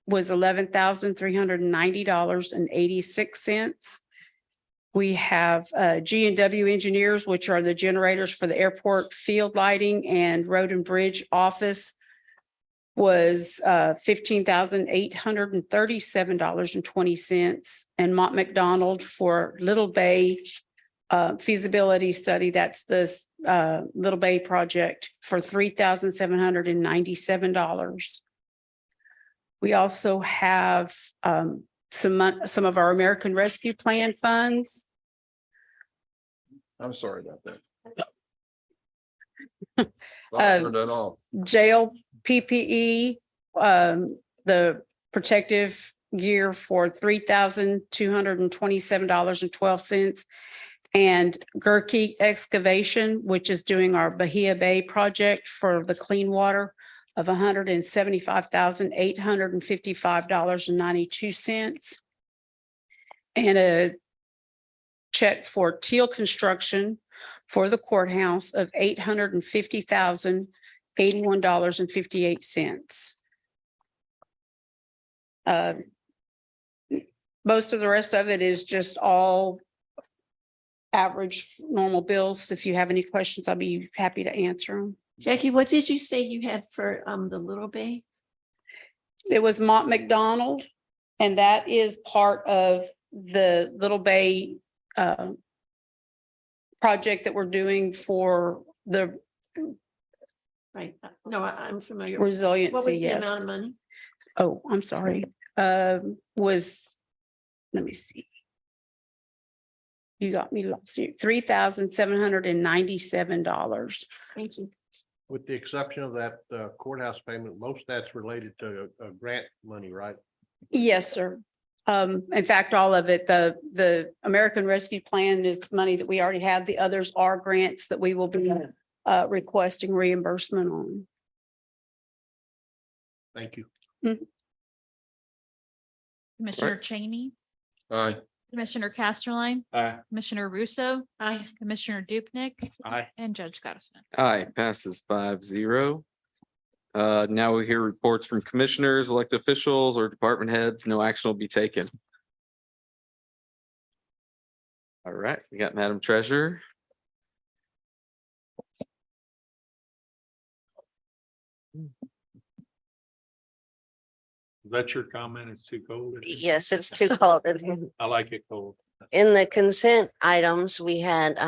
was $11,390.86. We have G&W Engineers, which are the generators for the airport field lighting, and road and bridge office was $15,837.20. And Mott McDonald for Little Bay feasibility study, that's the Little Bay project, for $3,797. We also have some of our American Rescue Plan funds. I'm sorry about that. Turn that off. Jail PPE, the protective gear for $3,227.12. And Gerke Excavation, which is doing our Bahia Bay project for the clean water, of $175,855.92. And a check for Teal Construction for the courthouse of $850,081.58. Most of the rest of it is just all average normal bills. If you have any questions, I'll be happy to answer them. Jackie, what did you say you had for the Little Bay? It was Mott McDonald, and that is part of the Little Bay project that we're doing for the Right. No, I'm familiar. resiliency. What was the Yes. amount of money? Oh, I'm sorry. Was, let me see. You got me lost here. $3,797. Thank you. With the exception of that courthouse payment, most of that's related to grant money, right? Yes, sir. In fact, all of it, the American Rescue Plan is money that we already have. The others are grants that we will be requesting reimbursement on. Thank you. Commissioner Cheney, Aye. Commissioner Casterline, Aye. Commissioner Russo, Aye. Commissioner Dupnick, Aye. and Judge Gottesman. Aye, passes 5-0. Now we hear reports from commissioners, elected officials, or department heads. No action will be taken. All right, we got Madam Treasurer. Is that your comment? It's too cold? Yes, it's too cold in here. I like it cold. In the consent items, we had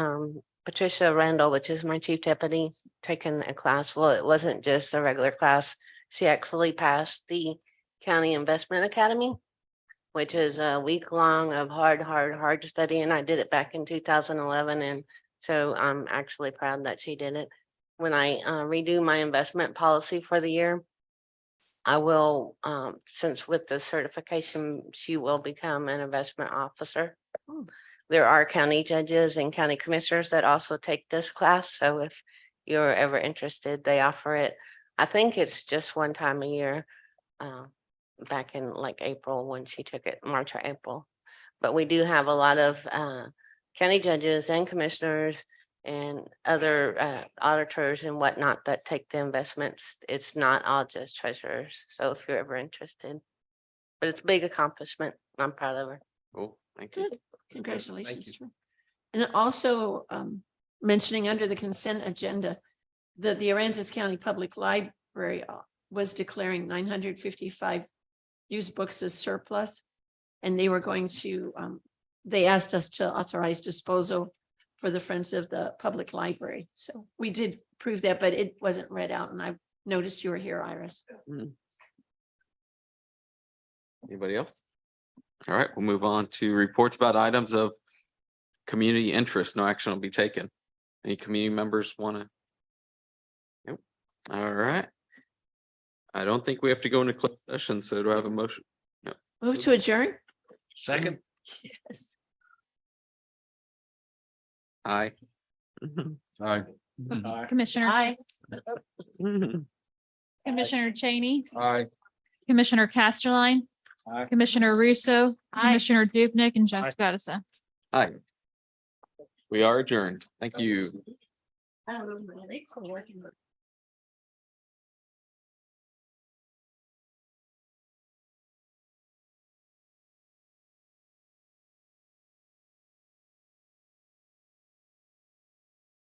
Patricia Randall, which is my chief deputy, taking a class. Well, it wasn't just a regular class. She actually passed the County Investment Academy, which is a week long of hard study. And I did it back in 2011. And so I'm actually proud that she did it. When I redo my investment policy for the year, I will, since with the certification, she will become an investment officer. There are county judges and county commissioners that also take this class. So if you're ever interested, they offer it. I think it's just one time a year, back in like April when she took it, March or April. But we do have a lot of county judges and commissioners and other auditors and whatnot that take the investments. It's not all just treasurers. So if you're ever interested. But it's a big accomplishment. I'm proud of her. Cool, thank you. Good. Congratulations. Troy. And also mentioning under the consent agenda, the Aransas County Public Library was declaring 955 used books as surplus. And they were going to, they asked us to authorize disposal for the Friends of the Public Library. So we did prove that, but it wasn't read out. And I noticed you were here, Iris. Anybody else? All right, we'll move on to reports about items of community interest. No action will be taken. Any community members want to? Nope. All right. I don't think we have to go into closed session, so do I have a motion? No. Move to adjourn? Second. Yes. Aye. Aye. Commissioner. Aye. Commissioner Cheney, Aye. Commissioner Casterline, Aye. Commissioner Russo, Commissioner Dubnik, and Judge Goddison. Aye. We are adjourned. Thank you. I don't know.